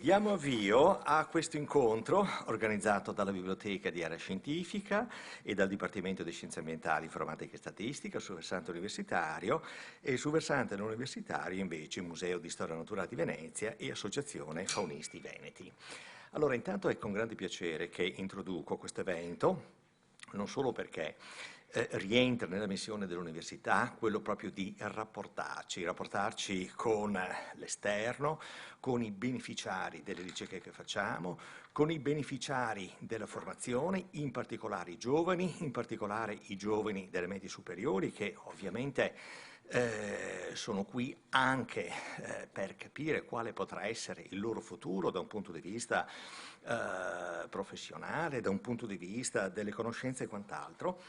Diamo avvio a questo incontro organizzato dalla Biblioteca di Area Scientifica e dal Dipartimento di Scienze Ambientali, Informatica e Statistica sul versante universitario e sul versante non universitario invece Museo di Storia Naturale di Venezia e Associazione Faunisti Veneti. Allora intanto è con grande piacere che introduco questo evento, non solo perché rientra nella missione dell'università quello proprio di rapportarci con l'esterno, con i beneficiari delle ricerche che facciamo, con i beneficiari della formazione, in particolare i giovani, in particolare i giovani delle medie superiori che ovviamente sono qui anche per capire quale potrà essere il loro futuro da un punto di vista professionale, da un punto di vista delle conoscenze e quant'altro,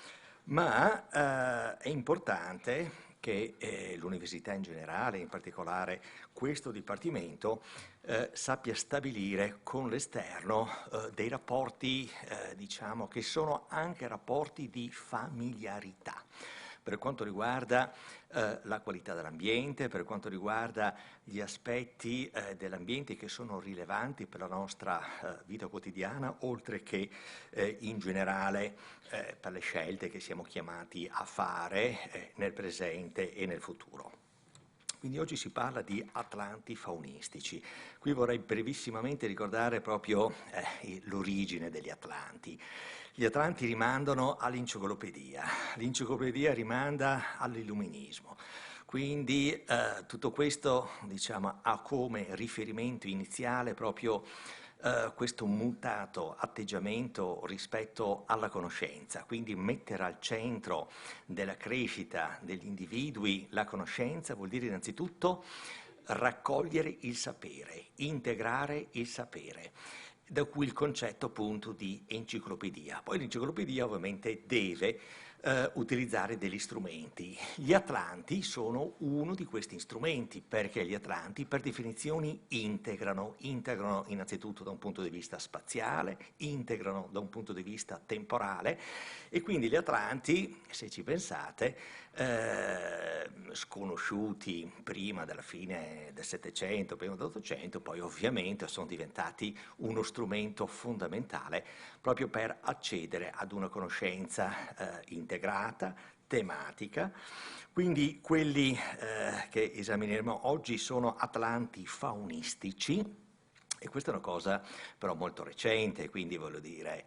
ma è importante che l'università in generale, in particolare questo Dipartimento, sappia stabilire con l'esterno dei rapporti, diciamo, che sono anche rapporti di familiarità per quanto riguarda la qualità dell'ambiente, per quanto riguarda gli aspetti dell'ambiente che sono rilevanti per la nostra vita quotidiana, oltre che in generale per le scelte che siamo chiamati a fare nel presente e nel futuro. Quindi oggi si parla di atlanti faunistici. Qui vorrei brevissimamente ricordare proprio l'origine degli atlanti. Gli atlanti rimandano all'enciclopedia, l'enciclopedia rimanda all'illuminismo. Quindi tutto questo diciamo, ha come riferimento iniziale proprio questo mutato atteggiamento rispetto alla conoscenza, quindi mettere al centro della crescita degli individui la conoscenza vuol dire innanzitutto raccogliere il sapere, integrare il sapere, da cui il concetto appunto di enciclopedia. Poi l'enciclopedia ovviamente deve utilizzare degli strumenti. Gli atlanti sono uno di questi strumenti, perché gli atlanti per definizione integrano innanzitutto da un punto di vista spaziale, integrano da un punto di vista temporale e quindi gli atlanti, se ci pensate, sconosciuti prima della fine del Settecento, prima dell'Ottocento, poi ovviamente sono diventati uno strumento fondamentale proprio per accedere ad una conoscenza integrata, tematica. Quindi quelli che esamineremo oggi sono atlanti faunistici, e questa è una cosa però molto recente, quindi voglio dire,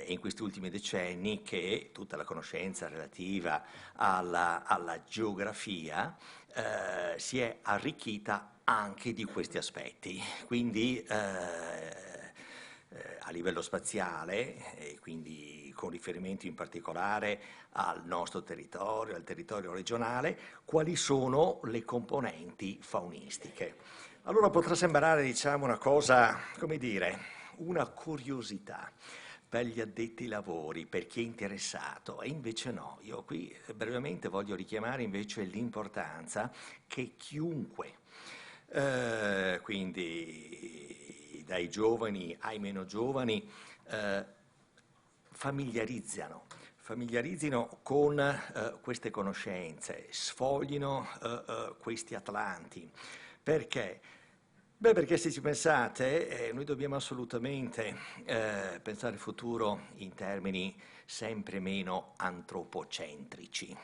in questi ultimi decenni che tutta la conoscenza relativa alla geografia si è arricchita anche di questi aspetti. Quindi a livello spaziale, e quindi con riferimento in particolare al nostro territorio, al territorio regionale, quali sono le componenti faunistiche. Allora potrà sembrare, diciamo, una cosa, come dire, una curiosità per gli addetti ai lavori, per chi è interessato, e invece no. Io qui brevemente voglio richiamare invece l'importanza che chiunque, quindi dai giovani ai meno giovani, familiarizzino con queste conoscenze, sfoglino questi atlanti. Perché? Beh, perché se ci pensate, noi dobbiamo assolutamente pensare al futuro in termini sempre meno antropocentrici.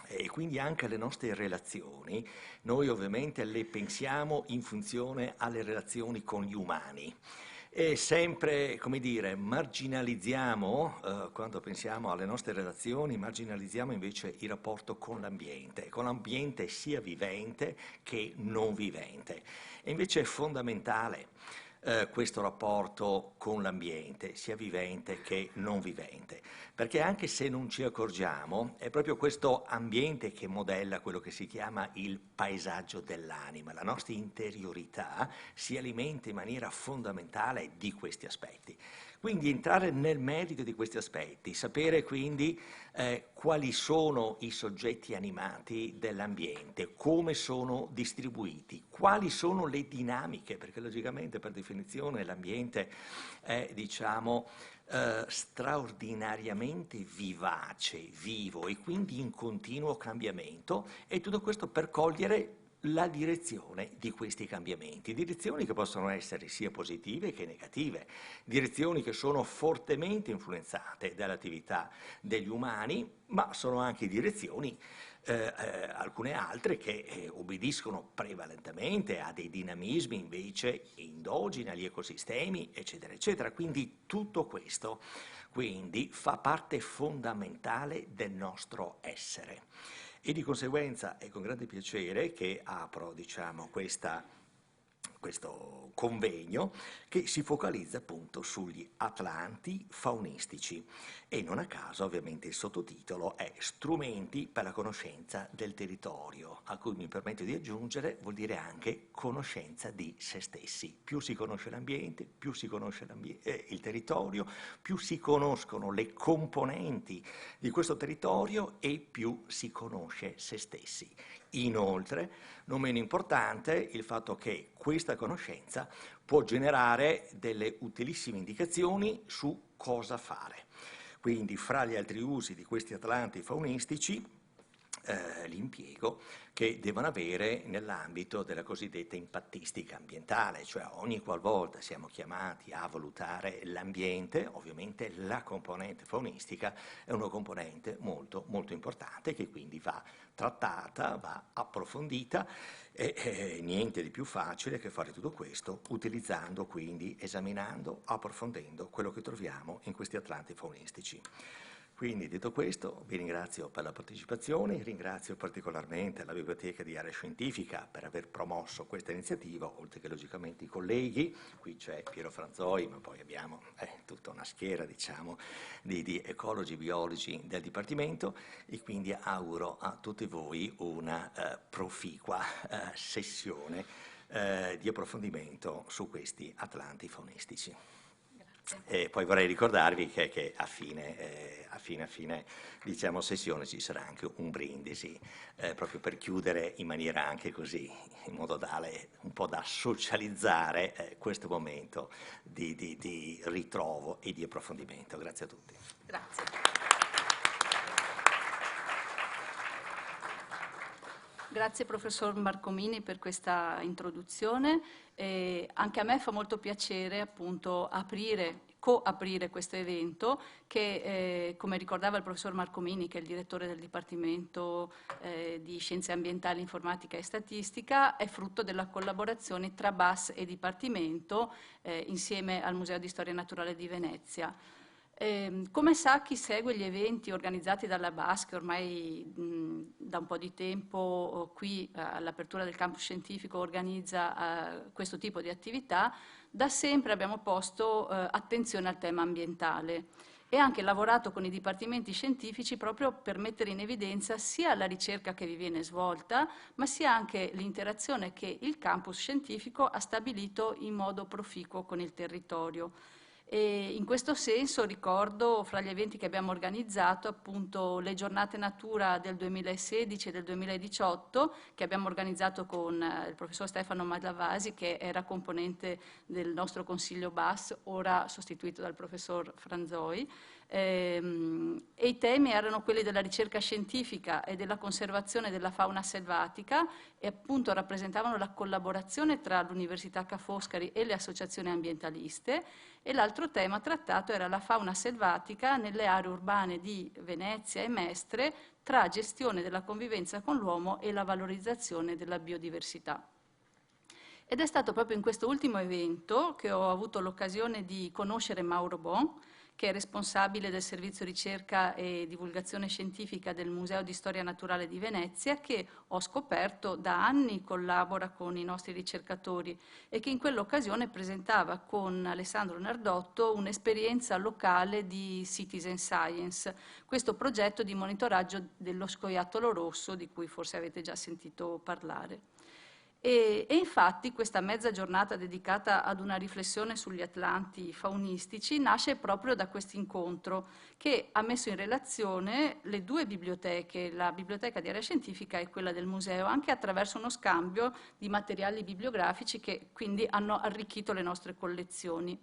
E quindi anche le nostre relazioni, noi ovviamente le pensiamo in funzione alle relazioni con gli umani. E sempre, come dire, marginalizziamo, quando pensiamo alle nostre relazioni, marginalizziamo invece il rapporto con l'ambiente sia vivente che non vivente. E invece è fondamentale questo rapporto con l'ambiente, sia vivente che non vivente, perché anche se non ci accorgiamo, è proprio questo ambiente che modella quello che si chiama il paesaggio dell'anima, la nostra interiorità si alimenta in maniera fondamentale di questi aspetti. Quindi entrare nel merito di questi aspetti, sapere quindi quali sono i soggetti animati dell'ambiente, come sono distribuiti, quali sono le dinamiche, perché logicamente per definizione l'ambiente è, diciamo, straordinariamente vivace, vivo e quindi in continuo cambiamento, e tutto questo per cogliere la direzione di questi cambiamenti, direzioni che possono essere sia positive che negative, direzioni che sono fortemente influenzate dall'attività degli umani, ma sono anche direzioni, alcune altre, che obbediscono prevalentemente a dei dinamismi invece endogeni agli ecosistemi, eccetera, eccetera. Quindi tutto questo quindi fa parte fondamentale del nostro essere. E di conseguenza è con grande piacere che apro, diciamo, questo convegno che si focalizza appunto sugli atlanti faunistici e non a caso ovviamente il sottotitolo è Strumenti per la conoscenza del territorio, a cui mi permetto di aggiungere vuol dire anche conoscenza di se stessi. Più si conosce l'ambiente, più si conosce il territorio, più si conoscono le componenti di questo territorio e più si conosce se stessi. Inoltre, non meno importante, il fatto che questa conoscenza può generare delle utilissime indicazioni su cosa fare. Quindi, fra gli altri usi di questi atlanti faunistici, l'impiego che devono avere nell'ambito della cosiddetta impattistica ambientale, cioè ogni qualvolta siamo chiamati a valutare l'ambiente, ovviamente la componente faunistica è una componente molto, molto importante che quindi va trattata, va approfondita e niente di più facile che fare tutto questo utilizzando quindi, esaminando, approfondendo quello che troviamo in questi atlanti faunistici. Quindi, detto questo, vi ringrazio per la partecipazione, ringrazio particolarmente la Biblioteca di Area Scientifica per aver promosso questa iniziativa, oltre che logicamente i colleghi, qui c'è Piero Franzoi, ma poi abbiamo tutta una schiera, diciamo, di ecologi, biologi del Dipartimento e quindi auguro a tutti voi una proficua sessione di approfondimento su questi atlanti faunistici. E poi vorrei ricordarvi che a fine diciamo, sessione ci sarà anche un brindisi, proprio per chiudere in maniera anche così, in modo tale un po' da socializzare questo momento di ritrovo e di approfondimento. Grazie a tutti. Grazie. Grazie professor Marcomini per questa introduzione. Anche a me fa molto piacere appunto coaprire questo evento che, come ricordava il professor Marcomini, che è il direttore del Dipartimento di Scienze Ambientali, Informatica e Statistica, è frutto della collaborazione tra BAS e Dipartimento insieme al Museo di Storia Naturale di Venezia. Come sa chi segue gli eventi organizzati dalla BAS, che ormai da un po' di tempo qui all'apertura del campus scientifico organizza questo tipo di attività, da sempre abbiamo posto attenzione al tema ambientale e anche lavorato con i dipartimenti scientifici proprio per mettere in evidenza sia la ricerca che vi viene svolta, ma sia anche l'interazione che il campus scientifico ha stabilito in modo proficuo con il territorio. E in questo senso ricordo fra gli eventi che abbiamo organizzato appunto le giornate natura del 2016 e del 2018 che abbiamo organizzato con il professor Stefano Malavasi, che era componente del nostro consiglio BAS, ora sostituito dal professor Franzoi. E i temi erano quelli della ricerca scientifica e della conservazione della fauna selvatica e appunto rappresentavano la collaborazione tra l'Università Ca' Foscari e le associazioni ambientaliste, e l'altro tema trattato era la fauna selvatica nelle aree urbane di Venezia e Mestre tra gestione della convivenza con l'uomo e la valorizzazione della biodiversità. Ed è stato proprio in questo ultimo evento che ho avuto l'occasione di conoscere Mauro Bon, che è responsabile del servizio ricerca e divulgazione scientifica del Museo di Storia Naturale di Venezia, che ho scoperto da anni collabora con i nostri ricercatori e che in quell'occasione presentava con Alessandro Nardotto un'esperienza locale di Citizen Science, questo progetto di monitoraggio dello scoiattolo rosso di cui forse avete già sentito parlare. E infatti questa mezza giornata dedicata ad una riflessione sugli atlanti faunistici nasce proprio da questo incontro che ha messo in relazione le due biblioteche, la biblioteca di area scientifica e quella del museo, anche attraverso uno scambio di materiali bibliografici che quindi hanno arricchito le nostre collezioni.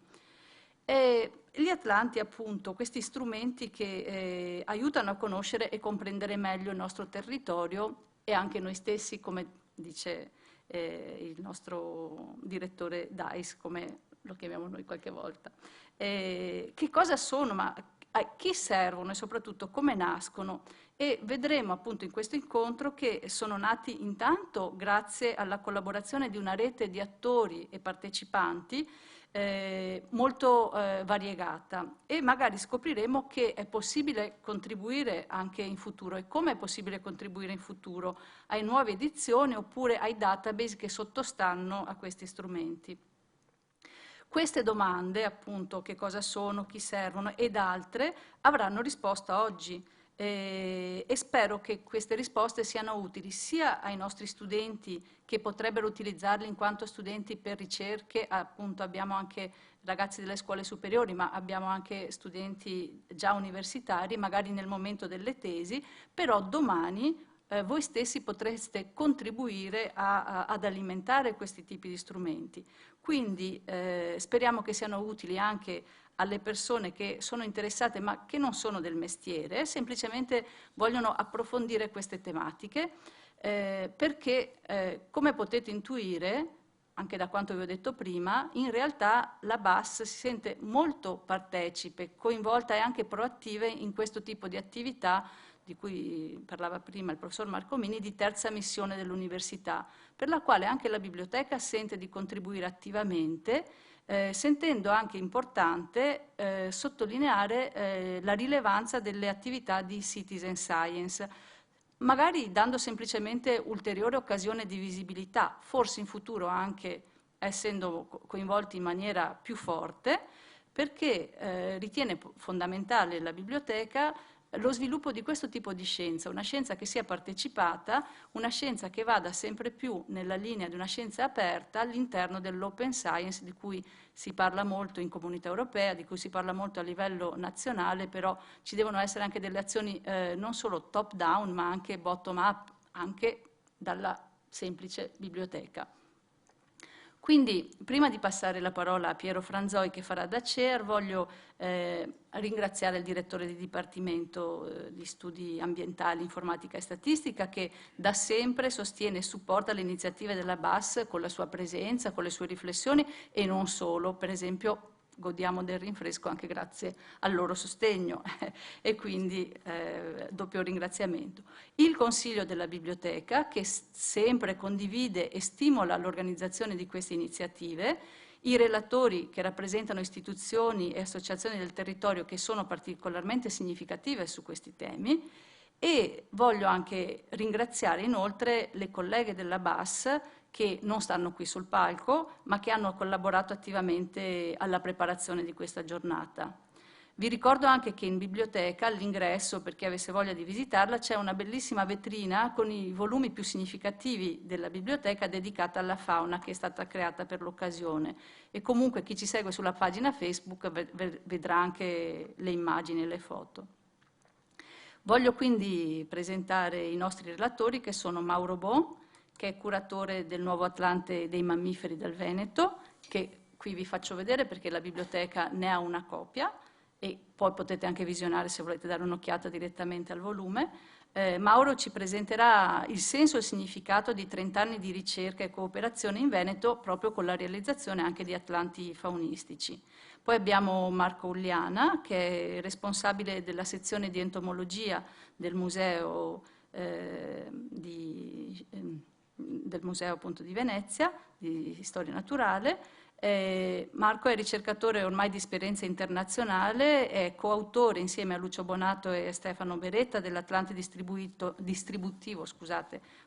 Gli atlanti, appunto, questi strumenti che aiutano a conoscere e comprendere meglio il nostro territorio e anche noi stessi come dice il nostro direttore DAIS, come lo chiamiamo noi qualche volta. Che cosa sono, ma a chi servono e soprattutto come nascono? E vedremo appunto in questo incontro che sono nati intanto grazie alla collaborazione di una rete di attori e partecipanti molto variegata, e magari scopriremo che è possibile contribuire anche in futuro, e come è possibile contribuire in futuro ai nuove edizioni oppure ai database che sottostanno a questi strumenti. Queste domande, appunto, che cosa sono, chi servono ed altre, avranno risposta oggi. E spero che queste risposte siano utili sia ai nostri studenti che potrebbero utilizzarli in quanto studenti per ricerche, appunto abbiamo anche ragazzi delle scuole superiori, ma abbiamo anche studenti già universitari, magari nel momento delle tesi, però domani voi stessi potreste contribuire ad alimentare questi tipi di strumenti. Quindi speriamo che siano utili anche alle persone che sono interessate ma che non sono del mestiere, semplicemente vogliono approfondire queste tematiche, perché come potete intuire, anche da quanto vi ho detto prima, in realtà la BAS si sente molto partecipe, coinvolta e anche proattiva in questo tipo di attività di cui parlava prima il professor Marcomini, di terza missione dell'università, per la quale anche la biblioteca sente di contribuire attivamente, sentendo anche importante sottolineare la rilevanza delle attività di citizen science, magari dando semplicemente ulteriore occasione di visibilità, forse in futuro anche essendo coinvolti in maniera più forte, perché ritiene fondamentale la biblioteca lo sviluppo di questo tipo di scienza, una scienza che sia partecipata, una scienza che vada sempre più nella linea di una scienza aperta all'interno dell'open science, di cui si parla molto in Comunità Europea, di cui si parla molto a livello nazionale, però ci devono essere anche delle azioni non solo top down ma anche bottom up, anche dalla semplice biblioteca. Quindi, prima di passare la parola a Piero Franzoi che farà da chair, voglio ringraziare il direttore di Dipartimento di Studi Ambientali, Informatica e Statistica, che da sempre sostiene e supporta le iniziative della BAS con la sua presenza, con le sue riflessioni e non solo. Per esempio, godiamo del rinfresco anche grazie al loro sostegno e quindi doppio ringraziamento. Il Consiglio della Biblioteca, che sempre condivide e stimola l'organizzazione di queste iniziative, i relatori che rappresentano istituzioni e associazioni del territorio che sono particolarmente significative su questi temi, e voglio anche ringraziare inoltre le colleghe della BAS che non stanno qui sul palco, ma che hanno collaborato attivamente alla preparazione di questa giornata. Vi ricordo anche che in biblioteca, all'ingresso, per chi avesse voglia di visitarla, c'è una bellissima vetrina con i volumi più significativi della biblioteca dedicata alla fauna, che è stata creata per l'occasione. E comunque chi ci segue sulla pagina Facebook vedrà anche le immagini e le foto. Voglio quindi presentare i nostri relatori, che sono Mauro Bo, che è curatore del Nuovo Atlante dei mammiferi del Veneto, che qui vi faccio vedere perché la biblioteca ne ha una copia e poi potete anche visionare se volete dare un'occhiata direttamente al volume. Mauro ci presenterà il senso e il significato di 30 anni di ricerca e cooperazione in Veneto, proprio con la realizzazione anche di atlanti faunistici. Poi abbiamo Marco Ulliana, che è responsabile della sezione di entomologia del museo appunto di Venezia, di storia naturale. Marco è ricercatore ormai di esperienza internazionale, è coautore insieme a Lucio Bonato e Stefano Beretta dell'Atlante distributivo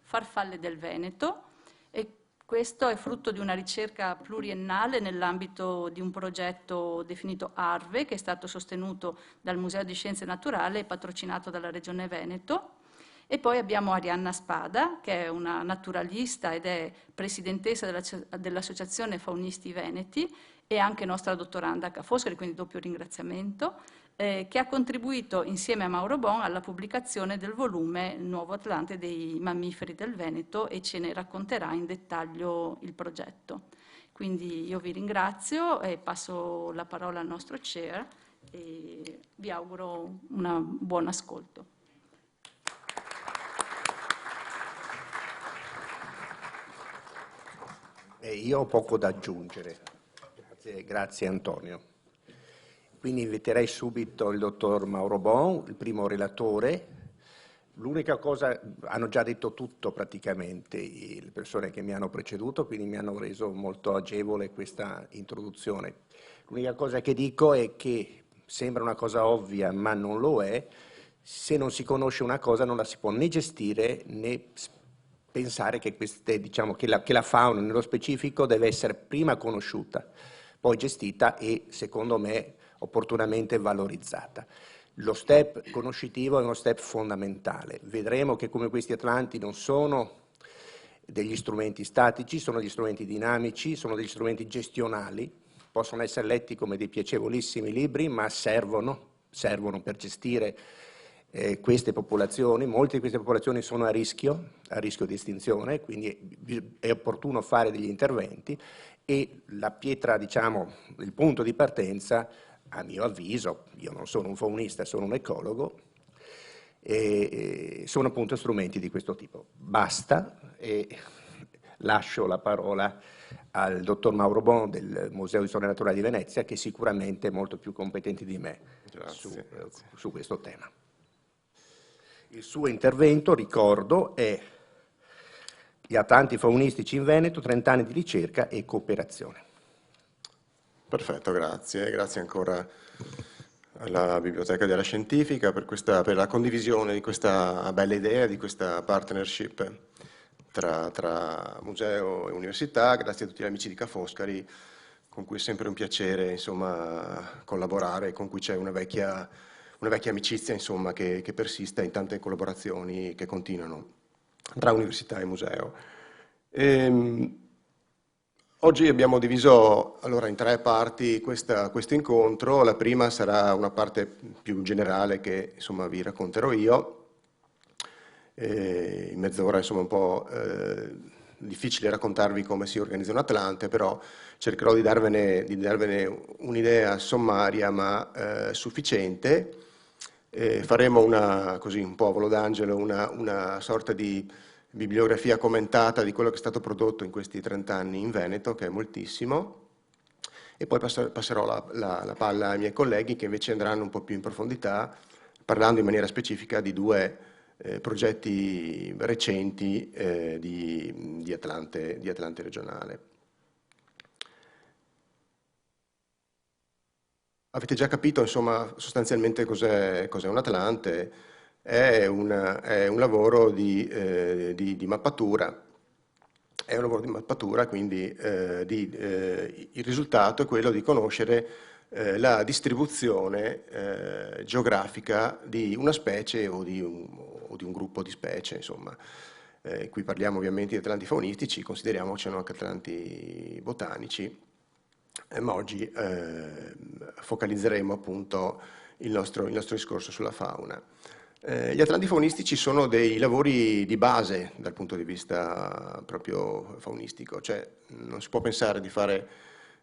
Farfalle del Veneto, e questo è frutto di una ricerca pluriennale nell'ambito di un progetto definito ARVE, che è stato sostenuto dal Museo di Scienze Naturali e patrocinato dalla Regione Veneto. E poi abbiamo Arianna Spada, che è una naturalista ed è presidentessa dell'Associazione Faunisti Veneti e anche nostra dottoranda a Foscari, quindi doppio ringraziamento, che ha contribuito insieme a Mauro Bon alla pubblicazione del volume Nuovo Atlante dei mammiferi del Veneto, e ce ne racconterà in dettaglio il progetto. Quindi io vi ringrazio e passo la parola al nostro chair e vi auguro un buon ascolto. Io ho poco da aggiungere. Grazie Antonio. Quindi inviterei subito il dottor Mauro Bon, il primo relatore. L'unica cosa, hanno già detto tutto praticamente le persone che mi hanno preceduto, quindi mi hanno reso molto agevole questa introduzione. L'unica cosa che dico è che sembra una cosa ovvia, ma non lo è. Se non si conosce una cosa non la si può né gestire né pensare che, diciamo, che la fauna nello specifico deve essere prima conosciuta, poi gestita e, secondo me, opportunamente valorizzata. Lo step conoscitivo è uno step fondamentale. Vedremo che come questi atlanti non sono degli strumenti statici, sono degli strumenti dinamici, sono degli strumenti gestionali, possono essere letti come dei piacevolissimi libri, ma servono per gestire queste popolazioni. Molte di queste popolazioni sono a rischio di estinzione, quindi è opportuno fare degli interventi e la pietra, diciamo, il punto di partenza, a mio avviso, io non sono un faunista, sono un ecologo, sono appunto strumenti di questo tipo. Basta, e lascio la parola al dottor Mauro Bon del Museo di Storia Naturale di Venezia, che sicuramente è molto più competente di me su questo tema. Il suo intervento, ricordo, è gli Atlanti faunistici in Veneto, 30 anni di ricerca e cooperazione. Perfetto, grazie. Grazie ancora alla Biblioteca della Scientifica per la condivisione di questa bella idea, di questa partnership tra museo e università. Grazie a tutti gli amici di Ca' Foscari, con cui è sempre un piacere, insomma, collaborare, con cui c'è una vecchia amicizia, insomma, che persiste in tante collaborazioni che continuano tra università e museo. Oggi abbiamo diviso allora in 3 parti questo incontro. La prima sarà una parte più generale che, insomma, vi racconterò io. In mezz'ora, insomma, un po' difficile raccontarvi come si organizza un Atlante, però cercherò di darvene un'idea sommaria ma sufficiente. Faremo così un po' a volo d'angelo una sorta di bibliografia commentata di quello che è stato prodotto in questi 30 anni in Veneto, che è moltissimo, e poi passerò la palla ai miei colleghi che invece andranno un po' più in profondità, parlando in maniera specifica di 2 progetti recenti di Atlante regionale. Avete già capito, insomma, sostanzialmente cos'è un Atlante. È un lavoro di mappatura. È un lavoro di mappatura, quindi il risultato è quello di conoscere la distribuzione geografica di una specie o di un gruppo di specie, insomma. Qui parliamo ovviamente di atlanti faunistici, consideriamo che ci sono anche atlanti botanici, ma oggi focalizzeremo appunto il nostro discorso sulla fauna. Gli atlanti faunistici sono dei lavori di base dal punto di vista proprio faunistico, cioè non si può pensare di fare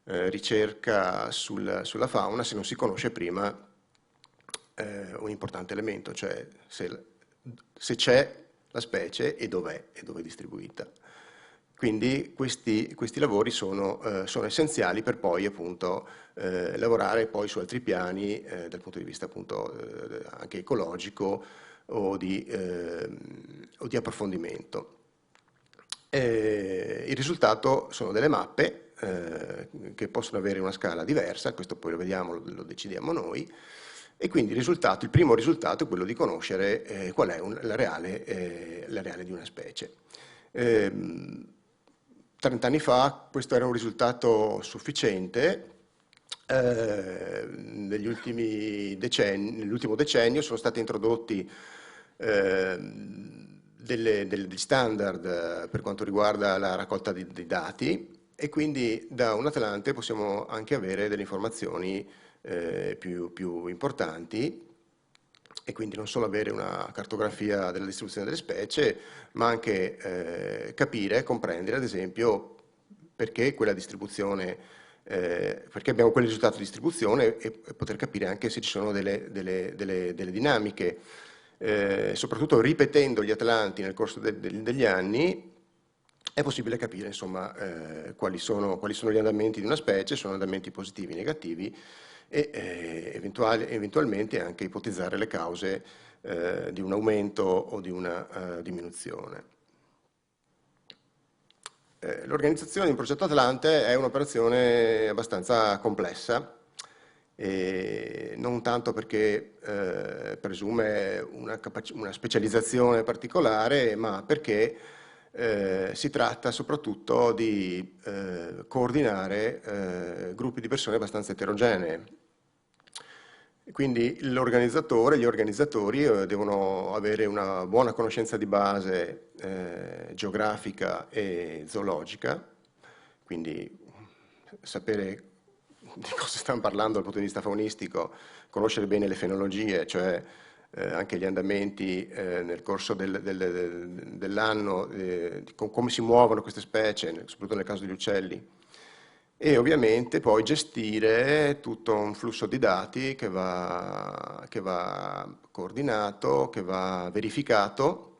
ricerca sulla fauna se non si conosce prima un importante elemento, cioè se c'è la specie e dov'è distribuita. Quindi questi lavori sono essenziali per poi appunto lavorare poi su altri piani dal punto di vista appunto anche ecologico o di approfondimento. Il risultato sono delle mappe che possono avere una scala diversa, questo poi lo vediamo, lo decidiamo noi, e quindi il primo risultato è quello di conoscere qual è l'areale di una specie. 30 anni fa questo era un risultato sufficiente. Nell'ultimo decennio sono stati introdotti degli standard per quanto riguarda la raccolta dei dati, e quindi da un Atlante possiamo anche avere delle informazioni più importanti, e quindi non solo avere una cartografia della distribuzione delle specie, ma anche comprendere ad esempio perché quella distribuzione, perché abbiamo quel risultato di distribuzione, e poter capire anche se ci sono delle dinamiche, soprattutto ripetendo gli Atlanti nel corso degli anni. è possibile capire insomma, quali sono gli andamenti di una specie, sono andamenti positivi, negativi e eventualmente anche ipotizzare le cause di un aumento o di una diminuzione. L'organizzazione di un progetto Atlante è un'operazione abbastanza complessa, non tanto perché presume una specializzazione particolare, ma perché si tratta soprattutto di coordinare gruppi di persone abbastanza eterogenee. Quindi l'organizzatore, gli organizzatori devono avere una buona conoscenza di base geografica e zoologica, quindi sapere di cosa stiamo parlando dal punto di vista faunistico, conoscere bene le fenologie, cioè anche gli andamenti nel corso dell'anno, come si muovono queste specie, soprattutto nel caso degli uccelli, e ovviamente poi gestire tutto un flusso di dati che va coordinato, che va verificato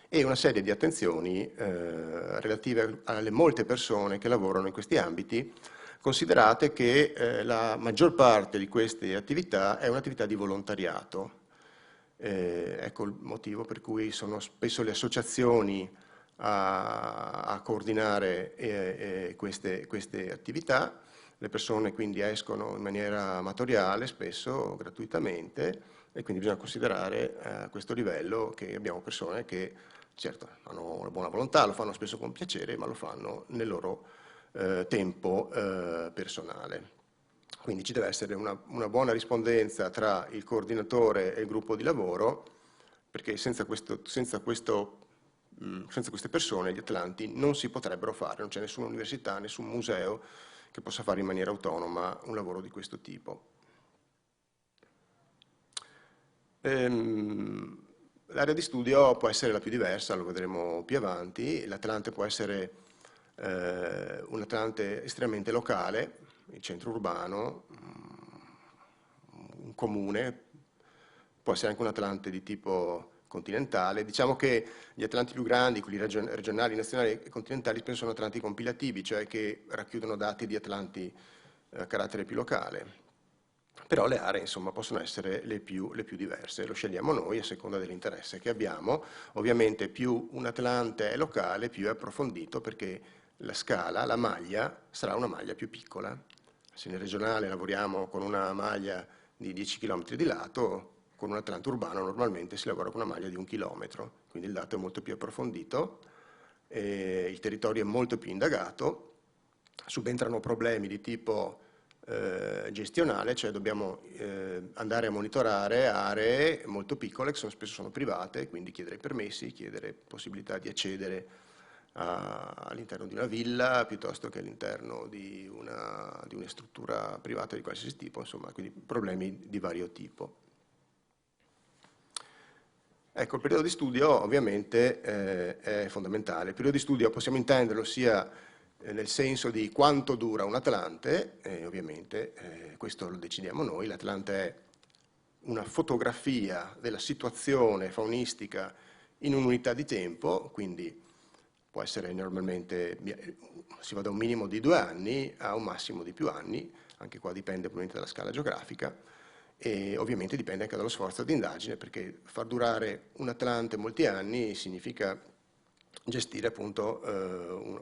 e una serie di attenzioni relative alle molte persone che lavorano in questi ambiti. Considerate che la maggior parte di queste attività è un'attività di volontariato. Ecco il motivo per cui sono spesso le associazioni a coordinare queste attività. Le persone quindi escono in maniera amatoriale, spesso gratuitamente, e quindi bisogna considerare a questo livello che abbiamo persone che certo hanno una buona volontà, lo fanno spesso con piacere, ma lo fanno nel loro tempo personale. Quindi ci deve essere una buona rispondenza tra il coordinatore e il gruppo di lavoro, perché senza queste persone gli Atlanti non si potrebbero fare, non c'è nessuna università, nessun museo che possa fare in maniera autonoma un lavoro di questo tipo. L'area di studio può essere la più diversa, lo vedremo più avanti. L'Atlante può essere un Atlante estremamente locale, il centro urbano, un comune, può essere anche un Atlante di tipo continentale. Diciamo che gli Atlanti più grandi, quelli regionali, nazionali e continentali, spesso sono Atlanti compilativi, cioè che racchiudono dati di Atlanti a carattere più locale. Però le aree, insomma, possono essere le più diverse, lo scegliamo noi a seconda dell'interesse che abbiamo. Ovviamente più un Atlante è locale, più è approfondito, perché la scala, la maglia, sarà una maglia più piccola. Se nel regionale lavoriamo con una maglia di 10 km di lato, con un Atlante urbano normalmente si lavora con una maglia di 1 chilometro, quindi il dato è molto più approfondito, il territorio è molto più indagato, subentrano problemi di tipo gestionale, cioè dobbiamo andare a monitorare aree molto piccole che spesso sono private, quindi chiedere permessi, chiedere possibilità di accedere all'interno di una villa piuttosto che all'interno di una struttura privata di qualsiasi tipo, insomma, quindi problemi di vario tipo. Ecco, il periodo di studio ovviamente è fondamentale. Il periodo di studio possiamo intenderlo sia nel senso di quanto dura un Atlante, ovviamente questo lo decidiamo noi. L'Atlante è una fotografia della situazione faunistica in un'unità di tempo, quindi può essere normalmente, si va da un minimo di 2 anni a un massimo di più anni, anche qua dipende ovviamente dalla scala geografica, e ovviamente dipende anche dallo sforzo di indagine, perché far durare un Atlante molti anni significa gestire appunto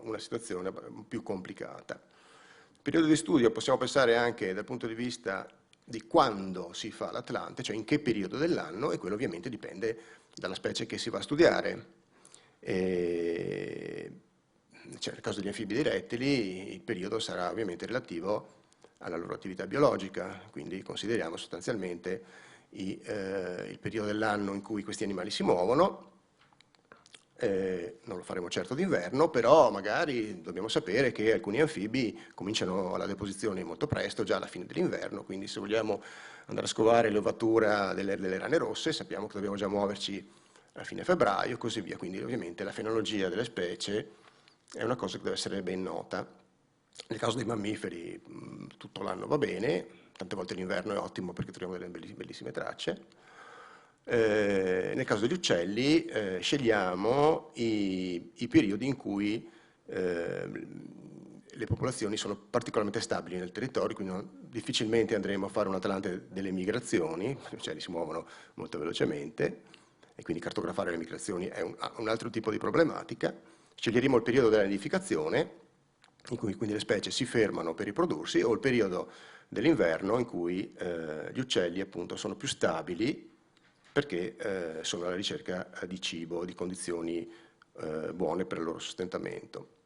una situazione più complicata. Il periodo di studio possiamo pensare anche dal punto di vista di quando si fa l'Atlante, cioè in che periodo dell'anno, e quello ovviamente dipende dalla specie che si va a studiare. Cioè, nel caso degli anfibi e dei rettili il periodo sarà ovviamente relativo alla loro attività biologica, quindi consideriamo sostanzialmente il periodo dell'anno in cui questi animali si muovono. Non lo faremo certo d'inverno, però magari dobbiamo sapere che alcuni anfibi cominciano la deposizione molto presto, già alla fine dell'inverno, quindi se vogliamo andare a scovare l'ovatura delle rane rosse sappiamo che dobbiamo già muoverci a fine febbraio e così via, quindi ovviamente la fenologia delle specie è una cosa che deve essere ben nota. Nel caso dei mammiferi tutto l'anno va bene, tante volte l'inverno è ottimo perché troviamo delle bellissime tracce. Nel caso degli uccelli scegliamo i periodi in cui le popolazioni sono particolarmente stabili nel territorio, quindi difficilmente andremo a fare un Atlante delle migrazioni, gli uccelli si muovono molto velocemente e quindi cartografare le migrazioni è un altro tipo di problematica. Sceglieremo il periodo della nidificazione, in cui quindi le specie si fermano per riprodursi, o il periodo dell'inverno in cui gli uccelli appunto sono più stabili perché sono alla ricerca di cibo, di condizioni buone per il loro sostentamento.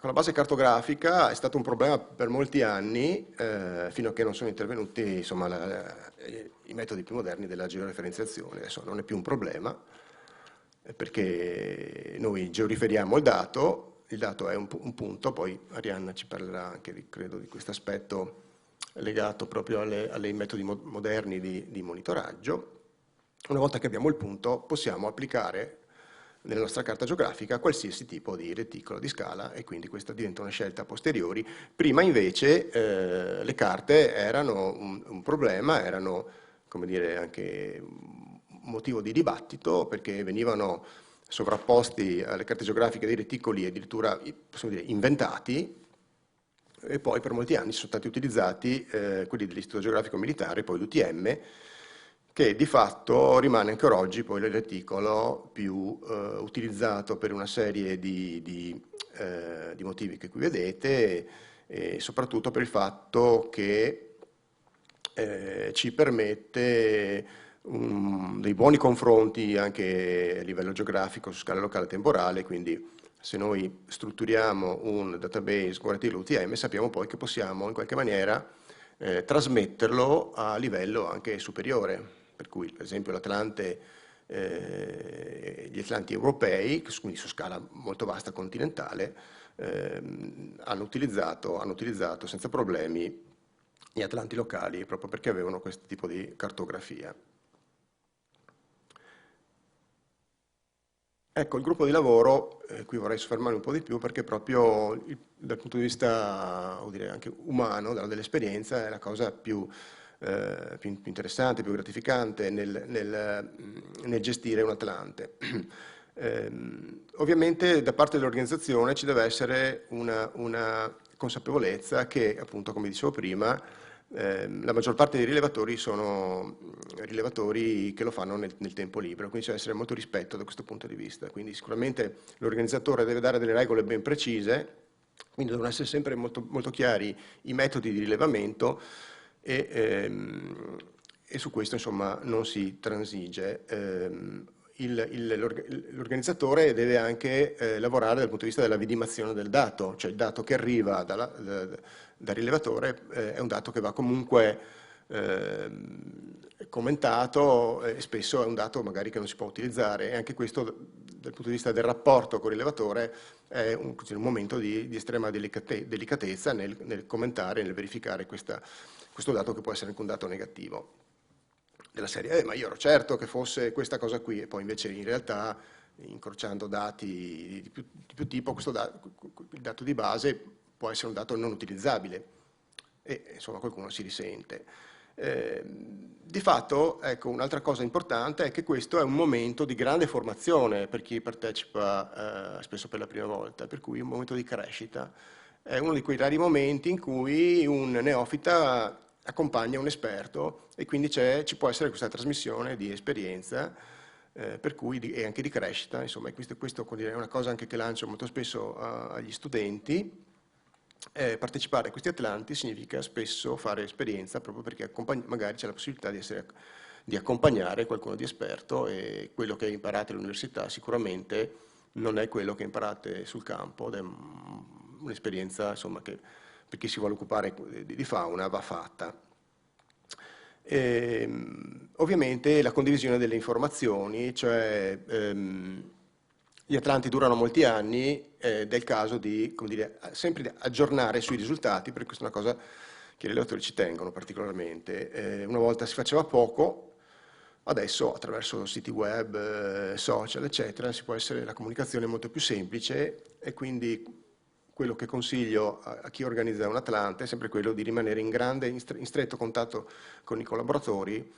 Con la base cartografica è stato un problema per molti anni, fino a che non sono intervenuti insomma, i metodi più moderni della georeferenziazione. Adesso non è più un problema, perché noi georiferiamo il dato è un punto, poi Arianna ci parlerà anche, credo, di questo aspetto legato proprio ai metodi moderni di monitoraggio. Una volta che abbiamo il punto, possiamo applicare nella nostra carta geografica qualsiasi tipo di reticolo di scala e quindi questa diventa una scelta a posteriori. Prima invece le carte erano un problema, erano, come dire, anche un motivo di dibattito perché venivano sovrapposti alle carte geografiche dei reticoli addirittura, possiamo dire, inventati, e poi per molti anni sono stati utilizzati quelli dell'Istituto Geografico Militare, poi l'UTM, che di fatto rimane ancora oggi poi il reticolo più utilizzato per una serie di motivi che qui vedete, e soprattutto per il fatto che ci permette dei buoni confronti anche a livello geografico su scala locale e temporale, quindi se noi strutturiamo un database guardate l'UTM sappiamo poi che possiamo in qualche maniera trasmetterlo a livello anche superiore, per cui per esempio gli Atlanti europei, quindi su scala molto vasta continentale, hanno utilizzato senza problemi gli Atlanti locali proprio perché avevano questo tipo di cartografia. Ecco, il gruppo di lavoro, qui vorrei soffermarmi un po' di più perché proprio dal punto di vista dire, anche umano, dell'esperienza, è la cosa più interessante, più gratificante nel gestire un Atlante. Ovviamente da parte dell'organizzazione ci deve essere una consapevolezza che, appunto, come dicevo prima, la maggior parte dei rilevatori sono rilevatori che lo fanno nel tempo libero, quindi ci deve essere molto rispetto da questo punto di vista. Quindi sicuramente l'organizzatore deve dare delle regole ben precise, quindi devono essere sempre molto, molto chiari i metodi di rilevamento e su questo insomma non si transige. L'organizzatore deve anche lavorare dal punto di vista della vidimazione del dato, cioè il dato che arriva dal rilevatore è un dato che va comunque commentato e spesso è un dato magari che non si può utilizzare, e anche questo dal punto di vista del rapporto con il rilevatore è un momento di estrema delicatezza nel commentare, nel verificare questo dato che può essere anche un dato negativo. Della serie, ma io ero certo che fosse questa cosa qui, e poi invece in realtà incrociando dati di più tipo, il dato di base può essere un dato non utilizzabile e insomma qualcuno si risente. Di fatto, ecco, un'altra cosa importante è che questo è un momento di grande formazione per chi partecipa spesso per la prima volta, per cui è un momento di crescita. È uno di quei rari momenti in cui un neofita accompagna un esperto e quindi ci può essere questa trasmissione di esperienza per cui e anche di crescita, insomma, questo è una cosa anche che lancio molto spesso agli studenti. Partecipare a questi Atlanti significa spesso fare esperienza proprio perché magari c'è la possibilità di accompagnare qualcuno di esperto e quello che imparate all'università sicuramente non è quello che imparate sul campo ed è un'esperienza insomma che per chi si vuole occupare di fauna va fatta. Ovviamente la condivisione delle informazioni, cioè gli Atlanti durano molti anni ed è il caso di, come dire, sempre aggiornare sui risultati, perché questa è una cosa che i rilevatori ci tengono particolarmente. Una volta si faceva poco, adesso attraverso siti web, social, eccetera, la comunicazione è molto più semplice e quindi quello che consiglio a chi organizza un Atlante è sempre quello di rimanere in stretto contatto con i collaboratori,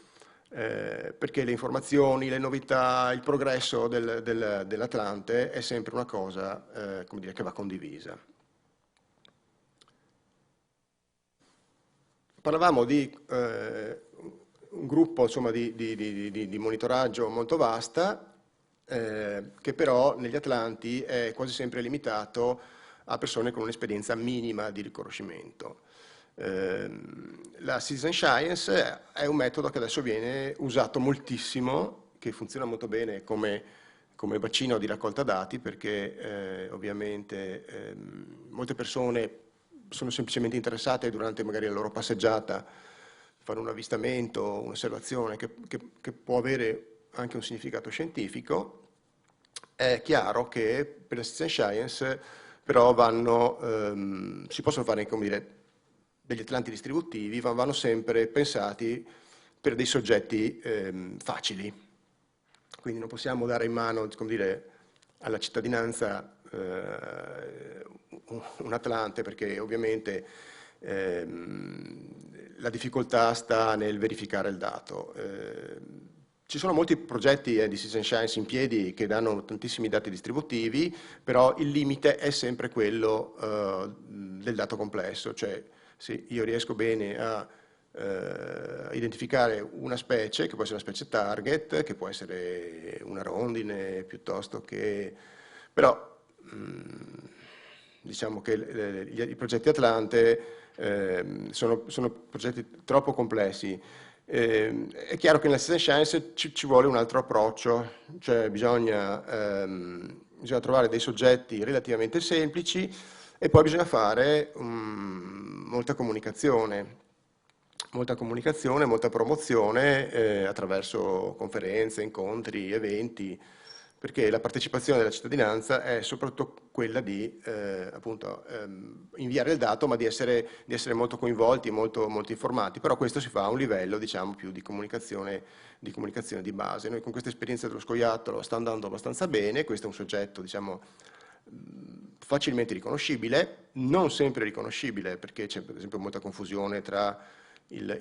perché le informazioni, le novità, il progresso dell'Atlante è sempre una cosa come dire, che va condivisa. Parlavamo di un gruppo insomma, di monitoraggio molto vasta, che però negli Atlanti è quasi sempre limitato a persone con un'esperienza minima di riconoscimento. La Citizen Science è un metodo che adesso viene usato moltissimo, che funziona molto bene come bacino di raccolta dati, perché ovviamente molte persone sono semplicemente interessate durante magari la loro passeggiata fare un avvistamento, un'osservazione che può avere anche un significato scientifico. È chiaro che per la Citizen Science però si possono fare, come dire, degli atlanti distributivi, vanno sempre pensati per dei soggetti facili. Quindi non possiamo dare in mano, come dire, alla cittadinanza un Atlante, perché ovviamente la difficoltà sta nel verificare il dato. Ci sono molti progetti di Citizen Science in piedi che danno tantissimi dati distributivi, però il limite è sempre quello del dato complesso, cioè se io riesco bene a identificare una specie, che può essere una specie target, che può essere una rondine, piuttosto che... però diciamo che i progetti Atlante sono progetti troppo complessi. È chiaro che nella Citizen Science ci vuole un altro approccio, cioè bisogna trovare dei soggetti relativamente semplici e poi bisogna fare molta comunicazione, molta promozione attraverso conferenze, incontri, eventi, perché la partecipazione della cittadinanza è soprattutto quella di appunto, inviare il dato, ma di essere molto coinvolti, molto informati, però questo si fa a un livello diciamo, più di comunicazione di base. Noi con questa esperienza dello scoiattolo sta andando abbastanza bene, questo è un soggetto diciamo, facilmente riconoscibile, non sempre riconoscibile, perché c'è per esempio molta confusione tra la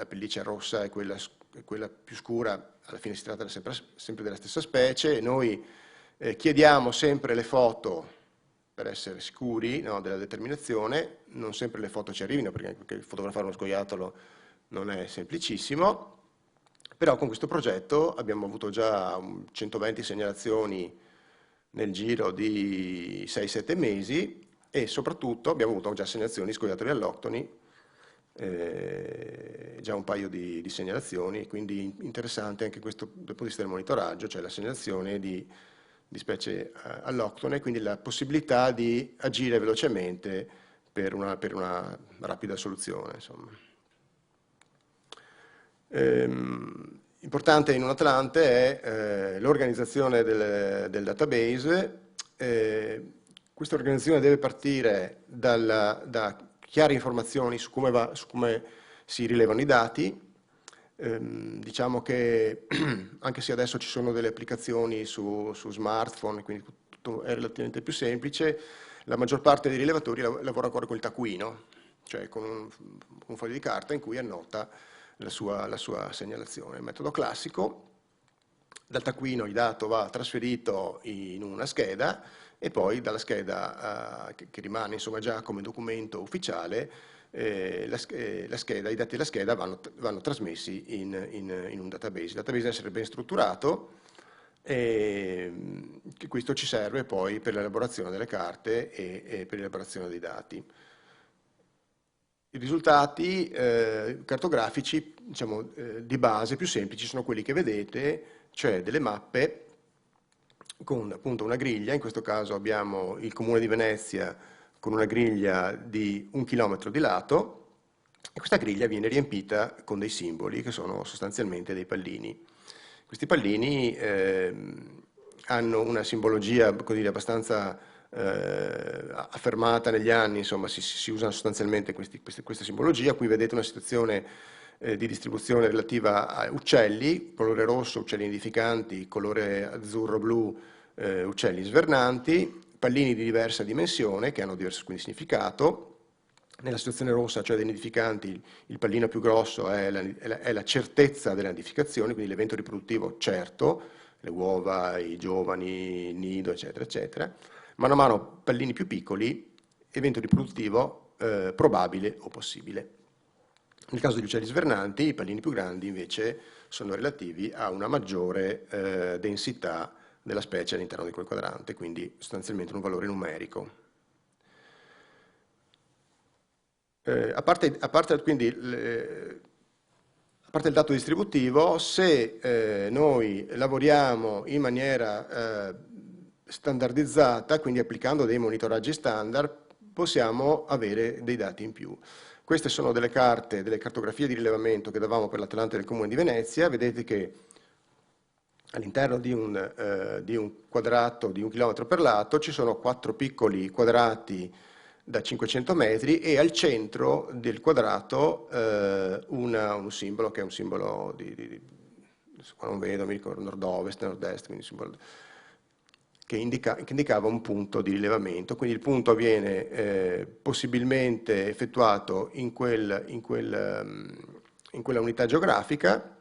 pelliccia rossa e quella più scura. Alla fine si tratta sempre della stessa specie. Noi chiediamo sempre le foto per essere sicuri della determinazione, non sempre le foto ci arrivino perché fotografare uno scoiattolo non è semplicissimo, però con questo progetto abbiamo avuto già 120 segnalazioni nel giro di 6-7 mesi e soprattutto abbiamo avuto già segnalazioni di scoiattoli alloctoni, già un paio di segnalazioni, quindi interessante anche questo dal punto di vista del monitoraggio, cioè la segnalazione di specie alloctone, quindi la possibilità di agire velocemente per una rapida soluzione. Importante in un Atlante è l'organizzazione del database. Questa organizzazione deve partire da chiare informazioni su come si rilevano i dati. Diciamo che anche se adesso ci sono delle applicazioni su smartphone, quindi tutto è relativamente più semplice, la maggior parte dei rilevatori lavora ancora con il taccuino, cioè con un foglio di carta in cui annota la sua segnalazione. Il metodo classico, dal taccuino il dato va trasferito in una scheda e poi dalla scheda che rimane insomma, già come documento ufficiale, i dati della scheda vanno trasmessi in un database. Il database deve essere ben strutturato e questo ci serve poi per l'elaborazione delle carte e per l'elaborazione dei dati. I risultati cartografici diciamo, di base più semplici sono quelli che vedete, cioè delle mappe con appunto una griglia, in questo caso abbiamo il Comune di Venezia con una griglia di 1 chilometro di lato e questa griglia viene riempita con dei simboli che sono sostanzialmente dei pallini. Questi pallini hanno una simbologia così, abbastanza affermata negli anni, insomma si usano sostanzialmente questa simbologia. Qui vedete una situazione di distribuzione relativa a uccelli, colore rosso uccelli nidificanti, colore azzurro-blu uccelli svernanti, pallini di diversa dimensione che hanno diverso quindi significato. Nella situazione rossa, cioè dei nidificanti, il pallino più grosso è la certezza della nidificazione, quindi l'evento riproduttivo certo, le uova, i giovani, il nido, eccetera, eccetera. Mano a mano pallini più piccoli, evento riproduttivo probabile o possibile. Nel caso degli uccelli svernanti, i pallini più grandi invece sono relativi a una maggiore densità della specie all'interno di quel quadrante, quindi sostanzialmente un valore numerico. A parte il dato distributivo, se noi lavoriamo in maniera standardizzata, quindi applicando dei monitoraggi standard, possiamo avere dei dati in più. Queste sono delle carte, delle cartografie di rilevamento che davamo per l'Atlante del Comune di Venezia. Vedete che all'interno di un quadrato di 1 chilometro per lato ci sono 4 piccoli quadrati da 500 metri e al centro del quadrato un simbolo che è un simbolo non vedo, mi ricordo nord-ovest, nord-est, quindi un simbolo che indicava un punto di rilevamento. Quindi il punto viene possibilmente effettuato in quella unità geografica.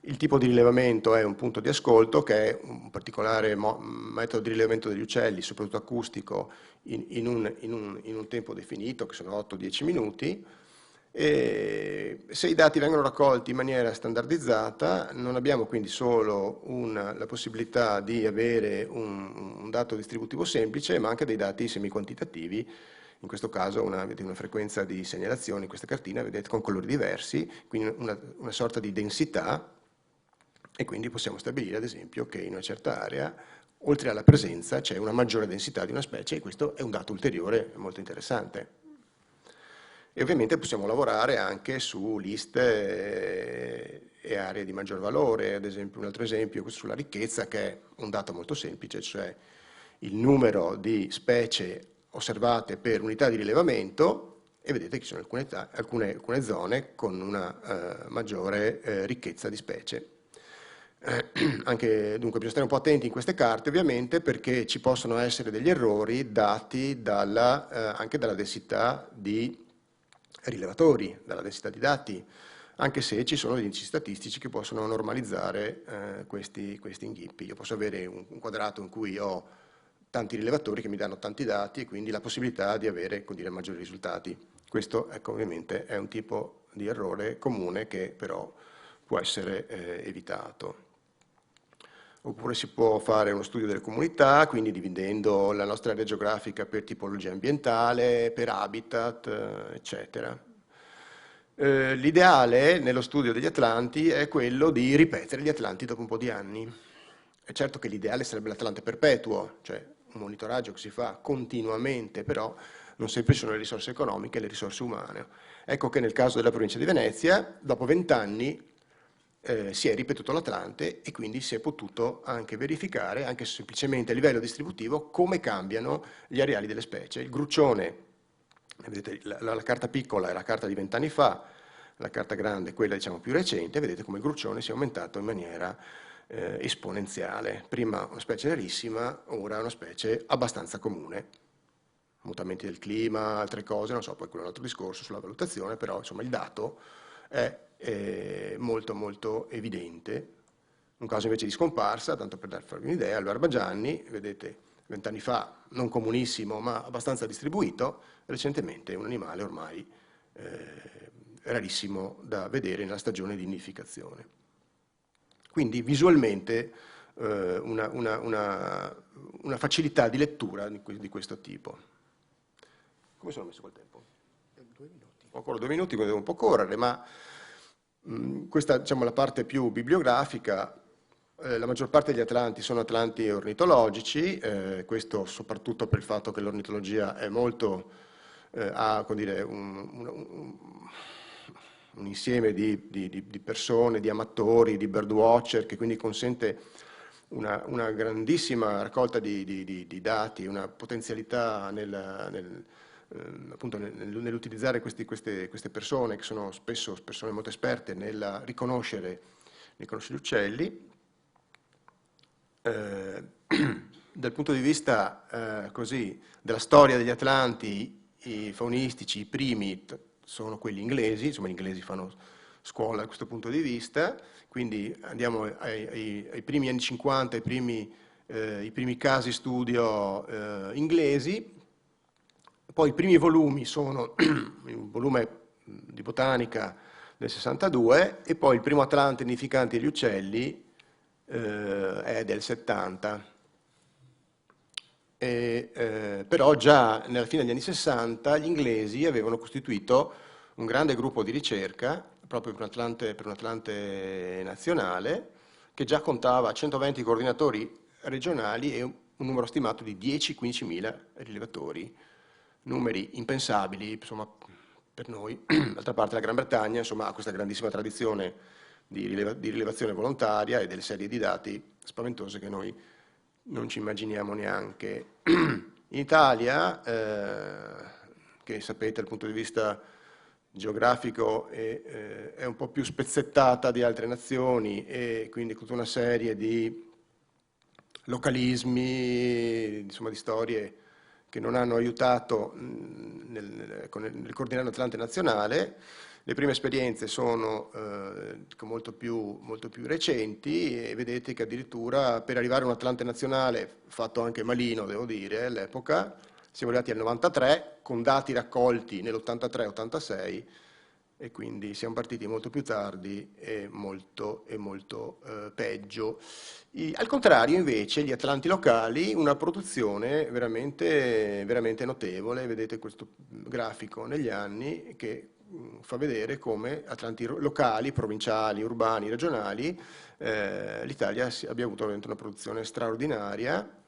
Il tipo di rilevamento è un punto di ascolto, che è un particolare metodo di rilevamento degli uccelli, soprattutto acustico, in un tempo definito, che sono 8-10 minuti. E se i dati vengono raccolti in maniera standardizzata, non abbiamo quindi solo la possibilità di avere un dato distributivo semplice, ma anche dei dati semi-quantitativi. In questo caso una frequenza di segnalazione in questa cartina, vedete, con colori diversi, quindi una sorta di densità. E quindi possiamo stabilire, ad esempio, che in una certa area, oltre alla presenza, c'è una maggiore densità di una specie, e questo è un dato ulteriore molto interessante. E ovviamente possiamo lavorare anche su liste e aree di maggior valore. Ad esempio, un altro esempio sulla ricchezza, che è un dato molto semplice, cioè il numero di specie osservate per unità di rilevamento, e vedete che ci sono alcune zone con una maggiore ricchezza di specie. Dunque bisogna stare un po' attenti in queste carte, ovviamente, perché ci possono essere degli errori dati anche dalla densità di rilevatori, dalla densità di dati, anche se ci sono degli indici statistici che possono normalizzare questi inghippi. Io posso avere un quadrato in cui ho tanti rilevatori che mi danno tanti dati e quindi la possibilità di avere, come dire, maggiori risultati. Questo, ecco, ovviamente è un tipo di errore comune che però può essere evitato. Oppure si può fare uno studio delle comunità, quindi dividendo la nostra area geografica per tipologia ambientale, per habitat, eccetera. L'ideale nello studio degli atlanti è quello di ripetere gli atlanti dopo un po' di anni. È certo che l'ideale sarebbe l'atlante perpetuo, cioè un monitoraggio che si fa continuamente, però non sempre ci sono le risorse economiche e le risorse umane. Ecco che nel caso della provincia di Venezia, dopo 20 anni, si è ripetuto l'Atlante e quindi si è potuto anche verificare, anche semplicemente a livello distributivo, come cambiano gli areali delle specie. Il gruccione, vedete, la carta piccola è la carta di 20 anni fa, la carta grande è quella, diciamo, più recente, vedete come il gruccione si è aumentato in maniera esponenziale. Prima una specie rarissima, ora una specie abbastanza comune. Mutamenti del clima, altre cose, non so, poi quello è un altro discorso sulla valutazione, però insomma il dato è molto molto evidente. Un caso invece di scomparsa, tanto per farvi un'idea, l'Arbagianni, vedete, 20 anni fa non comunissimo ma abbastanza distribuito, recentemente un animale ormai rarissimo da vedere nella stagione di nidificazione. Quindi visualmente una facilità di lettura di questo tipo. Come sono messo col tempo? 2 minuti. Ho ancora 2 minuti, quindi devo un po' correre, ma questa, diciamo, la parte più bibliografica. La maggior parte degli atlanti sono atlanti ornitologici, questo soprattutto per il fatto che l'ornitologia è molto, ha, come dire, un insieme di persone, di amatori, di birdwatcher, che quindi consente una grandissima raccolta di dati, una potenzialità appunto nell'utilizzare queste persone, che sono spesso persone molto esperte nel riconoscere gli uccelli. dal punto di vista così, della storia degli Atlanti i faunistici, i primi sono quelli inglesi, insomma gli inglesi fanno scuola da questo punto di vista, quindi andiamo ai primi anni 50, i primi casi studio inglesi, poi i primi volumi sono un volume di botanica del 62 e poi il primo Atlante nidificante degli uccelli è del 70. Però già nella fine degli anni 60 gli inglesi avevano costituito un grande gruppo di ricerca proprio per un Atlante nazionale che già contava 120 coordinatori regionali e un numero stimato di 10-15 mila rilevatori, numeri impensabili insomma, per noi. D'altra parte la Gran Bretagna insomma, ha questa grandissima tradizione di rilevazione volontaria e delle serie di dati spaventose che noi non ci immaginiamo neanche. In Italia, che sapete dal punto di vista geografico è un po' più spezzettata di altre nazioni e quindi tutta una serie di localismi, insomma di storie che non hanno aiutato nel coordinare l'Atlante nazionale. Le prime esperienze sono molto più recenti e vedete che addirittura per arrivare a un Atlante nazionale, fatto anche malino devo dire all'epoca, siamo arrivati al 93 con dati raccolti nell'83-86 e quindi siamo partiti molto più tardi e molto peggio. Al contrario invece gli Atlanti locali una produzione veramente notevole, vedete questo grafico negli anni che fa vedere come Atlanti locali, provinciali, urbani, regionali, l'Italia abbia avuto veramente una produzione straordinaria.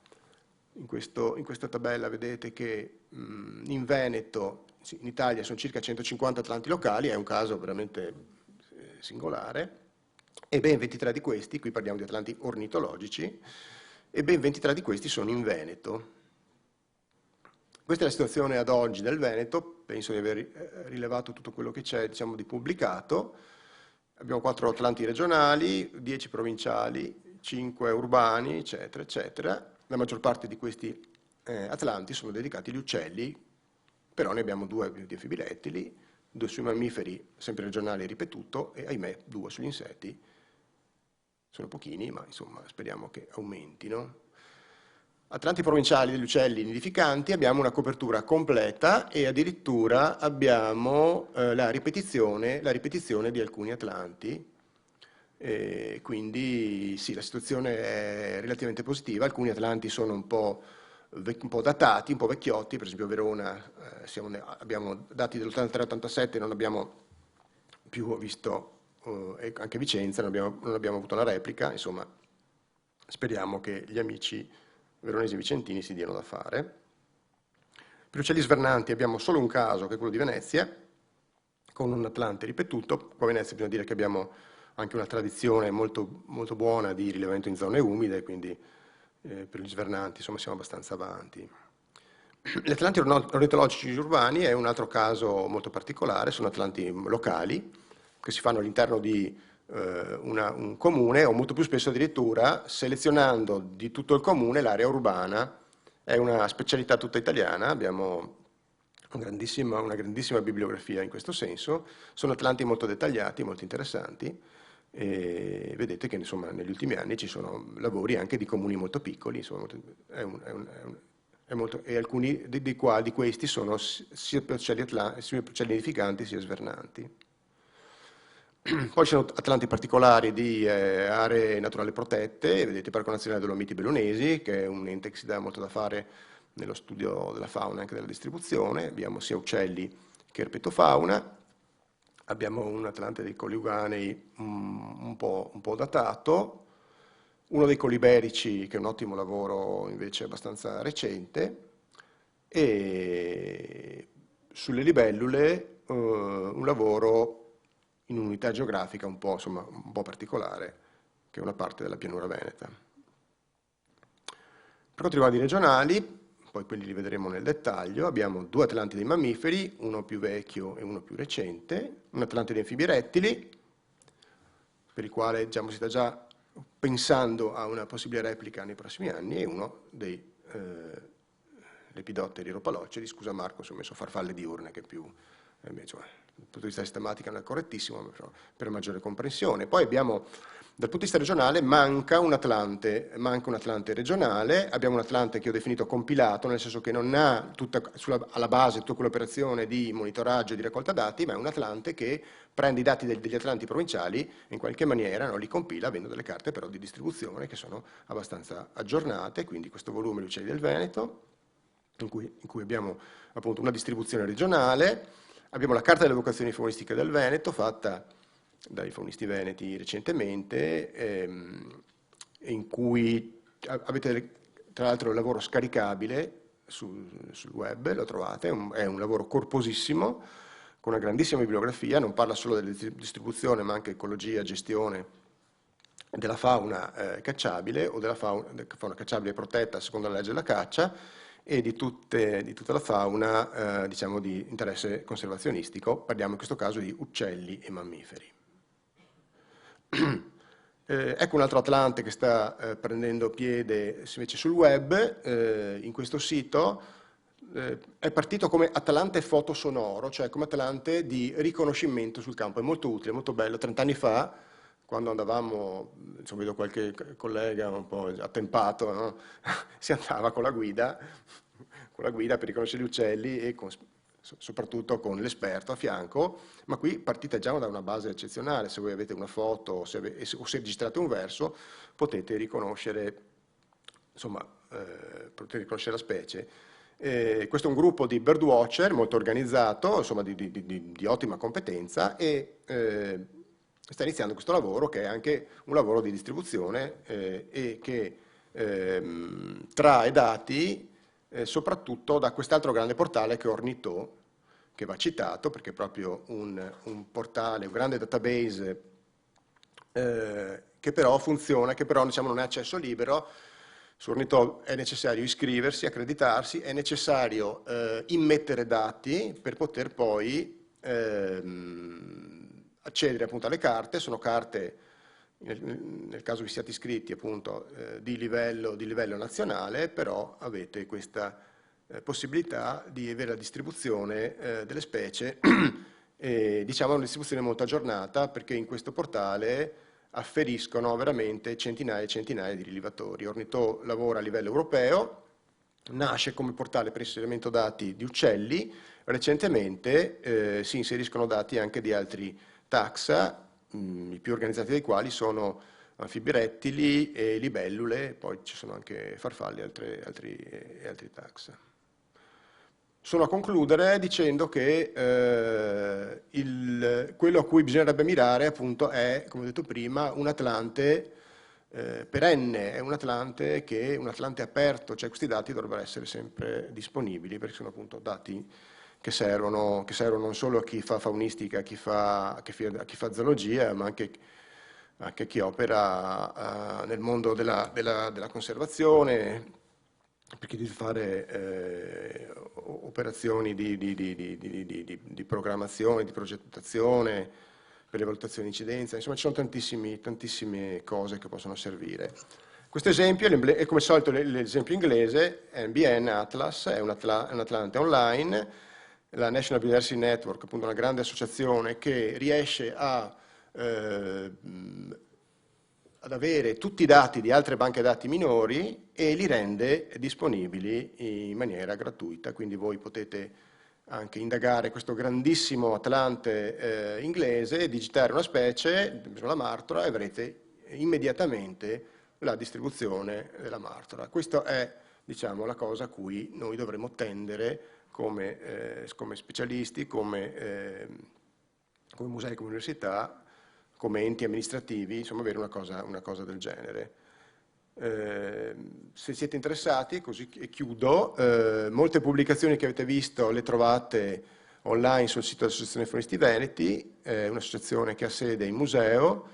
In questa tabella vedete che in Veneto, sì, in Italia sono circa 150 Atlanti locali, è un caso veramente singolare, e ben 23 di questi, qui parliamo di Atlanti ornitologici, e ben 23 di questi sono in Veneto. Questa è la situazione ad oggi del Veneto, penso di aver rilevato tutto quello che c'è diciamo, di pubblicato. Abbiamo 4 Atlanti regionali, 10 provinciali, 5 urbani, eccetera, eccetera. La maggior parte di questi Atlanti sono dedicati agli uccelli, però ne abbiamo 2 di anfibirettili, 2 sui mammiferi, sempre regionali ripetuto, e ahimè 2 sugli insetti. Sono pochini, ma insomma speriamo che aumentino. Atlanti provinciali degli uccelli nidificanti abbiamo una copertura completa e addirittura abbiamo la ripetizione di alcuni Atlanti. Quindi sì, la situazione è relativamente positiva, alcuni Atlanti sono un po' datati, un po' vecchiotti, per esempio a Verona abbiamo dati dell'83-87, non abbiamo più visto, anche Vicenza non abbiamo avuto una replica, insomma speriamo che gli amici veronesi e vicentini si diano da fare. Per uccelli svernanti abbiamo solo un caso, che è quello di Venezia, con un Atlante ripetuto. Qua a Venezia bisogna dire che abbiamo anche una tradizione molto buona di rilevamento in zone umide, quindi per gli svernanti insomma siamo abbastanza avanti. Gli Atlanti ornitologici urbani è un altro caso molto particolare, sono Atlanti locali che si fanno all'interno di un comune o molto più spesso addirittura selezionando di tutto il comune l'area urbana. È una specialità tutta italiana, abbiamo una grandissima bibliografia in questo senso, sono Atlanti molto dettagliati, molto interessanti e vedete che insomma negli ultimi anni ci sono lavori anche di comuni molto piccoli, insomma, e alcuni di questi sono sia per uccelli nidificanti sia svernanti. Poi ci sono Atlanti particolari di aree naturali protette, vedete il Parco Nazionale Dolomiti Bellunesi, che è un ente che si dà molto da fare nello studio della fauna e anche della distribuzione, abbiamo sia uccelli che erpetofauna, abbiamo un Atlante dei Colli Euganei un po' datato, uno dei Colli Iberici che è un ottimo lavoro invece abbastanza recente, e sulle libellule un lavoro in un'unità geografica un po' particolare, che è una parte della pianura veneta. Per quanto riguarda i regionali, poi quelli li vedremo nel dettaglio, abbiamo 2 Atlanti dei mammiferi, uno più vecchio e uno più recente, un Atlante dei anfibi rettili, per il quale diciamo, si dà già pensando a una possibile replica nei prossimi anni, è uno dei lepidotteri ropaloceri. Scusa Marco, ho messo farfalle diurne, che più, cioè, dal punto di vista sistematico non è correttissimo, ma per maggiore comprensione. Poi abbiamo, dal punto di vista regionale, manca un Atlante regionale. Abbiamo un Atlante che ho definito compilato, nel senso che non ha alla base tutta quell'operazione di monitoraggio e di raccolta dati, ma è un Atlante che prende i dati degli Atlanti provinciali e in qualche maniera li compila, avendo delle carte però di distribuzione che sono abbastanza aggiornate, quindi questo volume di uccelli del Veneto, in cui abbiamo appunto una distribuzione regionale. Abbiamo la carta delle vocazioni faunistiche del Veneto, fatta dai faunisti veneti recentemente, in cui avete tra l'altro il lavoro scaricabile sul web, lo trovate, è un lavoro corposissimo, con una grandissima bibliografia, non parla solo della distribuzione ma anche ecologia, gestione della fauna cacciabile o della fauna cacciabile protetta secondo la legge della caccia, e di tutta la fauna diciamo di interesse conservazionistico. Parliamo in questo caso di uccelli e mammiferi. Ecco un altro Atlante che sta prendendo piede invece sul web. In questo sito è partito come Atlante fotosonoro, cioè come Atlante di riconoscimento sul campo. È molto utile, molto bello. 30 anni fa, quando andavamo, insomma, vedo qualche collega un po' attempato, no? Si andava con la guida per riconoscere gli uccelli e soprattutto con l'esperto a fianco, ma qui partite già da una base eccezionale. Se voi avete una foto o se registrate un verso, potete riconoscere, insomma, potete riconoscere la specie. Questo è un gruppo di birdwatcher molto organizzato, insomma, di ottima competenza, e sta iniziando questo lavoro, che è anche un lavoro di distribuzione e che trae dati soprattutto da quest'altro grande portale che è Ornitho, che va citato perché è proprio un portale, un grande database che però funziona, che però diciamo, non è accesso libero. Su Ornitho è necessario iscriversi, accreditarsi, è necessario immettere dati per poter poi accedere appunto alle carte. Sono carte, nel caso vi siate iscritti, appunto, di livello nazionale, però avete questa possibilità di avere la distribuzione delle specie, diciamo una distribuzione molto aggiornata, perché in questo portale afferiscono veramente centinaia e centinaia di rilevatori. Ornitho lavora a livello europeo, nasce come portale per inserimento dati di uccelli, recentemente si inseriscono dati anche di altri taxa, i più organizzati dei quali sono anfibi rettili e libellule, poi ci sono anche farfalle e altri taxa. Sono a concludere dicendo che quello a cui bisognerebbe mirare appunto è, come ho detto prima, un Atlante perenne, è un Atlante aperto, cioè questi dati dovrebbero essere sempre disponibili, perché sono appunto dati che servono non solo a chi fa faunistica, a chi fa zoologia, ma anche a chi opera nel mondo della conservazione, per chi deve fare operazioni di programmazione, di progettazione, per le valutazioni di incidenza. Insomma, ci sono tantissime cose che possono servire. Questo esempio è come al solito l'esempio inglese. NBN Atlas è un Atlante online. La National Biodiversity Network, appunto una grande associazione che riesce ad avere tutti i dati di altre banche dati minori e li rende disponibili in maniera gratuita. Quindi voi potete anche indagare questo grandissimo Atlante inglese, digitare una specie, la martora, e avrete immediatamente la distribuzione della martora. Questa è, diciamo, la cosa a cui noi dovremmo tendere come specialisti, come musei, come università, come enti amministrativi, insomma, avere una cosa del genere. Se siete interessati, così chiudo, molte pubblicazioni che avete visto le trovate online sul sito dell'Associazione Faunisti Veneti, un'associazione che ha sede in museo,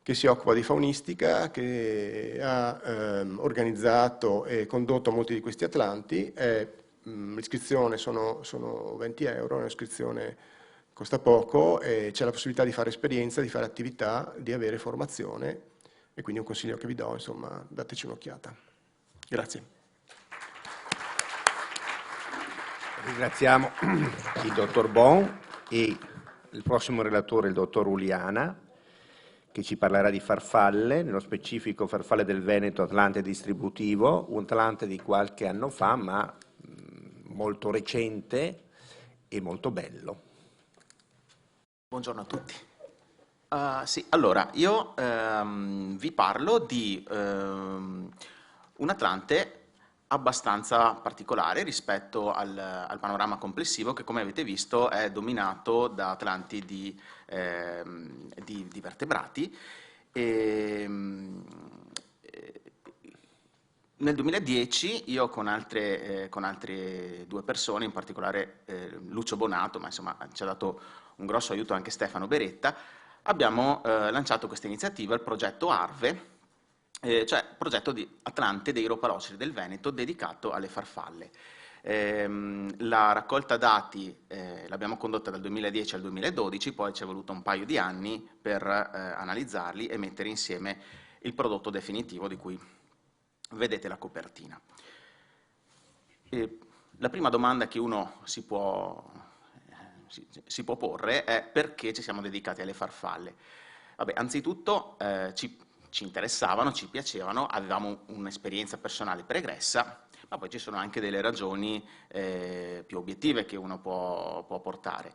che si occupa di faunistica, che ha organizzato e condotto molti di questi Atlanti. L'iscrizione sono 20 euro, un'iscrizione costa poco e c'è la possibilità di fare esperienza, di fare attività, di avere formazione e quindi un consiglio che vi do, insomma, dateci un'occhiata. Grazie. Ringraziamo il dottor Bon e il prossimo relatore, il dottor Uliana, che ci parlerà di farfalle, nello specifico farfalle del Veneto Atlante distributivo, un Atlante di qualche anno fa, ma molto recente e molto bello. Buongiorno a tutti. Sì, allora, io vi parlo di un Atlante abbastanza particolare rispetto al panorama complessivo che, come avete visto, è dominato da Atlanti di vertebrati. Nel 2010 io con altre due persone, in particolare Lucio Bonato, ma insomma ci ha dato un grosso aiuto anche Stefano Beretta, abbiamo lanciato questa iniziativa, il progetto ARVE, cioè progetto di Atlante dei ropaloceri del Veneto dedicato alle farfalle. La raccolta dati l'abbiamo condotta dal 2010 al 2012, poi ci è voluto un paio di anni per analizzarli e mettere insieme il prodotto definitivo di cui vedete la copertina. La prima domanda che uno si può porre è: perché ci siamo dedicati alle farfalle? Vabbè, anzitutto ci interessavano, ci piacevano, avevamo un'esperienza personale pregressa, ma poi ci sono anche delle ragioni più obiettive che uno può portare.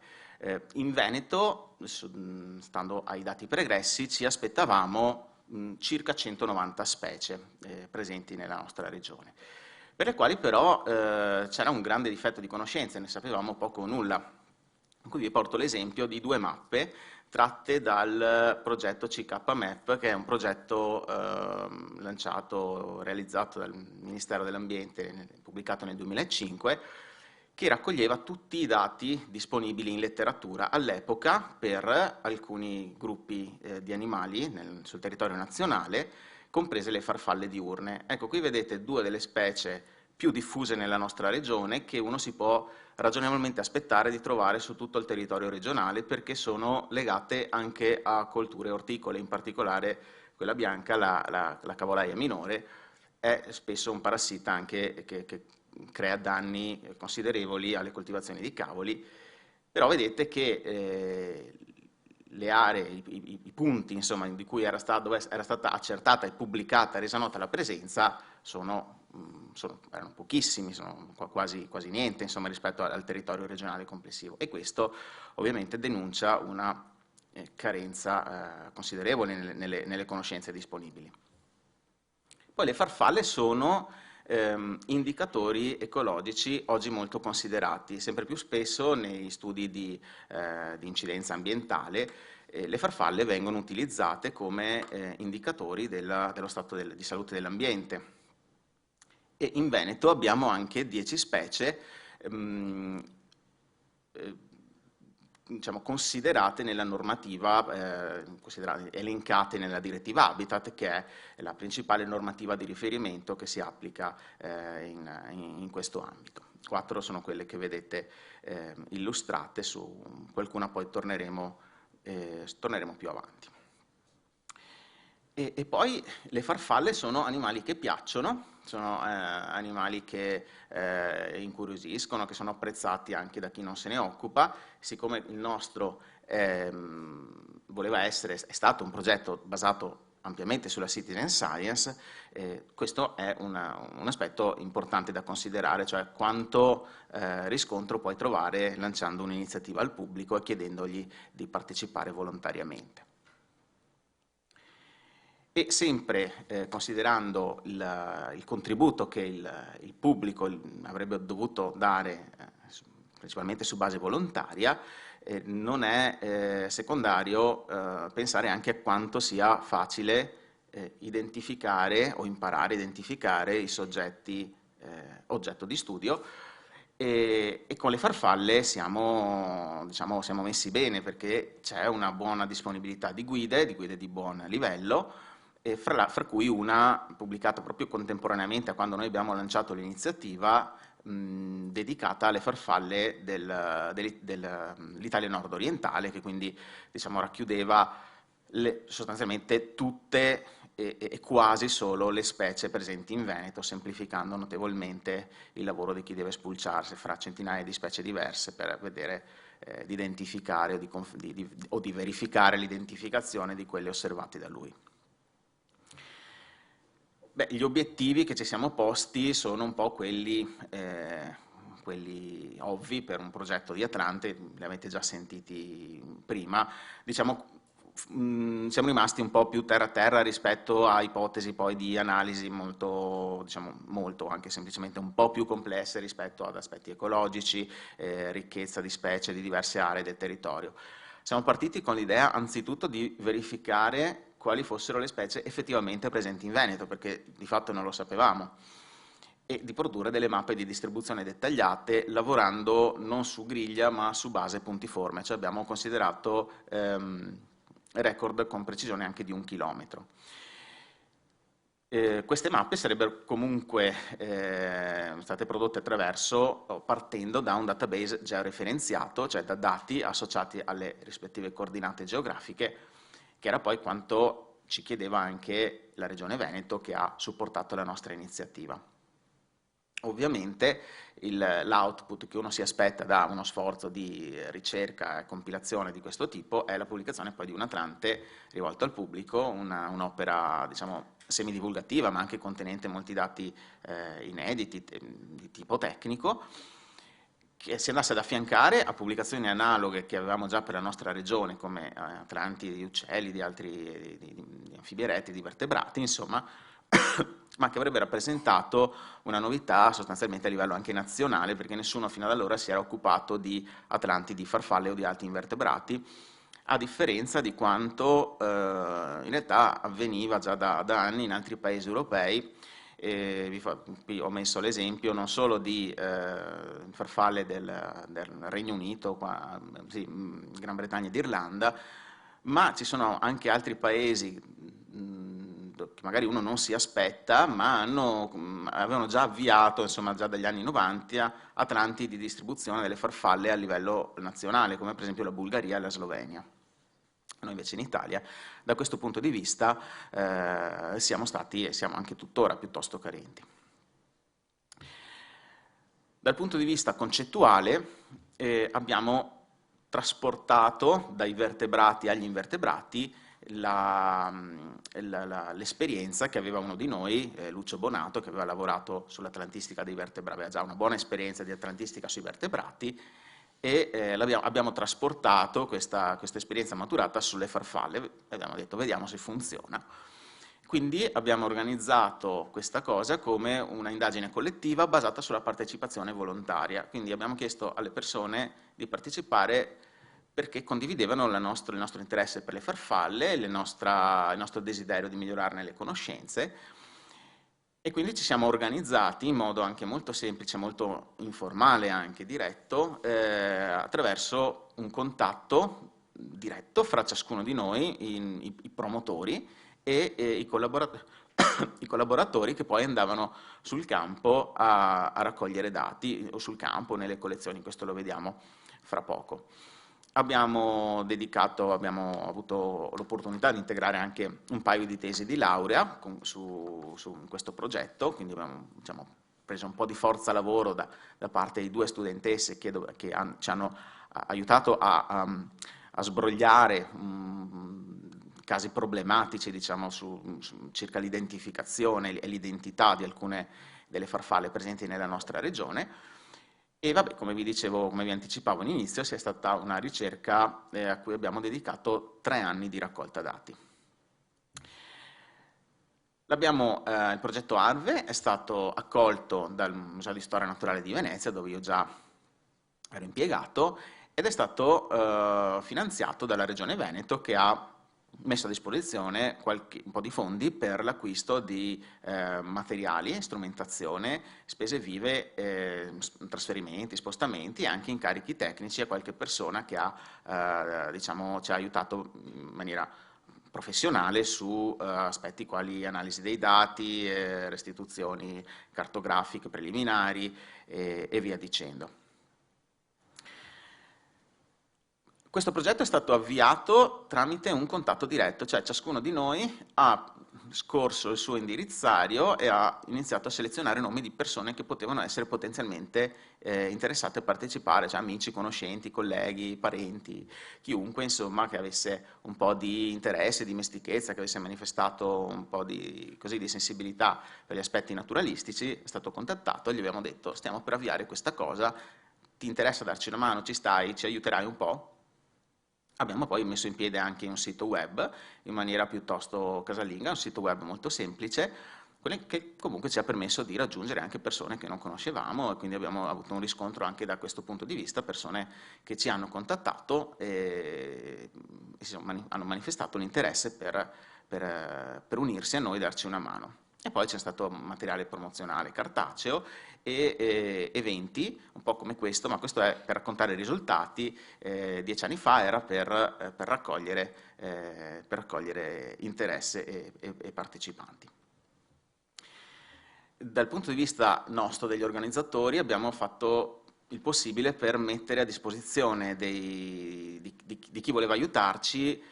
In Veneto, stando ai dati pregressi, ci aspettavamo circa 190 specie presenti nella nostra regione, per le quali però c'era un grande difetto di conoscenza, ne sapevamo poco o nulla. Qui vi porto l'esempio di due mappe tratte dal progetto CKMAP, che è un progetto realizzato dal Ministero dell'Ambiente, pubblicato nel 2005, che raccoglieva tutti i dati disponibili in letteratura all'epoca per alcuni gruppi di animali sul territorio nazionale, comprese le farfalle diurne. Ecco, qui vedete due delle specie più diffuse nella nostra regione, che uno si può ragionevolmente aspettare di trovare su tutto il territorio regionale, perché sono legate anche a colture orticole, in particolare quella bianca, la cavolaia minore, è spesso un parassita anche che crea danni considerevoli alle coltivazioni di cavoli. Però vedete che le aree, i punti insomma, di cui dove era stata accertata e pubblicata, resa nota la presenza, erano pochissimi, sono quasi niente insomma, rispetto al territorio regionale complessivo, e questo ovviamente denuncia una carenza considerevole nelle conoscenze disponibili. Poi le farfalle sono indicatori ecologici oggi molto considerati, sempre più spesso nei studi di incidenza ambientale. Le farfalle vengono utilizzate come indicatori dello stato di salute dell'ambiente. E in Veneto abbiamo anche 10 specie diciamo, considerate nella normativa, elencate nella direttiva Habitat, che è la principale normativa di riferimento che si applica in questo ambito. 4 sono quelle che vedete illustrate, su qualcuna poi torneremo più avanti. E poi le farfalle sono animali che piacciono, sono animali che incuriosiscono, che sono apprezzati anche da chi non se ne occupa. Siccome il nostro è stato un progetto basato ampiamente sulla citizen science, questo è un aspetto importante da considerare, cioè quanto riscontro puoi trovare lanciando un'iniziativa al pubblico e chiedendogli di partecipare volontariamente. E sempre considerando il contributo che il pubblico avrebbe dovuto dare, principalmente su base volontaria, non è secondario pensare anche a quanto sia facile identificare o imparare a identificare i soggetti oggetto di studio. E con le farfalle siamo messi bene, perché c'è una buona disponibilità di guide di buon livello, e fra cui una pubblicata proprio contemporaneamente a quando noi abbiamo lanciato l'iniziativa, dedicata alle farfalle dell'Italia nord-orientale, che quindi diciamo, racchiudeva sostanzialmente tutte e quasi solo le specie presenti in Veneto, semplificando notevolmente il lavoro di chi deve spulciarsi fra centinaia di specie diverse per vedere di identificare o di verificare l'identificazione di quelle osservate da lui. Beh, gli obiettivi che ci siamo posti sono un po' quelli ovvi per un progetto di Atlante, li avete già sentiti prima. Diciamo, siamo rimasti un po' più terra-terra rispetto a ipotesi poi di analisi molto, diciamo, molto, anche semplicemente un po' più complesse rispetto ad aspetti ecologici, ricchezza di specie di diverse aree del territorio. Siamo partiti con l'idea anzitutto di verificare quali fossero le specie effettivamente presenti in Veneto, perché di fatto non lo sapevamo, e di produrre delle mappe di distribuzione dettagliate lavorando non su griglia ma su base puntiforme, cioè abbiamo considerato record con precisione anche di 1 chilometro. Queste mappe sarebbero comunque state prodotte partendo da un database georeferenziato, cioè da dati associati alle rispettive coordinate geografiche, che era poi quanto ci chiedeva anche la Regione Veneto, che ha supportato la nostra iniziativa. Ovviamente l'output che uno si aspetta da uno sforzo di ricerca e compilazione di questo tipo è la pubblicazione poi di un Atlante rivolto al pubblico, un'opera diciamo semidivulgativa ma anche contenente molti dati inediti di tipo tecnico, che si andasse ad affiancare a pubblicazioni analoghe che avevamo già per la nostra regione, come Atlanti di uccelli, di altri di anfibi eretti, di vertebrati, insomma, ma che avrebbe rappresentato una novità sostanzialmente a livello anche nazionale, perché nessuno fino ad allora si era occupato di Atlanti, di farfalle o di altri invertebrati, a differenza di quanto in realtà avveniva già da anni in altri paesi europei. Qui ho messo l'esempio non solo di farfalle del Regno Unito, Gran Bretagna ed Irlanda, ma ci sono anche altri paesi che magari uno non si aspetta, ma avevano già avviato, insomma, già dagli anni 90, Atlanti di distribuzione delle farfalle a livello nazionale, come per esempio la Bulgaria e la Slovenia. Noi invece in Italia, da questo punto di vista, siamo stati e siamo anche tuttora piuttosto carenti. Dal punto di vista concettuale, abbiamo trasportato dai vertebrati agli invertebrati l'esperienza che aveva uno di noi, Lucio Bonato, che aveva lavorato sull'atlantistica dei vertebrati, aveva già una buona esperienza di atlantistica sui vertebrati, e abbiamo trasportato questa esperienza maturata sulle farfalle e abbiamo detto vediamo se funziona. Quindi abbiamo organizzato questa cosa come una indagine collettiva basata sulla partecipazione volontaria, quindi abbiamo chiesto alle persone di partecipare perché condividevano il nostro interesse per le farfalle, il nostro desiderio di migliorarne le conoscenze, e quindi ci siamo organizzati in modo anche molto semplice, molto informale, anche diretto, attraverso un contatto diretto fra ciascuno di noi, i promotori e i collaboratori che poi andavano sul campo a raccogliere dati, o sul campo nelle collezioni, questo lo vediamo fra poco. Abbiamo avuto l'opportunità di integrare anche un paio di tesi di laurea su questo progetto, quindi abbiamo preso un po' di forza lavoro da parte di 2 studentesse che ci hanno aiutato a sbrogliare casi problematici, diciamo, circa l'identificazione e l'identità di alcune delle farfalle presenti nella nostra regione. E vabbè, come vi dicevo, come vi anticipavo all'inizio, sia stata una ricerca a cui abbiamo dedicato 3 anni di raccolta dati. Il progetto ARVE è stato accolto dal Museo di Storia Naturale di Venezia, dove io già ero impiegato, ed è stato finanziato dalla Regione Veneto, che ha messo a disposizione un po' di fondi per l'acquisto di materiali, strumentazione, spese vive, trasferimenti, spostamenti e anche incarichi tecnici a qualche persona che ci ha aiutato in maniera professionale su aspetti quali analisi dei dati, restituzioni cartografiche preliminari e via dicendo. Questo progetto è stato avviato tramite un contatto diretto, cioè ciascuno di noi ha scorso il suo indirizzario e ha iniziato a selezionare nomi di persone che potevano essere potenzialmente interessate a partecipare, cioè amici, conoscenti, colleghi, parenti, chiunque insomma che avesse un po' di interesse, dimestichezza, che avesse manifestato un po' di sensibilità per gli aspetti naturalistici. È stato contattato e gli abbiamo detto: stiamo per avviare questa cosa, ti interessa darci una mano, ci stai, ci aiuterai un po'? Abbiamo poi messo in piedi anche un sito web in maniera piuttosto casalinga, un sito web molto semplice, che comunque ci ha permesso di raggiungere anche persone che non conoscevamo, e quindi abbiamo avuto un riscontro anche da questo punto di vista, persone che ci hanno contattato e hanno manifestato l'interesse per unirsi a noi e darci una mano. E poi c'è stato materiale promozionale cartaceo e eventi, un po' come questo, ma questo è per raccontare i risultati. 10 anni fa era per raccogliere interesse e partecipanti. Dal punto di vista nostro, degli organizzatori, abbiamo fatto il possibile per mettere a disposizione di chi voleva aiutarci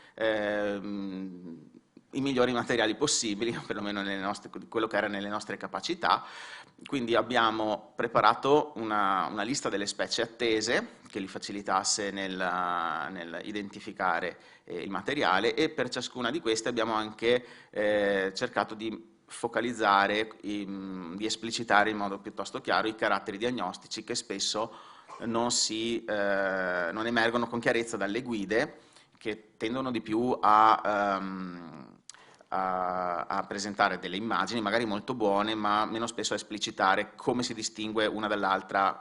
i migliori materiali possibili, o perlomeno quello che era nelle nostre capacità. Quindi abbiamo preparato una lista delle specie attese che li facilitasse nel identificare il materiale, e per ciascuna di queste abbiamo anche cercato di focalizzare, di esplicitare in modo piuttosto chiaro i caratteri diagnostici che spesso non emergono con chiarezza dalle guide, che tendono di più a presentare delle immagini magari molto buone, ma meno spesso a esplicitare come si distingue una dall'altra,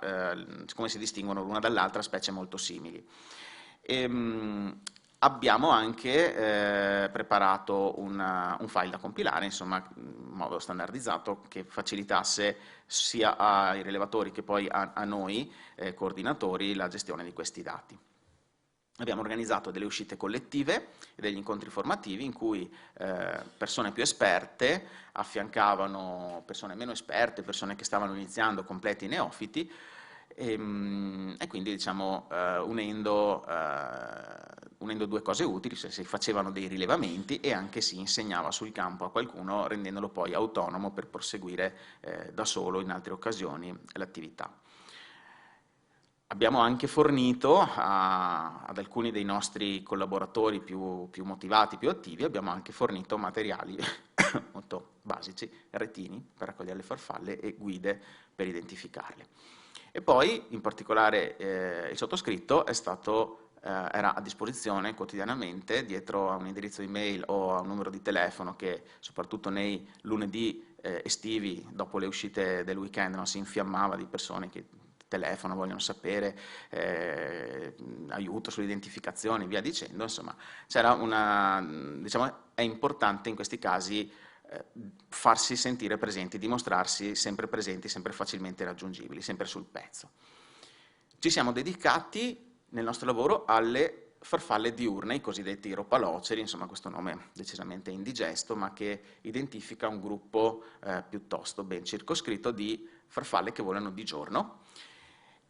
come si distinguono l'una dall'altra specie molto simili. Abbiamo anche preparato un file da compilare, insomma, in modo standardizzato, che facilitasse sia ai rilevatori che poi a noi, coordinatori, la gestione di questi dati. Abbiamo organizzato delle uscite collettive e degli incontri formativi in cui persone più esperte affiancavano persone meno esperte, persone che stavano iniziando, completi neofiti, e quindi diciamo unendo due cose utili, cioè si facevano dei rilevamenti e anche si insegnava sul campo a qualcuno, rendendolo poi autonomo per proseguire da solo in altre occasioni l'attività. Abbiamo anche fornito ad alcuni dei nostri collaboratori più motivati, più attivi, abbiamo anche fornito materiali molto basici, retini per raccogliere le farfalle e guide per identificarle. E poi, in particolare, il sottoscritto era a disposizione quotidianamente dietro a un indirizzo email o a un numero di telefono che, soprattutto nei lunedì estivi, dopo le uscite del weekend, si infiammava di persone che telefono, vogliono sapere aiuto sull'identificazione, via dicendo. Insomma, diciamo, è importante in questi casi farsi sentire presenti, dimostrarsi sempre presenti, sempre facilmente raggiungibili, sempre sul pezzo. Ci siamo dedicati nel nostro lavoro alle farfalle diurne, i cosiddetti ropaloceri, insomma questo nome decisamente indigesto, ma che identifica un gruppo piuttosto ben circoscritto di farfalle che volano di giorno,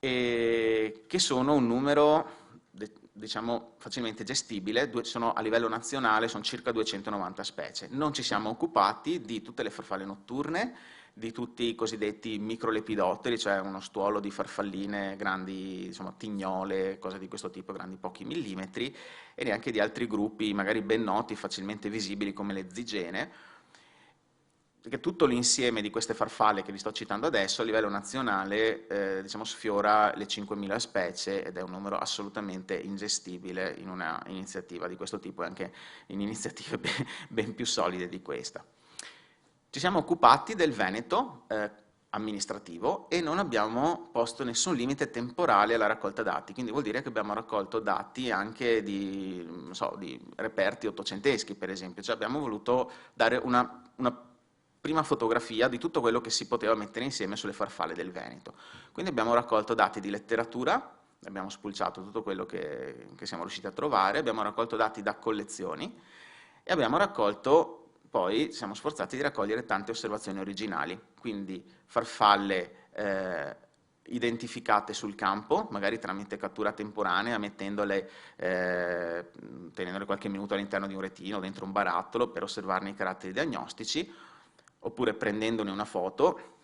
e che sono un numero diciamo facilmente gestibile. Sono a livello nazionale, sono circa 290 specie. Non ci siamo occupati di tutte le farfalle notturne, di tutti i cosiddetti microlepidotteri, cioè uno stuolo di farfalline grandi, insomma tignole, cose di questo tipo, grandi pochi millimetri, e neanche di altri gruppi magari ben noti, facilmente visibili, come le zigene, perché tutto l'insieme di queste farfalle che vi sto citando adesso a livello nazionale diciamo sfiora le 5.000 specie, ed è un numero assolutamente ingestibile in una iniziativa di questo tipo, e anche in iniziative ben più solide di questa. Ci siamo occupati del Veneto amministrativo e non abbiamo posto nessun limite temporale alla raccolta dati, quindi vuol dire che abbiamo raccolto dati anche di reperti ottocenteschi, per esempio, cioè abbiamo voluto dare una prima fotografia di tutto quello che si poteva mettere insieme sulle farfalle del Veneto. Quindi abbiamo raccolto dati di letteratura, abbiamo spulciato tutto quello che siamo riusciti a trovare, abbiamo raccolto dati da collezioni e abbiamo raccolto, poi ci siamo sforzati di raccogliere tante osservazioni originali, quindi farfalle identificate sul campo, magari tramite cattura temporanea, tenendole qualche minuto all'interno di un retino, dentro un barattolo, per osservarne i caratteri diagnostici, oppure prendendone una foto,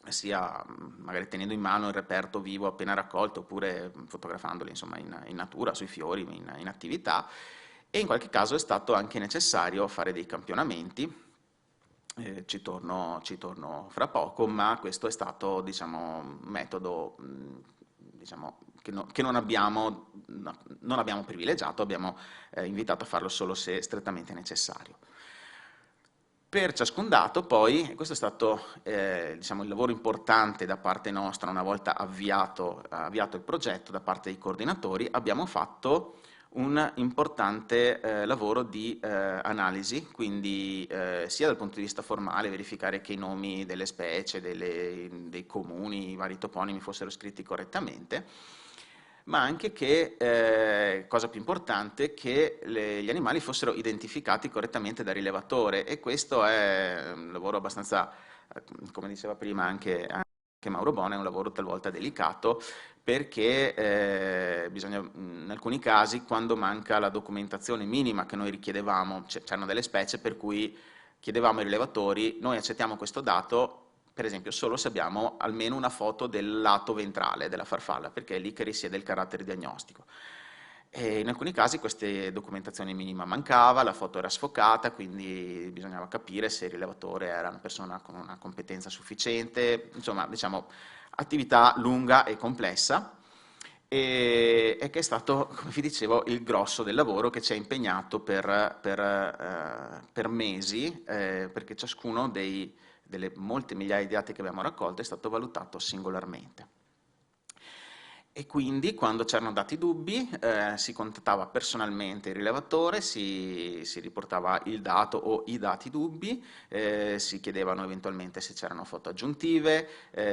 sia magari tenendo in mano il reperto vivo appena raccolto, oppure fotografandoli insomma in natura, sui fiori, in attività, e in qualche caso è stato anche necessario fare dei campionamenti. Ci torno fra poco, ma questo è stato, diciamo, un metodo diciamo, che non abbiamo privilegiato, abbiamo invitato a farlo solo se strettamente necessario. Per ciascun dato poi, e questo è stato diciamo, il lavoro importante da parte nostra, una volta avviato il progetto da parte dei coordinatori, abbiamo fatto un importante lavoro di analisi, quindi sia dal punto di vista formale, verificare che i nomi delle specie, dei comuni, i vari toponimi fossero scritti correttamente, ma anche che, cosa più importante, che gli animali fossero identificati correttamente dal rilevatore, e questo è un lavoro abbastanza, come diceva prima anche Mauro Bona, è un lavoro talvolta delicato, perché bisogna, in alcuni casi, quando manca la documentazione minima che noi richiedevamo, c'erano delle specie per cui chiedevamo ai rilevatori: noi accettiamo questo dato, per esempio, solo se abbiamo almeno una foto del lato ventrale della farfalla, perché è lì che risiede il carattere diagnostico. E in alcuni casi questa documentazione minima mancava, la foto era sfocata, quindi bisognava capire se il rilevatore era una persona con una competenza sufficiente, insomma, diciamo, attività lunga e complessa, e che è stato, come vi dicevo, il grosso del lavoro che ci ha impegnato per mesi, perché ciascuno delle molte migliaia di dati che abbiamo raccolto è stato valutato singolarmente. E quindi, quando c'erano dati dubbi, si contattava personalmente il rilevatore, si riportava il dato o i dati dubbi, si chiedevano eventualmente se c'erano foto aggiuntive,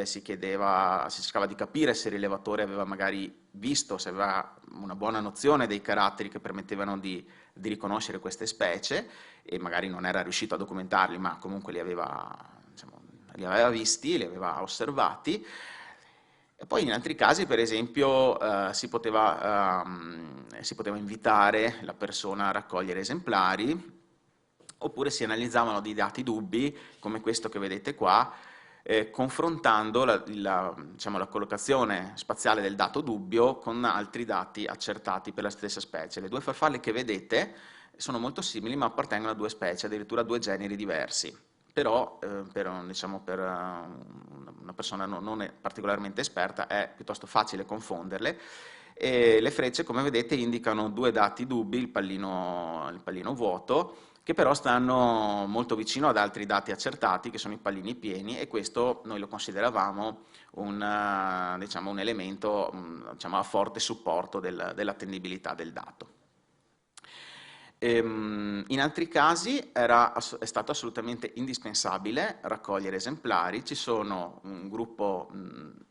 si cercava di capire se il rilevatore aveva magari visto, se aveva una buona nozione dei caratteri che permettevano di riconoscere queste specie, e magari non era riuscito a documentarli, ma comunque li aveva visti, li aveva osservati. E poi in altri casi, per esempio, si poteva invitare la persona a raccogliere esemplari, oppure si analizzavano dei dati dubbi, come questo che vedete qua, confrontando diciamo, la collocazione spaziale del dato dubbio con altri dati accertati per la stessa specie. Le due farfalle che vedete sono molto simili, ma appartengono a due specie, addirittura a due generi diversi. Però per una persona non particolarmente esperta è piuttosto facile confonderle, e le frecce, come vedete, indicano due dati dubbi, il pallino vuoto, che però stanno molto vicino ad altri dati accertati, che sono i pallini pieni, e questo noi lo consideravamo diciamo, un elemento diciamo, a forte supporto dell'attendibilità del dato. In altri casi è stato assolutamente indispensabile raccogliere esemplari. Ci sono un gruppo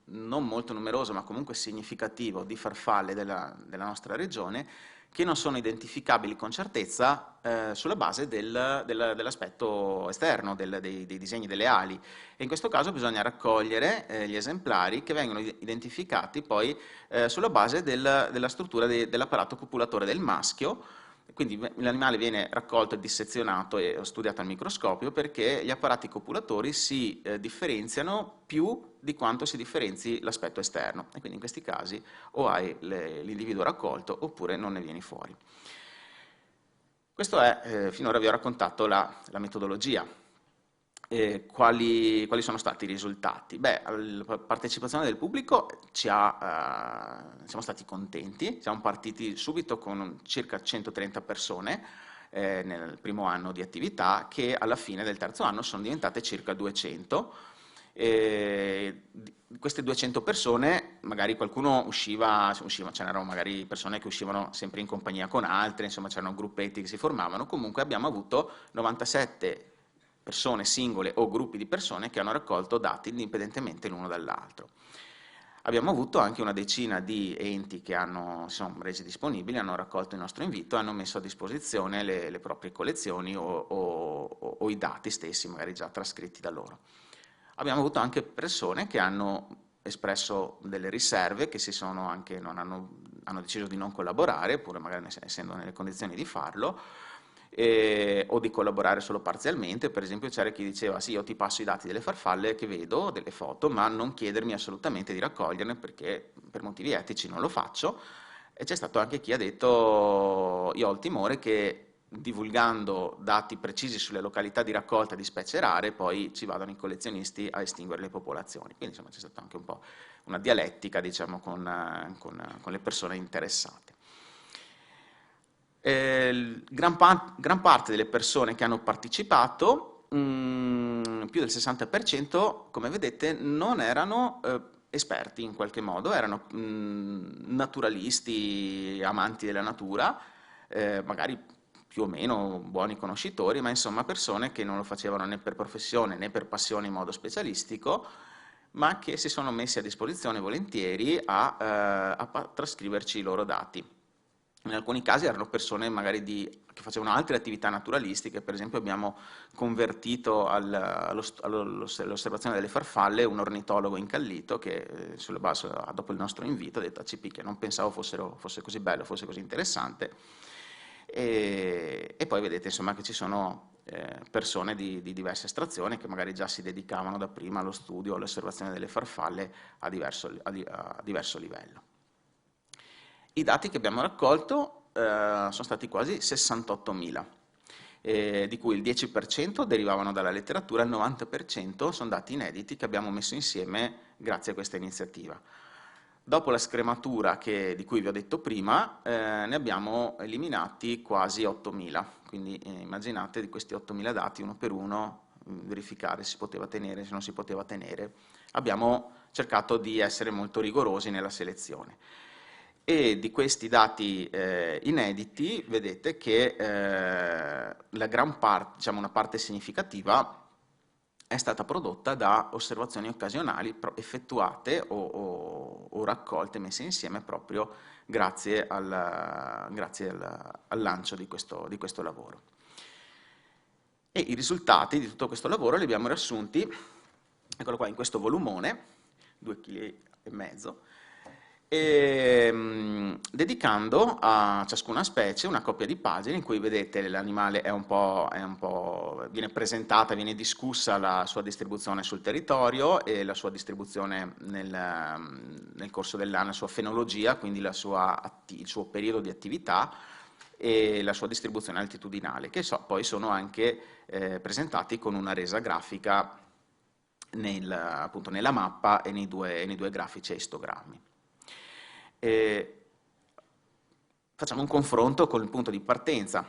non molto numeroso, ma comunque significativo, di farfalle della nostra regione che non sono identificabili con certezza sulla base dell'aspetto esterno, dei disegni delle ali, e in questo caso bisogna raccogliere gli esemplari che vengono identificati poi sulla base della struttura dell'apparato copulatore del maschio. Quindi l'animale viene raccolto e dissezionato e studiato al microscopio, perché gli apparati copulatori si differenziano più di quanto si differenzi l'aspetto esterno, e quindi in questi casi o hai l'individuo raccolto oppure non ne vieni fuori. Questo è, finora vi ho raccontato la metodologia. Quali sono stati i risultati? Beh, la partecipazione del pubblico siamo stati contenti, siamo partiti subito con circa 130 persone nel primo anno di attività, che alla fine del terzo anno sono diventate circa 200. Queste 200 persone, magari qualcuno usciva, c'erano magari persone che uscivano sempre in compagnia con altre, insomma c'erano gruppetti che si formavano. Comunque abbiamo avuto 97 persone singole o gruppi di persone che hanno raccolto dati indipendentemente l'uno dall'altro. Abbiamo avuto anche una decina di enti che si sono resi disponibili, hanno raccolto il nostro invito e hanno messo a disposizione le proprie collezioni o i dati stessi, magari già trascritti da loro. Abbiamo avuto anche persone che hanno espresso delle riserve, che si sono anche, hanno deciso di non collaborare, pur magari essendo nelle condizioni di farlo, o di collaborare solo parzialmente. Per esempio c'era chi diceva sì, io ti passo i dati delle farfalle che vedo, delle foto, ma non chiedermi assolutamente di raccoglierne perché per motivi etici non lo faccio. E c'è stato anche chi ha detto io ho il timore che divulgando dati precisi sulle località di raccolta di specie rare poi ci vadano i collezionisti a estinguere le popolazioni. Quindi insomma c'è stata anche un po' una dialettica, diciamo, con le persone interessate. Gran parte delle persone che hanno partecipato, più del 60%, come vedete, non erano esperti in qualche modo, erano naturalisti, amanti della natura, magari più o meno buoni conoscitori, ma insomma persone che non lo facevano né per professione né per passione in modo specialistico, ma che si sono messi a disposizione volentieri a trascriverci i loro dati. In alcuni casi erano persone magari che facevano altre attività naturalistiche. Per esempio abbiamo convertito all'osservazione delle farfalle un ornitologo incallito che sulla base, dopo il nostro invito, ha detto a CP che non pensavo fosse così bello, fosse così interessante. E poi vedete insomma che ci sono persone di diverse estrazioni che magari già si dedicavano da prima allo studio, all'osservazione delle farfalle a diverso livello. I dati che abbiamo raccolto sono stati quasi 68.000, di cui il 10% derivavano dalla letteratura, il 90% sono dati inediti che abbiamo messo insieme grazie a questa iniziativa. Dopo la scrematura di cui vi ho detto prima, ne abbiamo eliminati quasi 8.000, quindi immaginate di questi 8.000 dati uno per uno, verificare se si poteva tenere, se non si poteva tenere. Abbiamo cercato di essere molto rigorosi nella selezione. E di questi dati inediti vedete che la gran parte, diciamo una parte significativa, è stata prodotta da osservazioni occasionali effettuate o raccolte, messe insieme proprio grazie al lancio di questo lavoro. E i risultati di tutto questo lavoro li abbiamo riassunti, eccolo qua, in questo volumone, 2,5 kg, dedicando a ciascuna specie una coppia di pagine in cui vedete l'animale viene presentata, viene discussa la sua distribuzione sul territorio e la sua distribuzione nel corso dell'anno, la sua fenologia, quindi il suo periodo di attività e la sua distribuzione altitudinale, che poi sono anche presentati con una resa grafica appunto nella mappa e nei due grafici a istogrammi. Facciamo un confronto con il punto di partenza.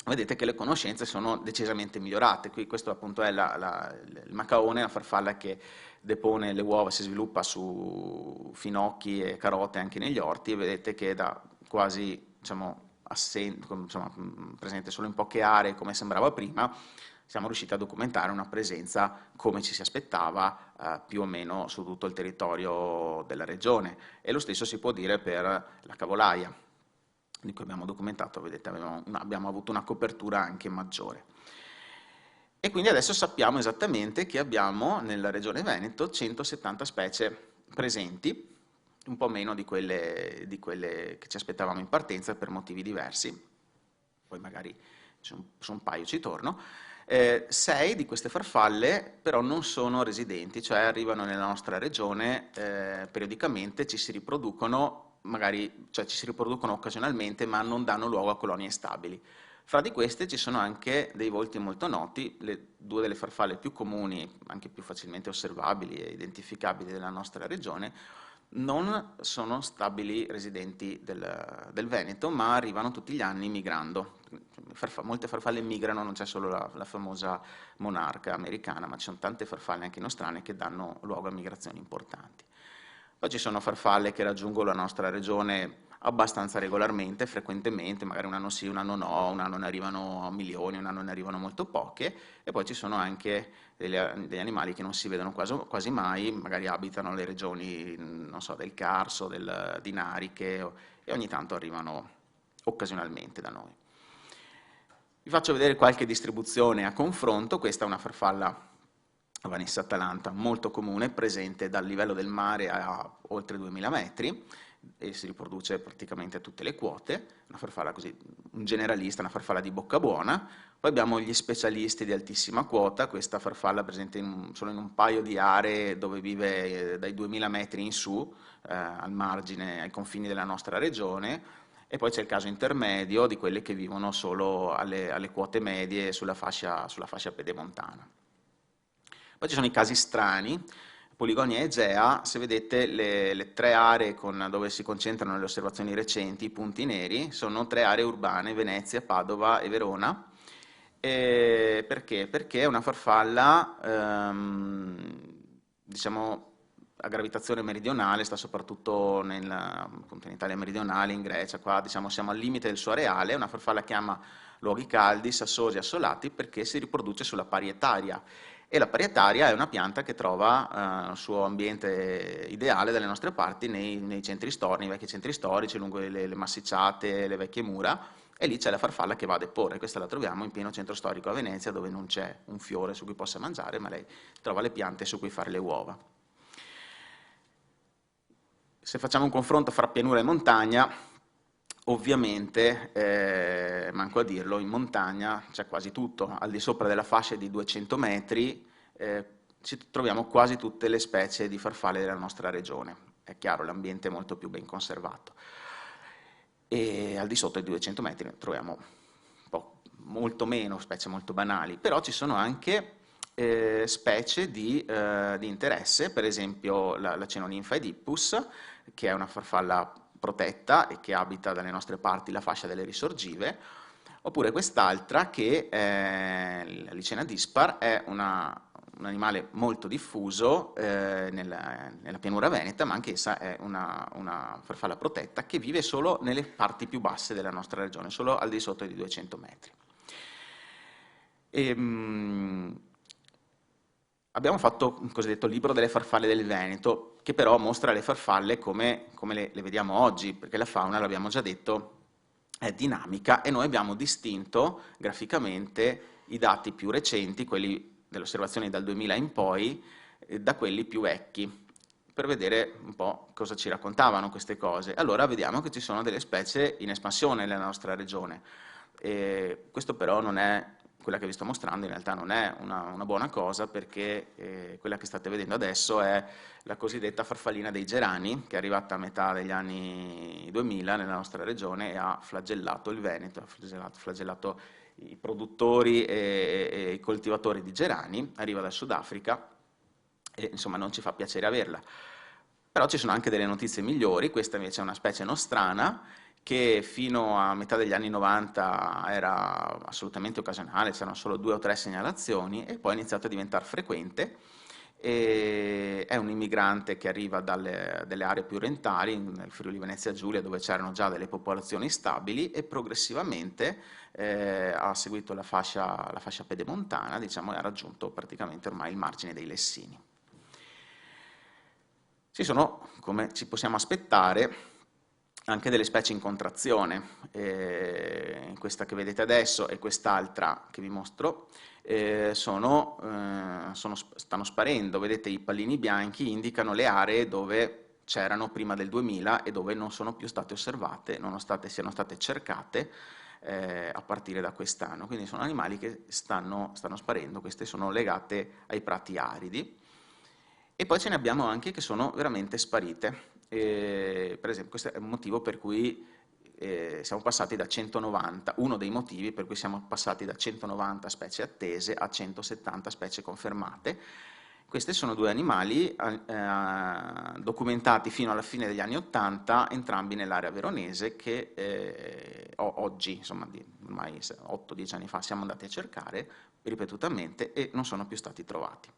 Vedete che le conoscenze sono decisamente migliorate. Questo appunto è il macaone, la farfalla che depone le uova, si sviluppa su finocchi e carote anche negli orti, e vedete che da quasi, diciamo, presente solo in poche aree come sembrava prima, siamo riusciti a documentare una presenza come ci si aspettava più o meno su tutto il territorio della regione, e lo stesso si può dire per la cavolaia, di cui abbiamo documentato, vedete, abbiamo avuto una copertura anche maggiore. E quindi adesso sappiamo esattamente che abbiamo nella regione Veneto 170 specie presenti, un po' meno di quelle che ci aspettavamo in partenza per motivi diversi, poi magari su un paio ci torno. 6 di queste farfalle però non sono residenti, cioè arrivano nella nostra regione periodicamente, ci si riproducono occasionalmente, ma non danno luogo a colonie stabili. Fra di queste ci sono anche dei volti molto noti, due delle farfalle più comuni, anche più facilmente osservabili e identificabili della nostra regione, non sono stabili residenti del Veneto, ma arrivano tutti gli anni migrando. Molte farfalle migrano, non c'è solo la famosa monarca americana, ma ci sono tante farfalle anche nostrane che danno luogo a migrazioni importanti. Poi ci sono farfalle che raggiungono la nostra regione abbastanza regolarmente, frequentemente, magari un anno sì, un anno no, un anno ne arrivano milioni, un anno ne arrivano molto poche, e poi ci sono anche degli animali che non si vedono quasi mai, magari abitano le regioni, non so, del Carso, di Nariche, e ogni tanto arrivano occasionalmente da noi. Vi faccio vedere qualche distribuzione a confronto. Questa è una farfalla Vanessa atalanta, molto comune, presente dal livello del mare a oltre 2000 metri e si riproduce praticamente a tutte le quote, una farfalla così, un generalista, una farfalla di bocca buona. Poi abbiamo gli specialisti di altissima quota, questa farfalla presente solo in un paio di aree dove vive dai 2000 metri in su, al margine, ai confini della nostra regione, e poi c'è il caso intermedio di quelle che vivono solo alle quote medie sulla fascia pedemontana. Poi ci sono i casi strani, Poligonia e Egea. Se vedete le tre aree dove si concentrano le osservazioni recenti, i punti neri, sono tre aree urbane, Venezia, Padova e Verona. Perché? Perché è una farfalla, diciamo, a gravitazione meridionale, sta soprattutto appunto in Italia meridionale, in Grecia, qua diciamo siamo al limite del suo areale, è una farfalla che ama luoghi caldi, sassosi, assolati, perché si riproduce sulla parietaria. E la parietaria è una pianta che trova il suo ambiente ideale dalle nostre parti nei centri storici, nei vecchi centri storici, lungo le massicciate, le vecchie mura, e lì c'è la farfalla che va a deporre. Questa la troviamo in pieno centro storico a Venezia, dove non c'è un fiore su cui possa mangiare, ma lei trova le piante su cui fare le uova. Se facciamo un confronto fra pianura e montagna, ovviamente, manco a dirlo, in montagna c'è quasi tutto. Al di sopra della fascia di 200 metri ci troviamo quasi tutte le specie di farfalle della nostra regione. È chiaro, l'ambiente è molto più ben conservato. E al di sotto dei 200 metri troviamo molto meno specie molto banali, però ci sono anche specie di interesse, per esempio la Cenoninfa edippus, che è una farfalla protetta e che abita dalle nostre parti la fascia delle risorgive, oppure quest'altra che la Licena dispar, è un animale molto diffuso nella pianura veneta, ma anch'essa è una farfalla protetta che vive solo nelle parti più basse della nostra regione, solo al di sotto di 200 metri. Abbiamo fatto un cosiddetto libro delle farfalle del Veneto, che però mostra le farfalle come le vediamo oggi, perché la fauna, l'abbiamo già detto, è dinamica, e noi abbiamo distinto graficamente i dati più recenti, quelli delle osservazioni dal 2000 in poi, da quelli più vecchi, per vedere un po' cosa ci raccontavano queste cose. Allora vediamo che ci sono delle specie in espansione nella nostra regione. Questo però non è, quella che vi sto mostrando in realtà non è una buona cosa, perché quella che state vedendo adesso è la cosiddetta farfallina dei gerani, che è arrivata a metà degli anni 2000 nella nostra regione e ha flagellato il Veneto, ha flagellato i produttori e i coltivatori di gerani, arriva dal Sudafrica e insomma non ci fa piacere averla. Però ci sono anche delle notizie migliori. Questa invece è una specie nostrana che fino a metà degli anni 90 era assolutamente occasionale, c'erano solo 2 o 3 segnalazioni, e poi è iniziato a diventare frequente. È un immigrante che arriva dalle aree più orientali, nel Friuli Venezia Giulia, dove c'erano già delle popolazioni stabili, e progressivamente ha seguito la fascia pedemontana, diciamo, e ha raggiunto praticamente ormai il margine dei Lessini. Ci sono, come ci possiamo aspettare, anche delle specie in contrazione. Questa che vedete adesso e quest'altra che vi mostro stanno sparendo. Vedete, i pallini bianchi indicano le aree dove c'erano prima del 2000 e dove non sono più state osservate, nonostante siano state cercate a partire da quest'anno. Quindi sono animali che stanno sparendo. Queste sono legate ai prati aridi. E poi ce ne abbiamo anche che sono veramente sparite. Per esempio, questo è un motivo per cui siamo passati da 190, uno dei motivi per cui siamo passati da 190 specie attese a 170 specie confermate. Questi sono 2 animali documentati fino alla fine degli anni 80, entrambi nell'area veronese, che oggi, insomma, ormai 8-10 anni fa, siamo andati a cercare ripetutamente e non sono più stati trovati.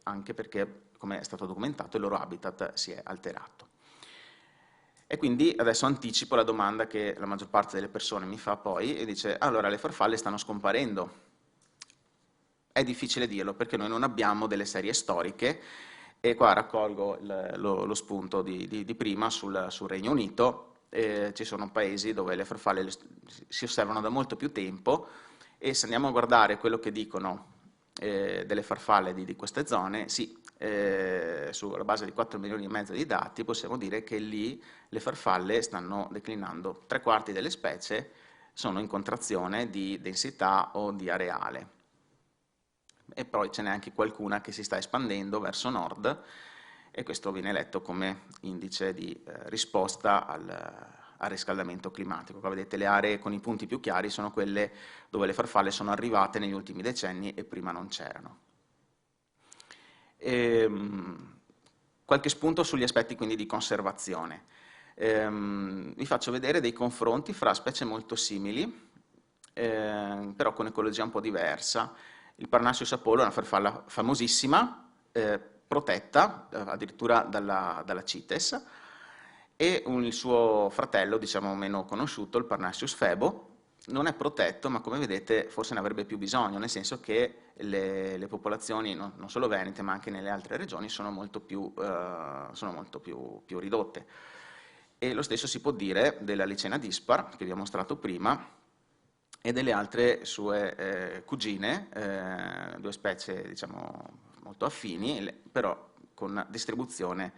Anche perché, come è stato documentato, il loro habitat si è alterato. E quindi adesso anticipo la domanda che la maggior parte delle persone mi fa poi, e dice: allora le farfalle stanno scomparendo? È difficile dirlo, perché noi non abbiamo delle serie storiche, e qua raccolgo lo spunto di prima sul Regno Unito. Ci sono paesi dove le farfalle si osservano da molto più tempo, e se andiamo a guardare quello che dicono delle farfalle di queste zone, sì, sulla base di 4 milioni e mezzo di dati possiamo dire che lì le farfalle stanno declinando, 3/4 delle specie sono in contrazione di densità o di areale. E poi ce n'è anche qualcuna che si sta espandendo verso nord, e questo viene letto come indice di risposta al riscaldamento climatico. Qua vedete le aree con i punti più chiari sono quelle dove le farfalle sono arrivate negli ultimi decenni e prima non c'erano. Qualche spunto sugli aspetti quindi di conservazione. Vi faccio vedere dei confronti fra specie molto simili, però con ecologia un po' diversa. Il Parnassius apollo è una farfalla famosissima, protetta addirittura dalla CITES, e il suo fratello, diciamo meno conosciuto, il Parnassius febo, non è protetto, ma come vedete forse ne avrebbe più bisogno, nel senso che le popolazioni, non solo venete ma anche nelle altre regioni, sono molto più ridotte. E lo stesso si può dire della Licena dispar, che vi ho mostrato prima, e delle altre sue cugine, 2 specie diciamo molto affini, però con distribuzione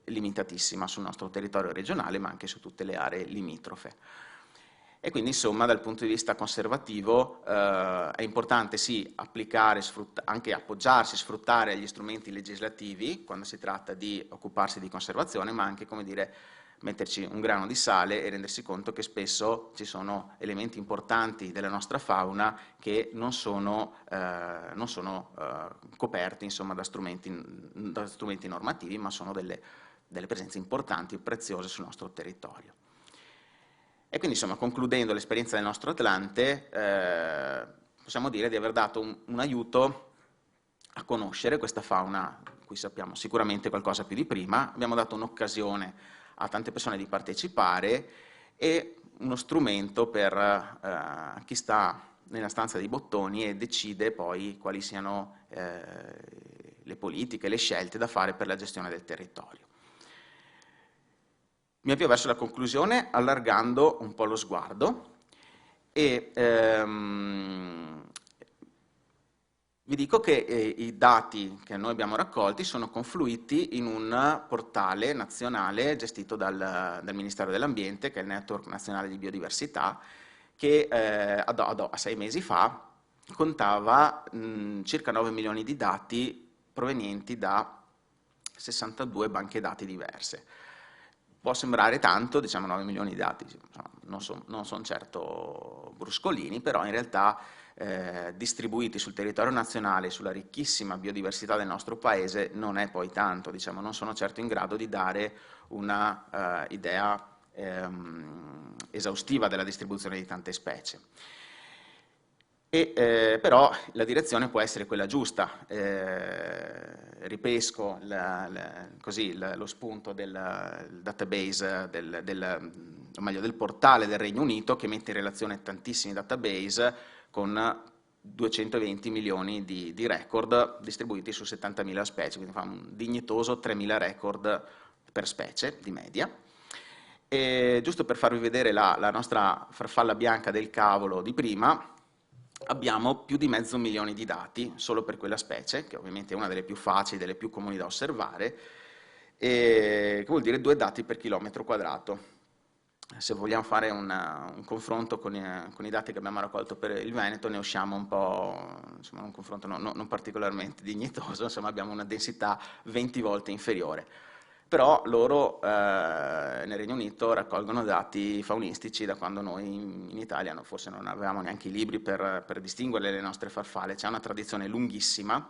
limitatissima sul nostro territorio regionale, ma anche su tutte le aree limitrofe. E quindi insomma dal punto di vista conservativo è importante sì applicare, anche appoggiarsi, sfruttare gli strumenti legislativi quando si tratta di occuparsi di conservazione, ma anche, come dire, metterci un grano di sale e rendersi conto che spesso ci sono elementi importanti della nostra fauna che non sono coperti insomma, da strumenti normativi, ma sono delle presenze importanti e preziose sul nostro territorio. E quindi insomma, concludendo l'esperienza del nostro Atlante, possiamo dire di aver dato un aiuto a conoscere questa fauna, di cui sappiamo sicuramente qualcosa più di prima, abbiamo dato un'occasione a tante persone di partecipare e uno strumento per chi sta nella stanza dei bottoni e decide poi quali siano le politiche, le scelte da fare per la gestione del territorio. Mi avvio verso la conclusione allargando un po' lo sguardo e vi dico che i dati che noi abbiamo raccolti sono confluiti in un portale nazionale gestito dal Ministero dell'Ambiente, che è il Network Nazionale di Biodiversità, che a 6 mesi fa contava circa 9 milioni di dati provenienti da 62 banche dati diverse. Può sembrare tanto, diciamo 9 milioni di dati, non sono certo bruscolini, però in realtà distribuiti sul territorio nazionale, sulla ricchissima biodiversità del nostro paese, non è poi tanto, diciamo, non sono certo in grado di dare una idea esaustiva della distribuzione di tante specie. Però la direzione può essere quella giusta. Ripesco lo spunto del database, o meglio del portale del Regno Unito, che mette in relazione tantissimi database con 220 milioni di record distribuiti su 70.000 specie, quindi fa un dignitoso 3.000 record per specie di media. E giusto per farvi vedere la nostra farfalla bianca del cavolo di prima, abbiamo più di 500.000 di dati solo per quella specie, che ovviamente è una delle più facili, delle più comuni da osservare, che vuol dire 2 dati per chilometro quadrato. Se vogliamo fare un confronto con i dati che abbiamo raccolto per il Veneto, ne usciamo un po', insomma, un confronto non particolarmente dignitoso, insomma abbiamo una densità 20 volte inferiore. Però loro nel Regno Unito raccolgono dati faunistici da quando noi in Italia forse non avevamo neanche i libri per distinguere le nostre farfalle. C'è una tradizione lunghissima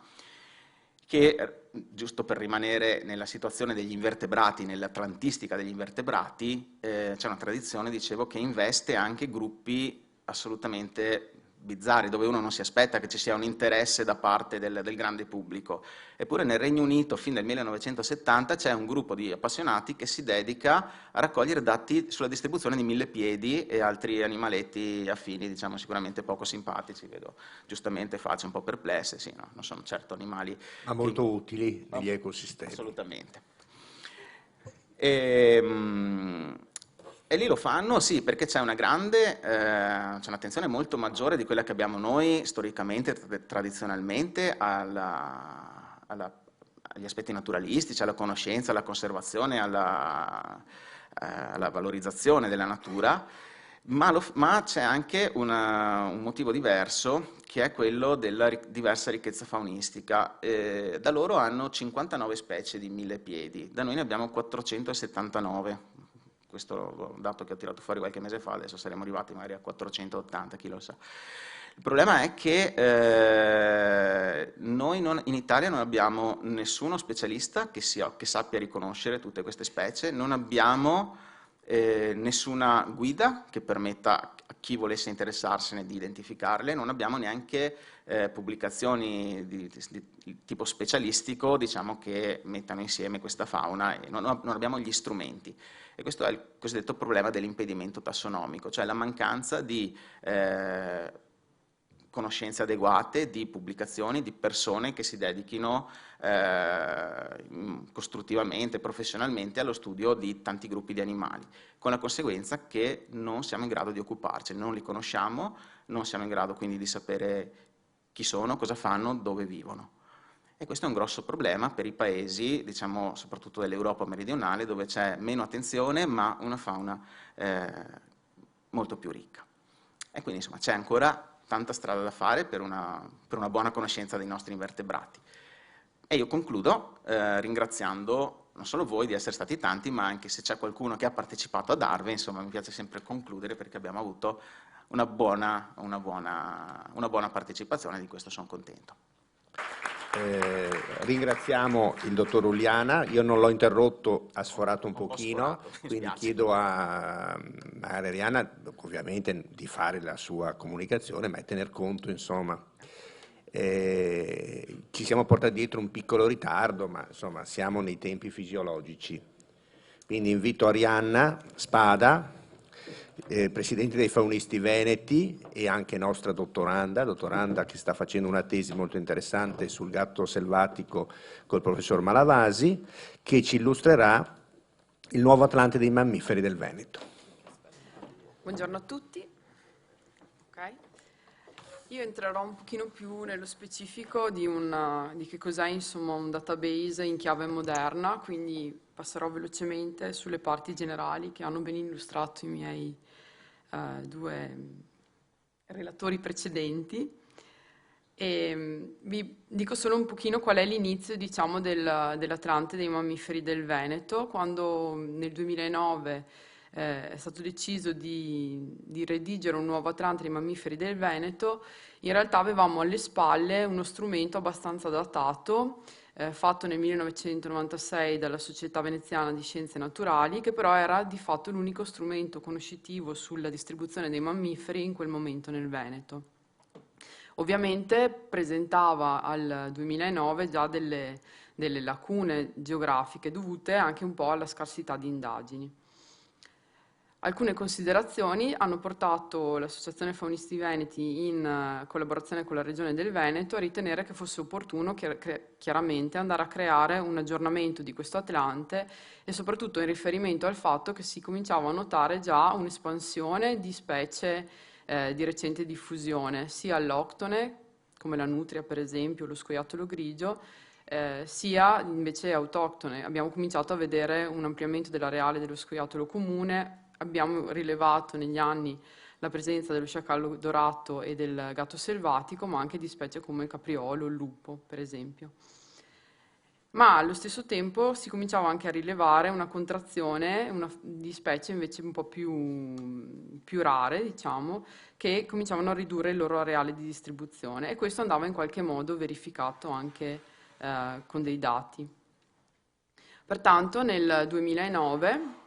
che, giusto per rimanere nella situazione degli invertebrati, nell'atlantistica degli invertebrati, c'è una tradizione, dicevo, che investe anche gruppi assolutamente bizzarri, dove uno non si aspetta che ci sia un interesse da parte del grande pubblico. Eppure nel Regno Unito, fin dal 1970, c'è un gruppo di appassionati che si dedica a raccogliere dati sulla distribuzione di millepiedi e altri animaletti affini, diciamo sicuramente poco simpatici, vedo giustamente facce un po' perplesse, sì, no, non sono certo animali... Ma molto utili negli ecosistemi. Assolutamente. E lì lo fanno, sì, perché c'è c'è un'attenzione molto maggiore di quella che abbiamo noi storicamente, tradizionalmente, agli aspetti naturalistici, alla conoscenza, alla conservazione, alla valorizzazione della natura, ma c'è anche un motivo diverso, che è quello della diversa ricchezza faunistica. Da loro hanno 59 specie di millepiedi, da noi ne abbiamo 479. Questo dato che ho tirato fuori qualche mese fa, adesso saremo arrivati magari a 480, chi lo sa. Il problema è che noi in Italia non abbiamo nessuno specialista che sappia riconoscere tutte queste specie, non abbiamo nessuna guida che permetta a chi volesse interessarsene di identificarle, non abbiamo neanche pubblicazioni di tipo specialistico, diciamo, che mettano insieme questa fauna, e non abbiamo gli strumenti. E questo è il cosiddetto problema dell'impedimento tassonomico, cioè la mancanza di conoscenze adeguate, di pubblicazioni, di persone che si dedichino costruttivamente, professionalmente allo studio di tanti gruppi di animali, con la conseguenza che non siamo in grado di occuparci, non li conosciamo, non siamo in grado quindi di sapere chi sono, cosa fanno, dove vivono. E questo è un grosso problema per i paesi, diciamo, soprattutto dell'Europa meridionale, dove c'è meno attenzione ma una fauna molto più ricca. E quindi insomma c'è ancora tanta strada da fare per una buona conoscenza dei nostri invertebrati. E io concludo ringraziando non solo voi di essere stati tanti, ma anche se c'è qualcuno che ha partecipato ad Arve, insomma mi piace sempre concludere perché abbiamo avuto una buona partecipazione, di questo sono contento. Ringraziamo il dottor Uliana, io non l'ho interrotto, ha sforato un pochino, sforato, quindi chiedo a Arianna ovviamente di fare la sua comunicazione, ma tener conto, insomma, ci siamo portati dietro un piccolo ritardo, ma insomma siamo nei tempi fisiologici. Quindi invito Arianna Spada, presidente dei faunisti veneti e anche nostra dottoranda che sta facendo una tesi molto interessante sul gatto selvatico col professor Malavasi, che ci illustrerà il nuovo Atlante dei mammiferi del Veneto. Buongiorno a tutti. Okay. Io entrerò un pochino più nello specifico di che cos'è, insomma, un database in chiave moderna, quindi passerò velocemente sulle parti generali che hanno ben illustrato i miei due relatori precedenti. E vi dico solo un pochino qual è l'inizio, diciamo, dell'Atlante dei mammiferi del Veneto, quando nel 2009 è stato deciso di redigere un nuovo Atlante dei mammiferi del Veneto. In realtà avevamo alle spalle uno strumento abbastanza datato, fatto nel 1996 dalla Società Veneziana di Scienze Naturali, che però era di fatto l'unico strumento conoscitivo sulla distribuzione dei mammiferi in quel momento nel Veneto. Ovviamente presentava al 2009 già delle lacune geografiche dovute anche un po' alla scarsità di indagini. Alcune considerazioni hanno portato l'Associazione Faunisti Veneti, in collaborazione con la Regione del Veneto, a ritenere che fosse opportuno chiaramente andare a creare un aggiornamento di questo Atlante, e soprattutto in riferimento al fatto che si cominciava a notare già un'espansione di specie di recente diffusione, sia alloctone, come la nutria per esempio, lo scoiattolo grigio, sia invece autoctone. Abbiamo cominciato a vedere un ampliamento dell'areale dello scoiattolo comune. Abbiamo rilevato negli anni la presenza dello sciacallo dorato e del gatto selvatico, ma anche di specie come il capriolo, il lupo, per esempio. Ma allo stesso tempo si cominciava anche a rilevare una contrazione di specie invece un po' più rare, diciamo, che cominciavano a ridurre il loro areale di distribuzione, e questo andava in qualche modo verificato anche con dei dati. Pertanto nel 2009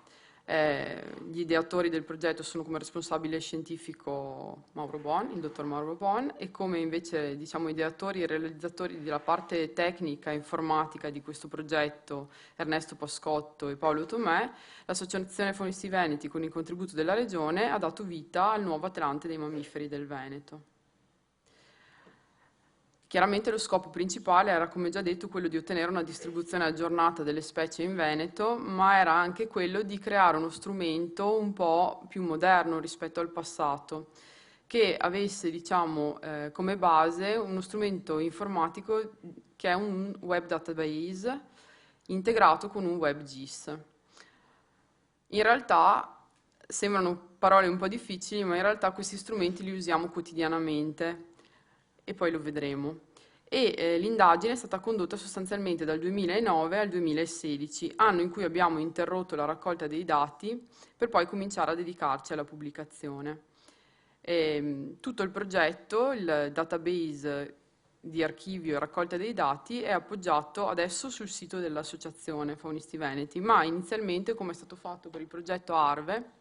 gli ideatori del progetto sono come responsabile scientifico il dottor Mauro Bon, e come invece, diciamo, ideatori e realizzatori della parte tecnica e informatica di questo progetto Ernesto Pascotto e Paolo Tomè. L'Associazione Faunisti Veneti, con il contributo della Regione, ha dato vita al nuovo Atlante dei mammiferi del Veneto, Chiaramente lo scopo principale era, come già detto, quello di ottenere una distribuzione aggiornata delle specie in Veneto, ma era anche quello di creare uno strumento un po' più moderno rispetto al passato, che avesse, diciamo, come base uno strumento informatico che è un web database integrato con un WebGIS. In realtà sembrano parole un po' difficili, ma in realtà questi strumenti li usiamo quotidianamente e poi lo vedremo. L'indagine è stata condotta sostanzialmente dal 2009 al 2016, anno in cui abbiamo interrotto la raccolta dei dati per poi cominciare a dedicarci alla pubblicazione. Tutto il progetto, il database di archivio e raccolta dei dati, è appoggiato adesso sul sito dell'Associazione Faunisti Veneti, ma inizialmente, come è stato fatto per il progetto Arve,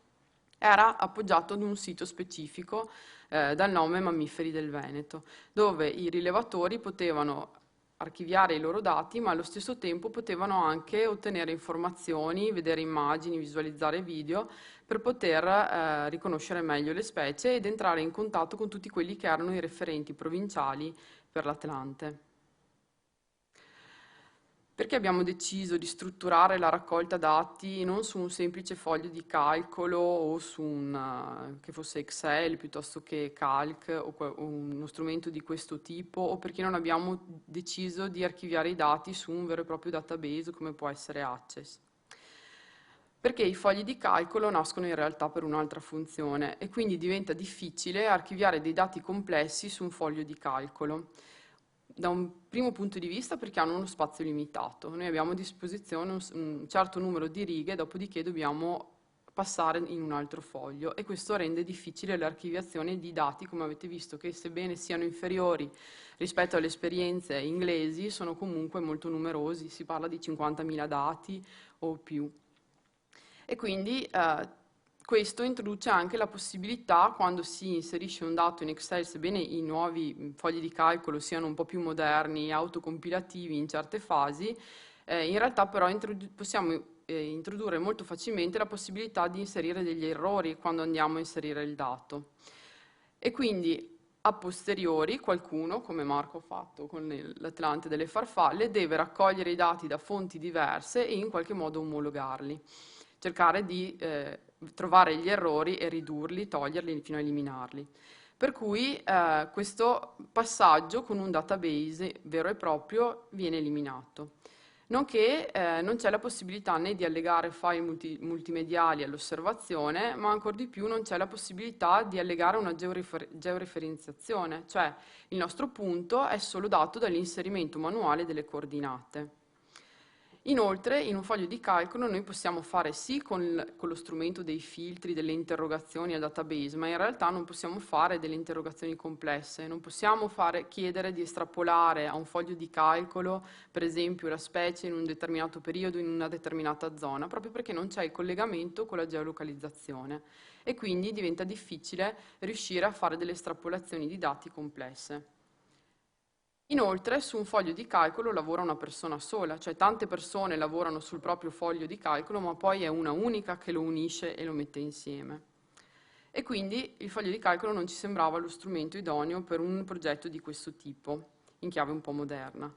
era appoggiato ad un sito specifico dal nome Mammiferi del Veneto, dove i rilevatori potevano archiviare i loro dati, ma allo stesso tempo potevano anche ottenere informazioni, vedere immagini, visualizzare video, per poter riconoscere meglio le specie ed entrare in contatto con tutti quelli che erano i referenti provinciali per l'Atlante. Perché abbiamo deciso di strutturare la raccolta dati non su un semplice foglio di calcolo o su che fosse Excel piuttosto che Calc o uno strumento di questo tipo, o perché non abbiamo deciso di archiviare i dati su un vero e proprio database come può essere Access? Perché i fogli di calcolo nascono in realtà per un'altra funzione e quindi diventa difficile archiviare dei dati complessi su un foglio di calcolo. Da un primo punto di vista perché hanno uno spazio limitato, noi abbiamo a disposizione un certo numero di righe, dopodiché dobbiamo passare in un altro foglio e questo rende difficile l'archiviazione di dati, come avete visto, che sebbene siano inferiori rispetto alle esperienze inglesi, sono comunque molto numerosi, si parla di 50.000 dati o più. E quindi questo introduce anche la possibilità, quando si inserisce un dato in Excel, sebbene i nuovi fogli di calcolo siano un po' più moderni, autocompilativi in certe fasi, in realtà però possiamo introdurre molto facilmente la possibilità di inserire degli errori quando andiamo a inserire il dato. E quindi a posteriori qualcuno, come Marco ha fatto con l'Atlante delle farfalle, deve raccogliere i dati da fonti diverse e in qualche modo omologarli, cercare di trovare gli errori e ridurli, toglierli fino a eliminarli. Per cui questo passaggio con un database vero e proprio viene eliminato. Nonché non c'è la possibilità né di allegare file multimediali all'osservazione, ma ancora di più non c'è la possibilità di allegare una georeferenziazione, cioè il nostro punto è solo dato dall'inserimento manuale delle coordinate. Inoltre, in un foglio di calcolo noi possiamo fare sì con lo strumento dei filtri, delle interrogazioni al database, ma in realtà non possiamo fare delle interrogazioni complesse, non possiamo chiedere di estrapolare a un foglio di calcolo, per esempio, la specie in un determinato periodo, in una determinata zona, proprio perché non c'è il collegamento con la geolocalizzazione e quindi diventa difficile riuscire a fare delle estrapolazioni di dati complesse. Inoltre su un foglio di calcolo lavora una persona sola, cioè tante persone lavorano sul proprio foglio di calcolo, ma poi è una unica che lo unisce e lo mette insieme. E quindi il foglio di calcolo non ci sembrava lo strumento idoneo per un progetto di questo tipo, in chiave un po' moderna.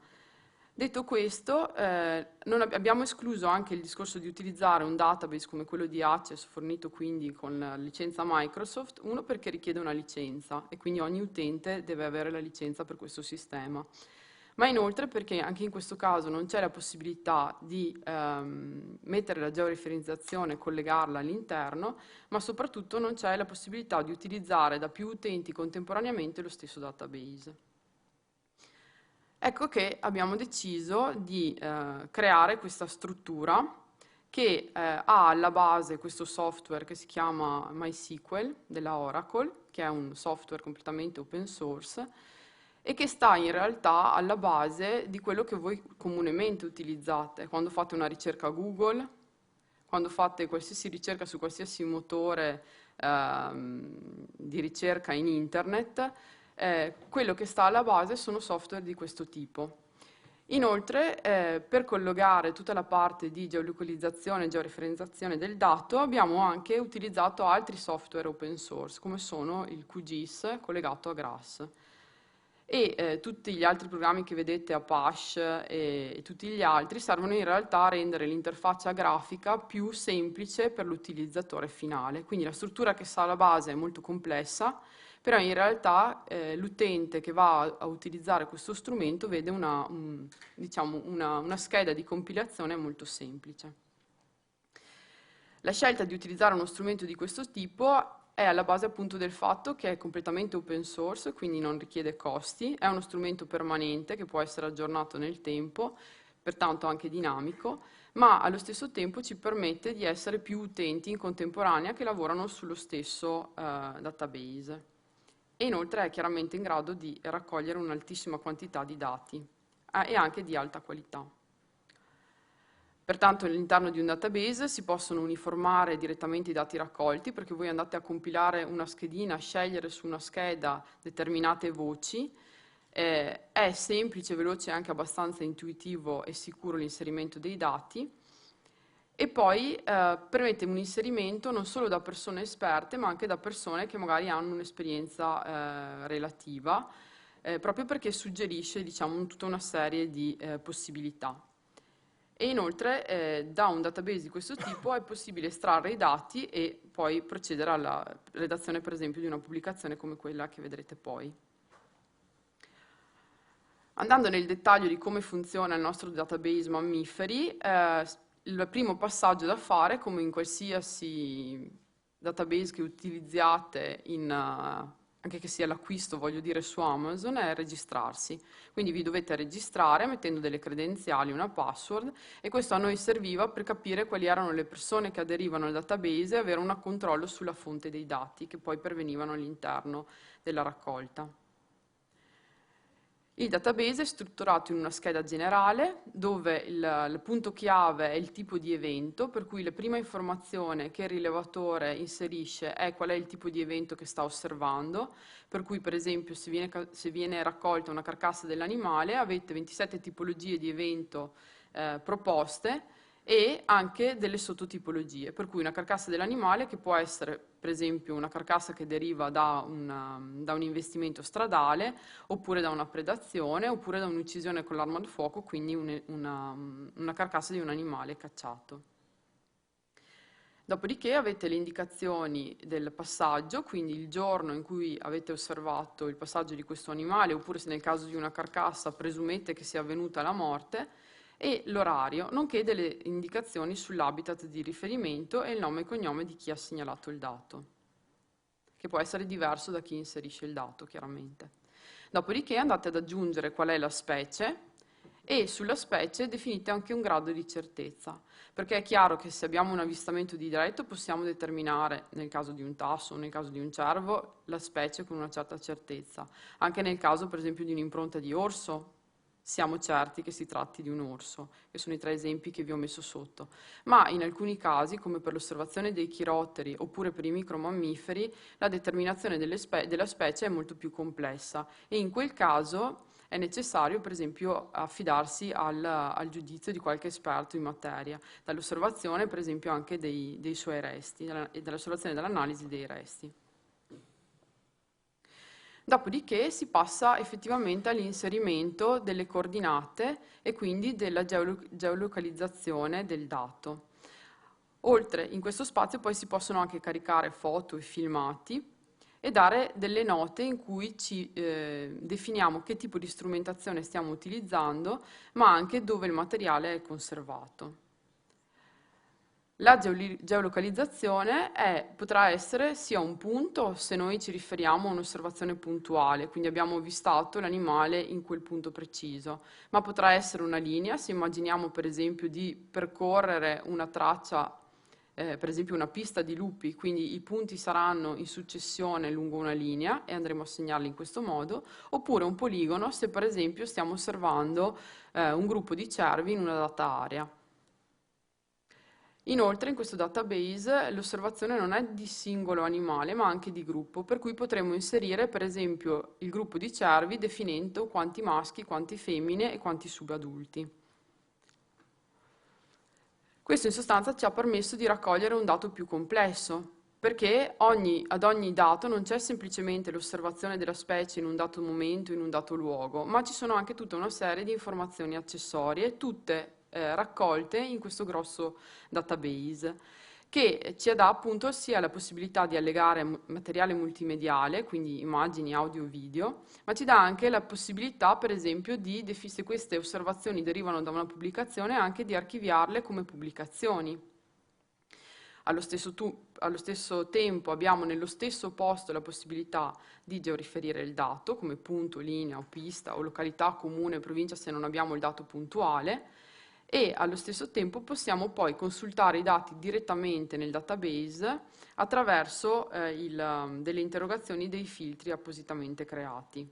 Detto questo, abbiamo escluso anche il discorso di utilizzare un database come quello di Access, fornito quindi con la licenza Microsoft, uno perché richiede una licenza e quindi ogni utente deve avere la licenza per questo sistema, ma inoltre perché anche in questo caso non c'è la possibilità di mettere la georeferenziazione e collegarla all'interno, ma soprattutto non c'è la possibilità di utilizzare da più utenti contemporaneamente lo stesso database. Ecco che abbiamo deciso di creare questa struttura che ha alla base questo software che si chiama MySQL della Oracle, che è un software completamente open source e che sta in realtà alla base di quello che voi comunemente utilizzate quando fate una ricerca Google, quando fate qualsiasi ricerca su qualsiasi motore di ricerca in internet. Quello che sta alla base sono software di questo tipo. Inoltre, per collegare tutta la parte di geolocalizzazione e georeferenziazione del dato, abbiamo anche utilizzato altri software open source, come sono il QGIS collegato a GRASS. e tutti gli altri programmi che vedete, Apache e tutti gli altri, servono in realtà a rendere l'interfaccia grafica più semplice per l'utilizzatore finale. Quindi la struttura che sta alla base è molto complessa, però in realtà l'utente che va a utilizzare questo strumento vede diciamo una scheda di compilazione molto semplice. La scelta di utilizzare uno strumento di questo tipo è alla base appunto del fatto che è completamente open source, quindi non richiede costi, è uno strumento permanente che può essere aggiornato nel tempo, pertanto anche dinamico, ma allo stesso tempo ci permette di essere più utenti in contemporanea che lavorano sullo stesso database. E inoltre è chiaramente in grado di raccogliere un'altissima quantità di dati e anche di alta qualità. Pertanto all'interno di un database si possono uniformare direttamente i dati raccolti, perché voi andate a compilare una schedina, a scegliere su una scheda determinate voci. È semplice, veloce e anche abbastanza intuitivo e sicuro l'inserimento dei dati. E poi permette un inserimento non solo da persone esperte, ma anche da persone che magari hanno un'esperienza relativa, proprio perché suggerisce, diciamo, tutta una serie di possibilità. E inoltre da un database di questo tipo è possibile estrarre i dati e poi procedere alla redazione, per esempio, di una pubblicazione come quella che vedrete poi. Andando nel dettaglio di come funziona il nostro database mammiferi, il primo passaggio da fare, come in qualsiasi database che utilizziate anche che sia l'acquisto, voglio dire, su Amazon, è registrarsi. Quindi vi dovete registrare mettendo delle credenziali, una password, e questo a noi serviva per capire quali erano le persone che aderivano al database e avere un controllo sulla fonte dei dati che poi pervenivano all'interno della raccolta. Il database è strutturato in una scheda generale dove il punto chiave è il tipo di evento, per cui la prima informazione che il rilevatore inserisce è qual è il tipo di evento che sta osservando, per cui per esempio se viene raccolta una carcassa dell'animale avete 27 tipologie di evento proposte e anche delle sottotipologie, per cui una carcassa dell'animale che può essere per esempio una carcassa che deriva da un investimento stradale, oppure da una predazione, oppure da un'uccisione con l'arma da fuoco, quindi una carcassa di un animale cacciato. Dopodiché avete le indicazioni del passaggio, quindi il giorno in cui avete osservato il passaggio di questo animale, oppure se nel caso di una carcassa presumete che sia avvenuta la morte, e l'orario, nonché delle indicazioni sull'habitat di riferimento e il nome e cognome di chi ha segnalato il dato, che può essere diverso da chi inserisce il dato, chiaramente. Dopodiché andate ad aggiungere qual è la specie e sulla specie definite anche un grado di certezza, perché è chiaro che se abbiamo un avvistamento di diretto possiamo determinare, nel caso di un tasso o nel caso di un cervo, la specie con una certa certezza. Anche nel caso, per esempio, di un'impronta di orso, siamo certi che si tratti di un orso, che sono i 3 esempi che vi ho messo sotto. Ma in alcuni casi, come per l'osservazione dei chirotteri oppure per i micromammiferi, la determinazione della specie è molto più complessa e in quel caso è necessario, per esempio, affidarsi al giudizio di qualche esperto in materia, dall'osservazione, per esempio, anche dei suoi resti, e dall'osservazione e dall'analisi dei resti. Dopodiché si passa effettivamente all'inserimento delle coordinate e quindi della geolocalizzazione del dato. Oltre, in questo spazio poi si possono anche caricare foto e filmati e dare delle note in cui ci definiamo che tipo di strumentazione stiamo utilizzando, ma anche dove il materiale è conservato. La geolocalizzazione potrà essere sia un punto se noi ci riferiamo a un'osservazione puntuale, quindi abbiamo avvistato l'animale in quel punto preciso, ma potrà essere una linea se immaginiamo per esempio di percorrere una traccia, per esempio una pista di lupi, quindi i punti saranno in successione lungo una linea e andremo a segnarli in questo modo, oppure un poligono se per esempio stiamo osservando un gruppo di cervi in una data area. Inoltre in questo database l'osservazione non è di singolo animale ma anche di gruppo, per cui potremo inserire per esempio il gruppo di cervi definendo quanti maschi, quanti femmine e quanti subadulti. Questo in sostanza ci ha permesso di raccogliere un dato più complesso, perché ad ogni dato non c'è semplicemente l'osservazione della specie in un dato momento, in un dato luogo, ma ci sono anche tutta una serie di informazioni accessorie, tutte raccolte in questo grosso database, che ci dà appunto sia la possibilità di allegare materiale multimediale, quindi immagini, audio, video, ma ci dà anche la possibilità, per esempio, se queste osservazioni derivano da una pubblicazione, anche di archiviarle come pubblicazioni. Allo stesso tempo abbiamo nello stesso posto la possibilità di georiferire il dato, come punto, linea o pista o località, comune, provincia, se non abbiamo il dato puntuale, e allo stesso tempo possiamo poi consultare i dati direttamente nel database attraverso delle interrogazioni dei filtri appositamente creati.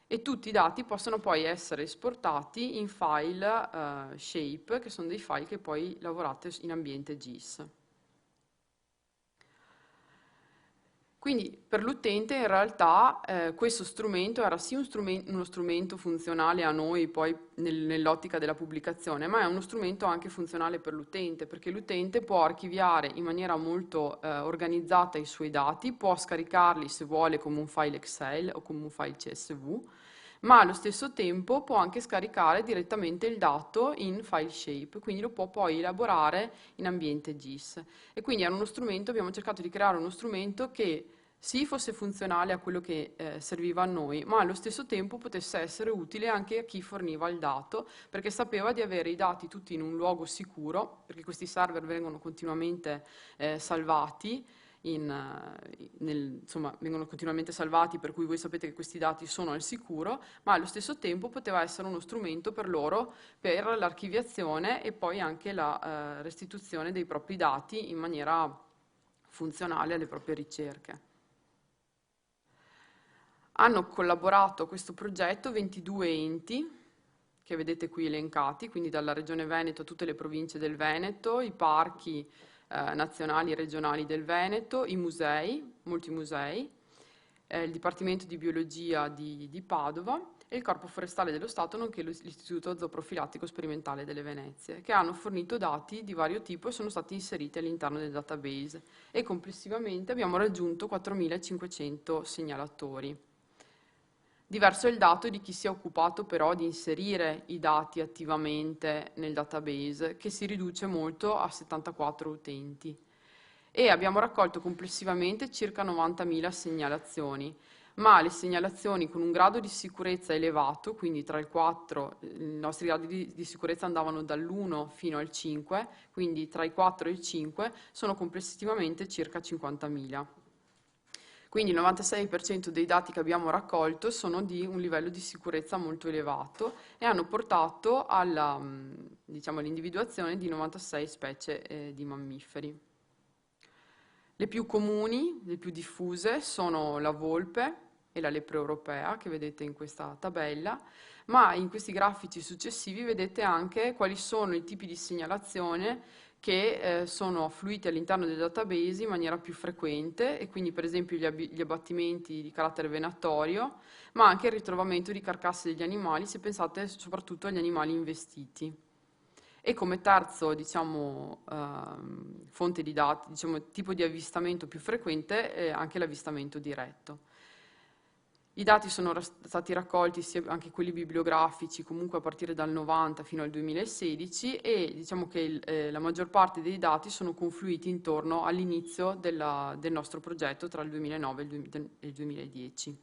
E tutti i dati possono poi essere esportati in file shape, che sono dei file che poi lavorate in ambiente GIS. Quindi per l'utente in realtà questo strumento era sì uno strumento funzionale a noi poi nell'ottica della pubblicazione, ma è uno strumento anche funzionale per l'utente, perché l'utente può archiviare in maniera molto organizzata i suoi dati, può scaricarli se vuole come un file Excel o come un file CSV, ma allo stesso tempo può anche scaricare direttamente il dato in file shape, quindi lo può poi elaborare in ambiente GIS. E quindi era uno strumento, abbiamo cercato di creare uno strumento che sì fosse funzionale a quello che serviva a noi, ma allo stesso tempo potesse essere utile anche a chi forniva il dato, perché sapeva di avere i dati tutti in un luogo sicuro, perché questi server vengono continuamente salvati, vengono continuamente salvati, per cui voi sapete che questi dati sono al sicuro, ma allo stesso tempo poteva essere uno strumento per loro per l'archiviazione e poi anche la restituzione dei propri dati in maniera funzionale alle proprie ricerche. Hanno collaborato a questo progetto 22 enti, che vedete qui elencati, quindi dalla Regione Veneto a tutte le province del Veneto, i parchi nazionali e regionali del Veneto, i musei, molti musei, il Dipartimento di Biologia di Padova e il Corpo Forestale dello Stato, nonché l'Istituto Zooprofilattico Sperimentale delle Venezie, che hanno fornito dati di vario tipo e sono stati inseriti all'interno del database. E complessivamente abbiamo raggiunto 4.500 segnalatori. Diverso è il dato di chi si è occupato però di inserire i dati attivamente nel database, che si riduce molto a 74 utenti. E abbiamo raccolto complessivamente circa 90.000 segnalazioni, ma le segnalazioni con un grado di sicurezza elevato, quindi tra il 4, i nostri gradi di sicurezza andavano dall'1 fino al 5, quindi tra i 4 e il 5 sono complessivamente circa 50.000. Quindi il 96% dei dati che abbiamo raccolto sono di un livello di sicurezza molto elevato e hanno portato all'individuazione di 96 specie di mammiferi. Le più comuni, le più diffuse, sono la volpe e la lepre europea, che vedete in questa tabella, ma in questi grafici successivi vedete anche quali sono i tipi di segnalazione che sono affluiti all'interno del database in maniera più frequente, e quindi per esempio gli abbattimenti di carattere venatorio, ma anche il ritrovamento di carcasse degli animali, se pensate soprattutto agli animali investiti. E come terzo, fonte di dati, tipo di avvistamento più frequente, anche l'avvistamento diretto. I dati sono stati raccolti, sia anche quelli bibliografici, comunque a partire dal 90 fino al 2016, e diciamo che la maggior parte dei dati sono confluiti intorno all'inizio del nostro progetto tra il 2009 e il 2010.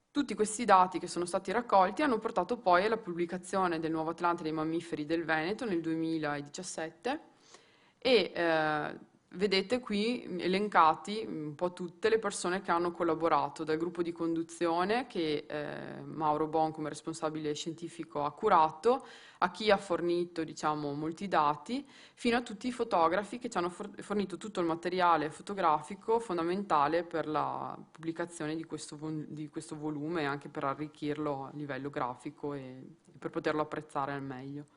Tutti questi dati che sono stati raccolti hanno portato poi alla pubblicazione del Nuovo Atlante dei mammiferi del Veneto nel 2017 e vedete qui elencati un po' tutte le persone che hanno collaborato, dal gruppo di conduzione che Mauro Bon come responsabile scientifico ha curato, a chi ha fornito molti dati, fino a tutti i fotografi che ci hanno fornito tutto il materiale fotografico fondamentale per la pubblicazione di questo volume e anche per arricchirlo a livello grafico e per poterlo apprezzare al meglio.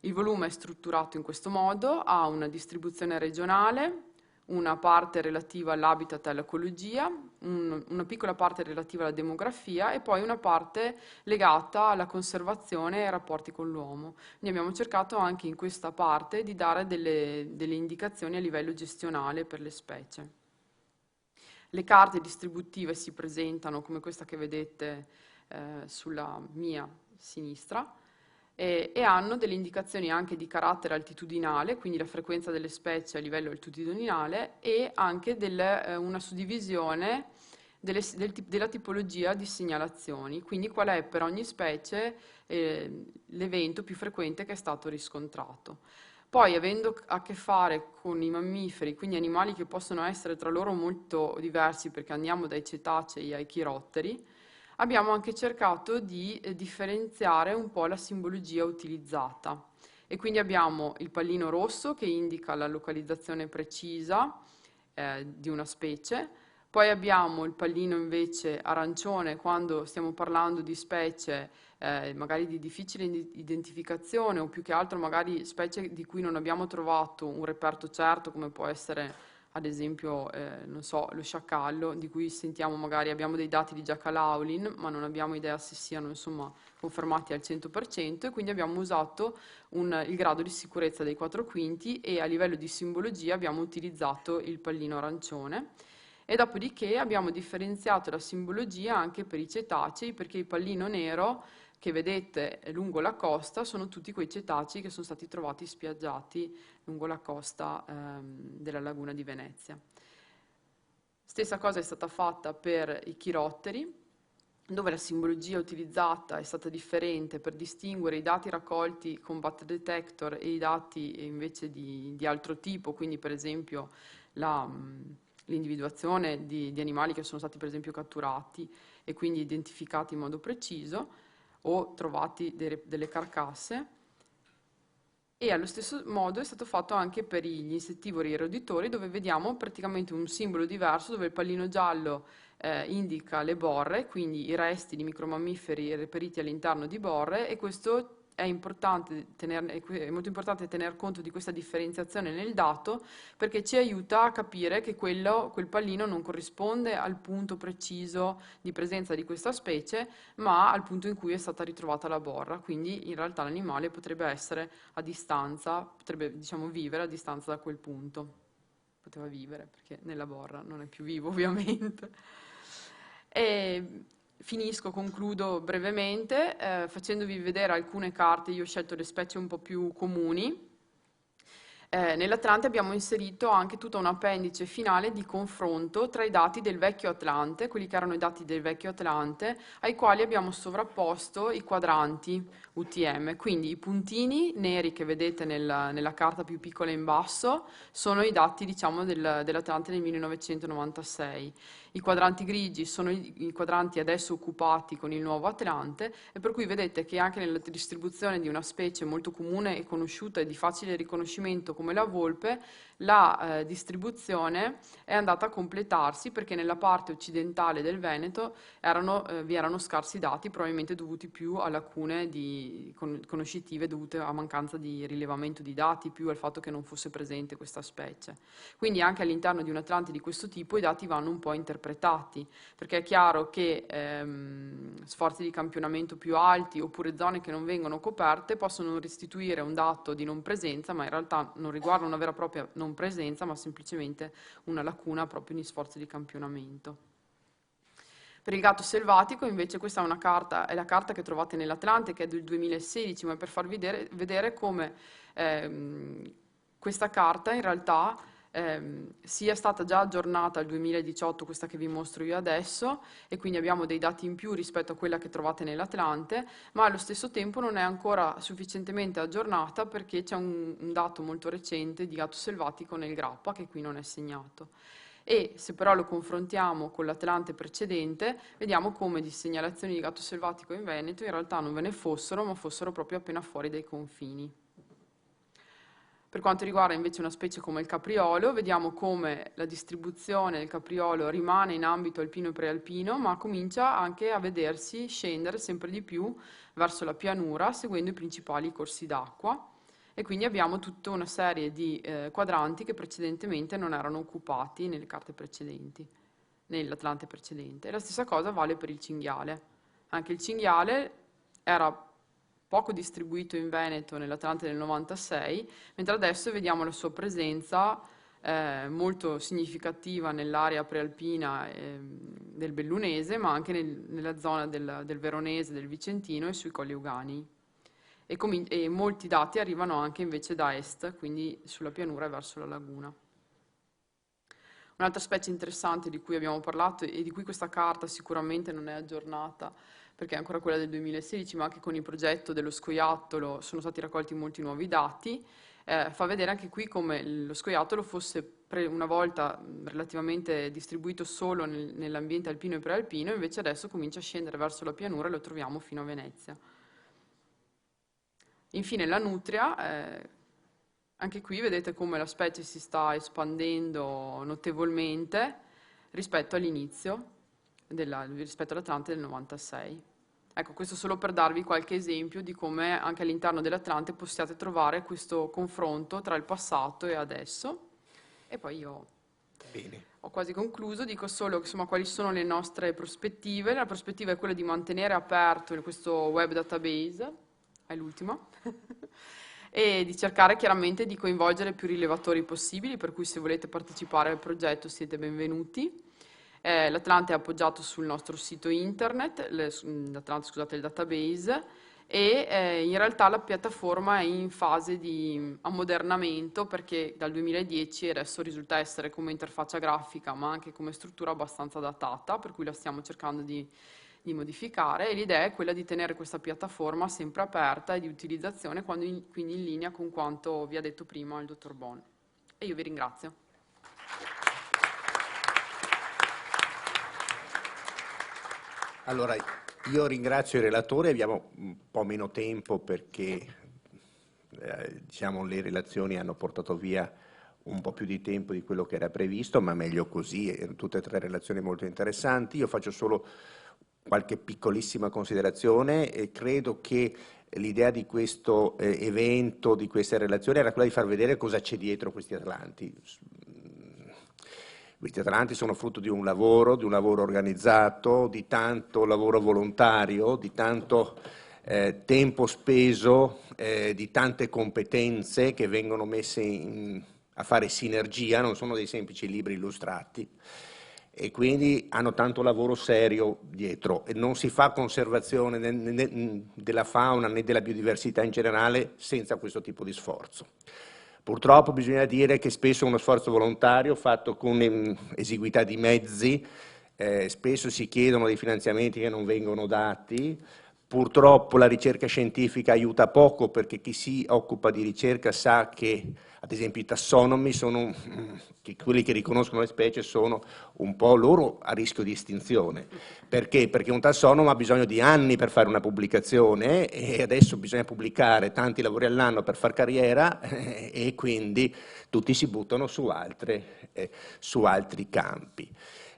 Il volume è strutturato in questo modo, ha una distribuzione regionale, una parte relativa all'habitat e all'ecologia, una piccola parte relativa alla demografia e poi una parte legata alla conservazione e ai rapporti con l'uomo. Quindi abbiamo cercato anche in questa parte di dare delle indicazioni a livello gestionale per le specie. Le carte distributive si presentano come questa che vedete sulla mia sinistra, e hanno delle indicazioni anche di carattere altitudinale, quindi la frequenza delle specie a livello altitudinale, e anche una suddivisione della tipologia di segnalazioni, quindi qual è per ogni specie l'evento più frequente che è stato riscontrato. Poi, avendo a che fare con i mammiferi, quindi animali che possono essere tra loro molto diversi, perché andiamo dai cetacei ai chirotteri, abbiamo anche cercato di differenziare un po' la simbologia utilizzata. E quindi abbiamo il pallino rosso che indica la localizzazione precisa di una specie, poi abbiamo il pallino invece arancione quando stiamo parlando di specie magari di difficile identificazione, o più che altro magari specie di cui non abbiamo trovato un reperto certo, come può essere ad esempio, non so, lo sciacallo, di cui sentiamo magari, abbiamo dei dati di Jackalaulin, ma non abbiamo idea se siano insomma confermati al 100%, e quindi abbiamo usato il grado di sicurezza dei 4/5 e a livello di simbologia abbiamo utilizzato il pallino arancione. E dopodiché abbiamo differenziato la simbologia anche per i cetacei, perché il pallino nero che vedete lungo la costa sono tutti quei cetacei che sono stati trovati spiaggiati lungo la costa della laguna di Venezia. Stessa cosa è stata fatta per i chirotteri, dove la simbologia utilizzata è stata differente per distinguere i dati raccolti con Bat Detector e i dati invece di altro tipo, quindi per esempio l'individuazione di animali che sono stati per esempio catturati e quindi identificati in modo preciso, o trovati delle carcasse. E allo stesso modo è stato fatto anche per gli insettivori e i roditori, dove vediamo praticamente un simbolo diverso, dove il pallino giallo indica le borre, quindi i resti di micromammiferi reperiti all'interno di borre, e questo è molto importante tener conto di questa differenziazione nel dato, perché ci aiuta a capire che quel pallino non corrisponde al punto preciso di presenza di questa specie, ma al punto in cui è stata ritrovata la borra. Quindi in realtà l'animale potrebbe essere a distanza, potrebbe diciamo vivere a distanza da quel punto. Poteva vivere, perché nella borra non è più vivo ovviamente. E concludo brevemente facendovi vedere alcune carte. Io ho scelto le specie un po' più comuni. Nell'Atlante abbiamo inserito anche tutta un appendice finale di confronto tra i dati del vecchio Atlante, quelli che erano i dati del vecchio Atlante, ai quali abbiamo sovrapposto i quadranti UTM. Quindi i puntini neri che vedete nella carta più piccola in basso sono i dati, diciamo, dell'Atlante nel 1996. I quadranti grigi sono i quadranti adesso occupati con il nuovo Atlante, e per cui vedete che anche nella distribuzione di una specie molto comune e conosciuta e di facile riconoscimento come la volpe, la distribuzione è andata a completarsi, perché nella parte occidentale del Veneto vi erano scarsi dati, probabilmente dovuti più a lacune conoscitive dovute a mancanza di rilevamento di dati, più al fatto che non fosse presente questa specie. Quindi anche all'interno di un Atlante di questo tipo i dati vanno un po' interpretati, perché è chiaro che sforzi di campionamento più alti oppure zone che non vengono coperte possono restituire un dato di non presenza, ma in realtà non riguarda una vera e propria non presenza, ma semplicemente una lacuna proprio in sforzi di campionamento. Per il gatto selvatico invece questa è è la carta che trovate nell'Atlante, che è del 2016, ma per farvi vedere come questa carta in realtà sia stata già aggiornata al 2018, questa che vi mostro io adesso, e quindi abbiamo dei dati in più rispetto a quella che trovate nell'Atlante, ma allo stesso tempo non è ancora sufficientemente aggiornata, perché c'è un dato molto recente di gatto selvatico nel Grappa che qui non è segnato. E se però lo confrontiamo con l'Atlante precedente, vediamo come di segnalazioni di gatto selvatico in Veneto in realtà non ve ne fossero, ma fossero proprio appena fuori dai confini. Per quanto riguarda invece una specie come il capriolo, vediamo come la distribuzione del capriolo rimane in ambito alpino e prealpino, ma comincia anche a vedersi scendere sempre di più verso la pianura, seguendo i principali corsi d'acqua. E quindi abbiamo tutta una serie di quadranti che precedentemente non erano occupati nelle carte precedenti. nell'Atlante precedente. E la stessa cosa vale per il cinghiale. Anche il cinghiale era poco distribuito in Veneto nell'Atlante del 96, mentre adesso vediamo la sua presenza molto significativa nell'area prealpina del Bellunese, ma anche nella zona del Veronese, del Vicentino e sui Colli Euganei. E molti dati arrivano anche invece da est, quindi sulla pianura e verso la laguna. Un'altra specie interessante di cui abbiamo parlato e di cui questa carta sicuramente non è aggiornata, perché è ancora quella del 2016, ma anche con il progetto dello scoiattolo sono stati raccolti molti nuovi dati, fa vedere anche qui come lo scoiattolo fosse una volta relativamente distribuito solo nell'ambiente alpino e prealpino, invece adesso comincia a scendere verso la pianura e lo troviamo fino a Venezia. Infine la nutria, anche qui vedete come la specie si sta espandendo notevolmente rispetto all'inizio, rispetto all'Atlante del 96. Ecco, questo solo per darvi qualche esempio di come anche all'interno dell'Atlante possiate trovare questo confronto tra il passato e adesso. E poi io ho quasi concluso, dico solo insomma, quali sono le nostre prospettive. La prospettiva è quella di mantenere aperto questo web database, è l'ultima, e di cercare chiaramente di coinvolgere più rilevatori possibili, per cui se volete partecipare al progetto siete benvenuti. L'Atlante è appoggiato sul nostro sito internet, l'Atlante, scusate, il database, e in realtà la piattaforma è in fase di ammodernamento perché dal 2010 adesso risulta essere come interfaccia grafica ma anche come struttura abbastanza datata, per cui la stiamo cercando di modificare, e l'idea è quella di tenere questa piattaforma sempre aperta e di utilizzazione, quindi in linea con quanto vi ha detto prima il dottor Bon. E io vi ringrazio. Allora, io ringrazio il relatore, abbiamo un po' meno tempo perché diciamo, le relazioni hanno portato via un po' più di tempo di quello che era previsto, ma meglio così, erano tutte e tre relazioni molto interessanti. Io faccio solo qualche piccolissima considerazione e credo che l'idea di questo evento, di queste relazioni, era quella di far vedere cosa c'è dietro questi Atlanti. Questi Atlanti sono frutto di un lavoro organizzato, di tanto lavoro volontario, di tanto tempo speso, di tante competenze che vengono messe a fare sinergia, non sono dei semplici libri illustrati, e quindi hanno tanto lavoro serio dietro e non si fa conservazione della fauna né della biodiversità in generale senza questo tipo di sforzo. Purtroppo bisogna dire che spesso è uno sforzo volontario fatto con esiguità di mezzi, spesso si chiedono dei finanziamenti che non vengono dati. Purtroppo la ricerca scientifica aiuta poco perché chi si occupa di ricerca sa che ad esempio i tassonomi sono, quelli che riconoscono le specie sono un po' loro a rischio di estinzione. Perché? Perché un tassonomo ha bisogno di anni per fare una pubblicazione e adesso bisogna pubblicare tanti lavori all'anno per far carriera e quindi tutti si buttano su altri campi.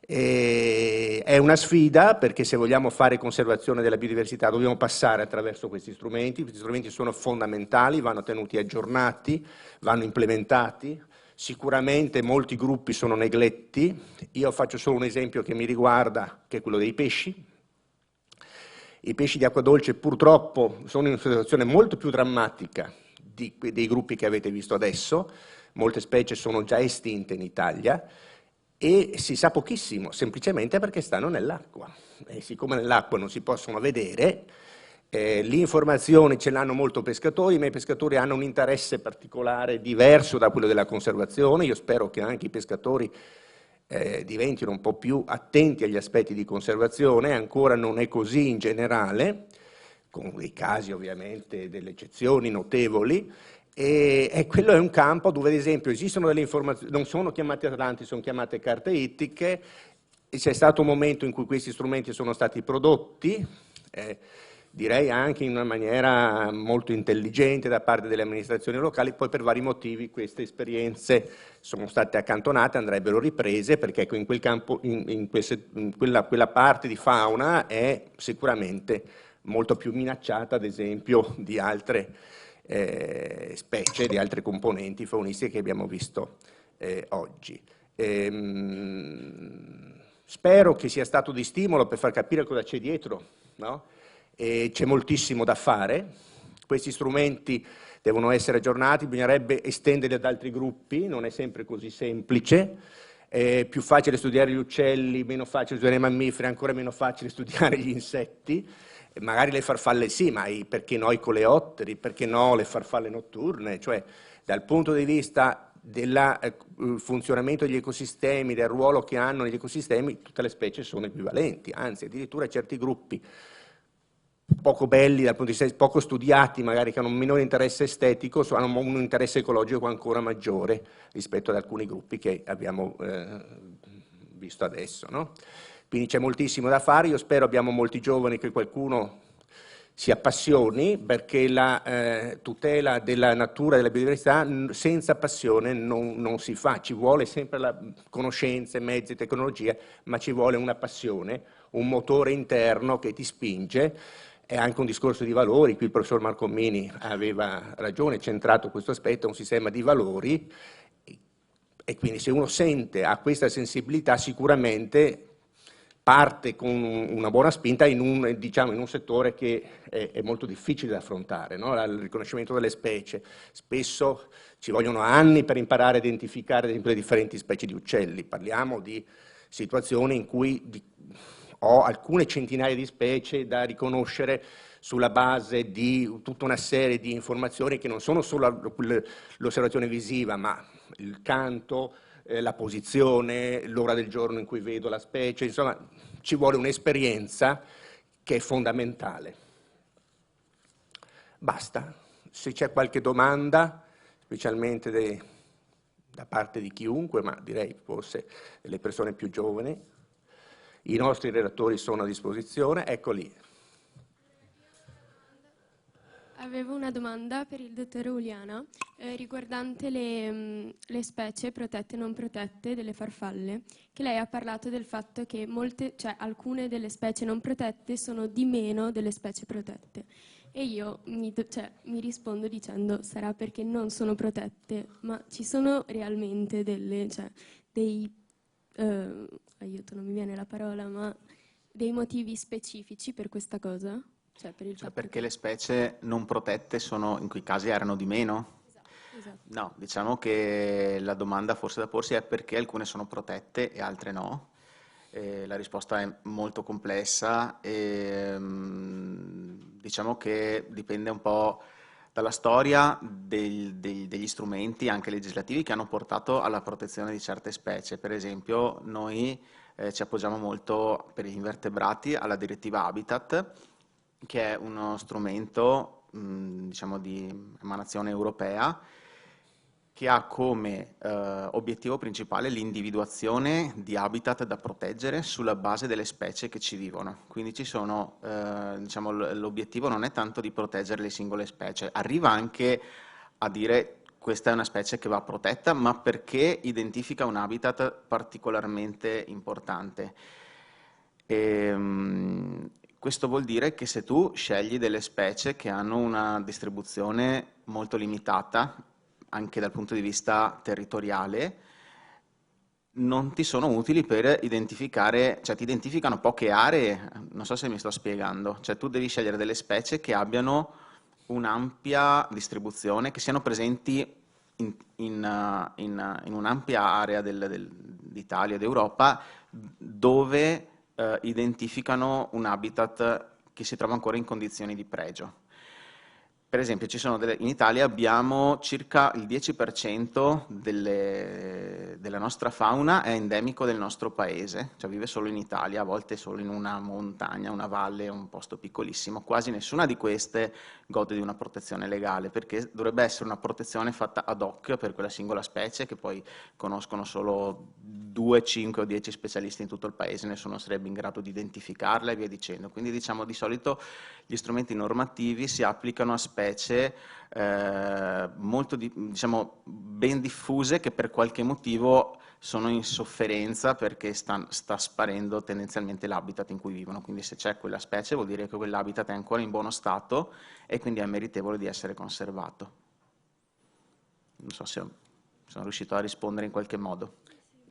È una sfida perché se vogliamo fare conservazione della biodiversità dobbiamo passare attraverso questi strumenti sono fondamentali, vanno tenuti aggiornati, vanno implementati, sicuramente molti gruppi sono negletti, io faccio solo un esempio che mi riguarda, che è quello dei pesci. I pesci di acqua dolce purtroppo sono in una situazione molto più drammatica dei gruppi che avete visto adesso, molte specie sono già estinte in Italia, e si sa pochissimo, semplicemente perché stanno nell'acqua. E siccome nell'acqua non si possono vedere, le informazioni ce l'hanno molto pescatori, ma i pescatori hanno un interesse particolare diverso da quello della conservazione. Io spero che anche i pescatori diventino un po' più attenti agli aspetti di conservazione, ancora non è così in generale, con dei casi ovviamente, delle eccezioni notevoli. E quello è un campo dove ad esempio esistono delle informazioni, non sono chiamate Atlanti, sono chiamate carte ittiche, e c'è stato un momento in cui questi strumenti sono stati prodotti, direi anche in una maniera molto intelligente da parte delle amministrazioni locali, poi per vari motivi queste esperienze sono state accantonate, andrebbero riprese perché ecco, in quel campo, quella parte di fauna è sicuramente molto più minacciata ad esempio di altre specie, di altre componenti faunistiche che abbiamo visto oggi. spero che sia stato di stimolo per far capire cosa c'è dietro, no? C'è moltissimo da fare, questi strumenti devono essere aggiornati, bisognerebbe estenderli ad altri gruppi, non è sempre così semplice, è più facile studiare gli uccelli, meno facile studiare i mammiferi, ancora meno facile studiare gli insetti, magari le farfalle sì, ma perché no i coleotteri, perché no le farfalle notturne, cioè dal punto di vista del funzionamento degli ecosistemi, del ruolo che hanno negli ecosistemi, tutte le specie sono equivalenti, anzi addirittura certi gruppi poco belli dal punto di vista poco studiati, magari che hanno un minore interesse estetico, hanno un interesse ecologico ancora maggiore rispetto ad alcuni gruppi che abbiamo visto adesso, no? Quindi c'è moltissimo da fare, io spero abbiamo molti giovani, che qualcuno si appassioni, perché la tutela della natura e della biodiversità senza passione non si fa, ci vuole sempre la conoscenza, mezzi, tecnologia, ma ci vuole una passione, un motore interno che ti spinge. È anche un discorso di valori, qui il professor Marcomini aveva ragione, centrato questo aspetto, è un sistema di valori, e quindi se uno ha questa sensibilità sicuramente parte con una buona spinta in un settore che è molto difficile da affrontare, no? Il riconoscimento delle specie. Spesso ci vogliono anni per imparare a identificare ad esempio le differenti specie di uccelli, parliamo di situazioni in cui ho alcune centinaia di specie da riconoscere sulla base di tutta una serie di informazioni che non sono solo l'osservazione visiva, ma il canto, la posizione, l'ora del giorno in cui vedo la specie, insomma ci vuole un'esperienza che è fondamentale. Basta, se c'è qualche domanda, specialmente da parte di chiunque, ma direi forse delle persone più giovani, i nostri relatori sono a disposizione, ecco lì. Avevo una domanda per il dottore Uliana riguardante le specie protette e non protette delle farfalle, che lei ha parlato del fatto che alcune delle specie non protette sono di meno delle specie protette. E io mi rispondo dicendo sarà perché non sono protette, ma ci sono realmente aiuto, non mi viene la parola, ma dei motivi specifici per questa cosa? Perché le specie non protette in quei casi erano di meno? Esatto. No, diciamo che la domanda forse da porsi è perché alcune sono protette e altre no. La risposta è molto complessa e diciamo che dipende un po' dalla storia degli strumenti anche legislativi che hanno portato alla protezione di certe specie. Per esempio noi ci appoggiamo molto per gli invertebrati alla direttiva Habitat, che è uno strumento diciamo di emanazione europea che ha come obiettivo principale l'individuazione di habitat da proteggere sulla base delle specie che ci vivono. Quindi diciamo, l'obiettivo non è tanto di proteggere le singole specie, arriva anche a dire questa è una specie che va protetta, ma perché identifica un habitat particolarmente importante. Questo vuol dire che se tu scegli delle specie che hanno una distribuzione molto limitata, anche dal punto di vista territoriale, non ti sono utili per identificare, cioè ti identificano poche aree, non so se mi sto spiegando, cioè tu devi scegliere delle specie che abbiano un'ampia distribuzione, che siano presenti in un'ampia area d'Italia, d'Europa, dove identificano un habitat che si trova ancora in condizioni di pregio. Per esempio in Italia abbiamo circa il 10% della nostra fauna è endemico del nostro paese, cioè vive solo in Italia, a volte solo in una montagna, una valle, un posto piccolissimo. Quasi nessuna di queste gode di una protezione legale, perché dovrebbe essere una protezione fatta ad hoc per quella singola specie, che poi conoscono solo 2, 5 o 10 specialisti in tutto il paese, nessuno sarebbe in grado di identificarla e via dicendo. Quindi diciamo di solito gli strumenti normativi si applicano a specie molto diciamo, ben diffuse, che per qualche motivo sono in sofferenza perché sta sparendo tendenzialmente l'habitat in cui vivono. Quindi se c'è quella specie vuol dire che quell'habitat è ancora in buono stato e quindi è meritevole di essere conservato. Non so se sono riuscito a rispondere in qualche modo.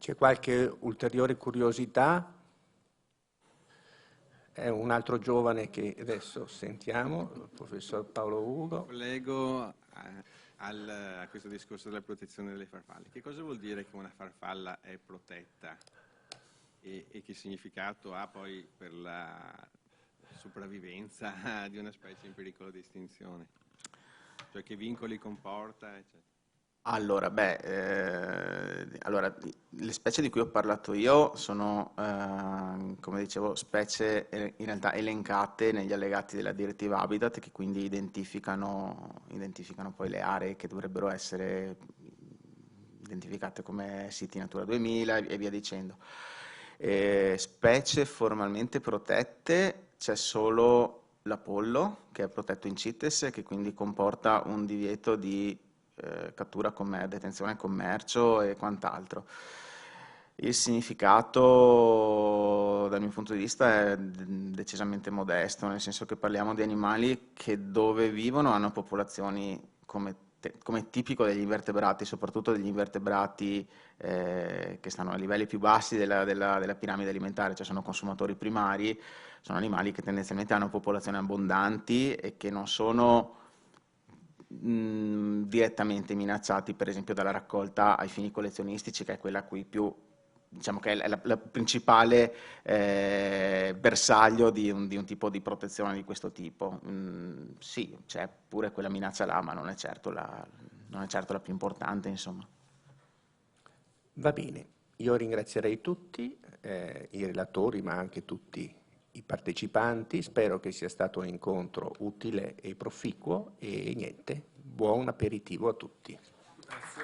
C'è qualche ulteriore curiosità? è un altro giovane che adesso sentiamo, il professor Paolo Ugo. Collego a questo discorso della protezione delle farfalle. Che cosa vuol dire che una farfalla è protetta e che significato ha poi per la sopravvivenza di una specie in pericolo di estinzione? Cioè che vincoli comporta, eccetera. Allora, le specie di cui ho parlato io sono, come dicevo, specie in realtà elencate negli allegati della direttiva Habitat, che quindi identificano poi le aree che dovrebbero essere identificate come siti Natura 2000 e via dicendo. Specie formalmente protette c'è solo l'apollo, che è protetto in CITES, che quindi comporta un divieto di cattura, detenzione, commercio e quant'altro. Il significato dal mio punto di vista è decisamente modesto, nel senso che parliamo di animali che dove vivono hanno popolazioni come tipico degli invertebrati, soprattutto degli invertebrati che stanno a livelli più bassi della piramide alimentare, cioè sono consumatori primari, sono animali che tendenzialmente hanno popolazioni abbondanti e che non sono direttamente minacciati per esempio dalla raccolta ai fini collezionistici, che è quella a cui più, diciamo che è la principale bersaglio di un tipo di protezione di questo tipo. Sì, c'è pure quella minaccia là, ma non è certo la più importante, insomma. Va bene, io ringrazierei tutti, i relatori, ma anche tutti i partecipanti. Spero che sia stato un incontro utile e proficuo e niente, buon aperitivo a tutti. Grazie.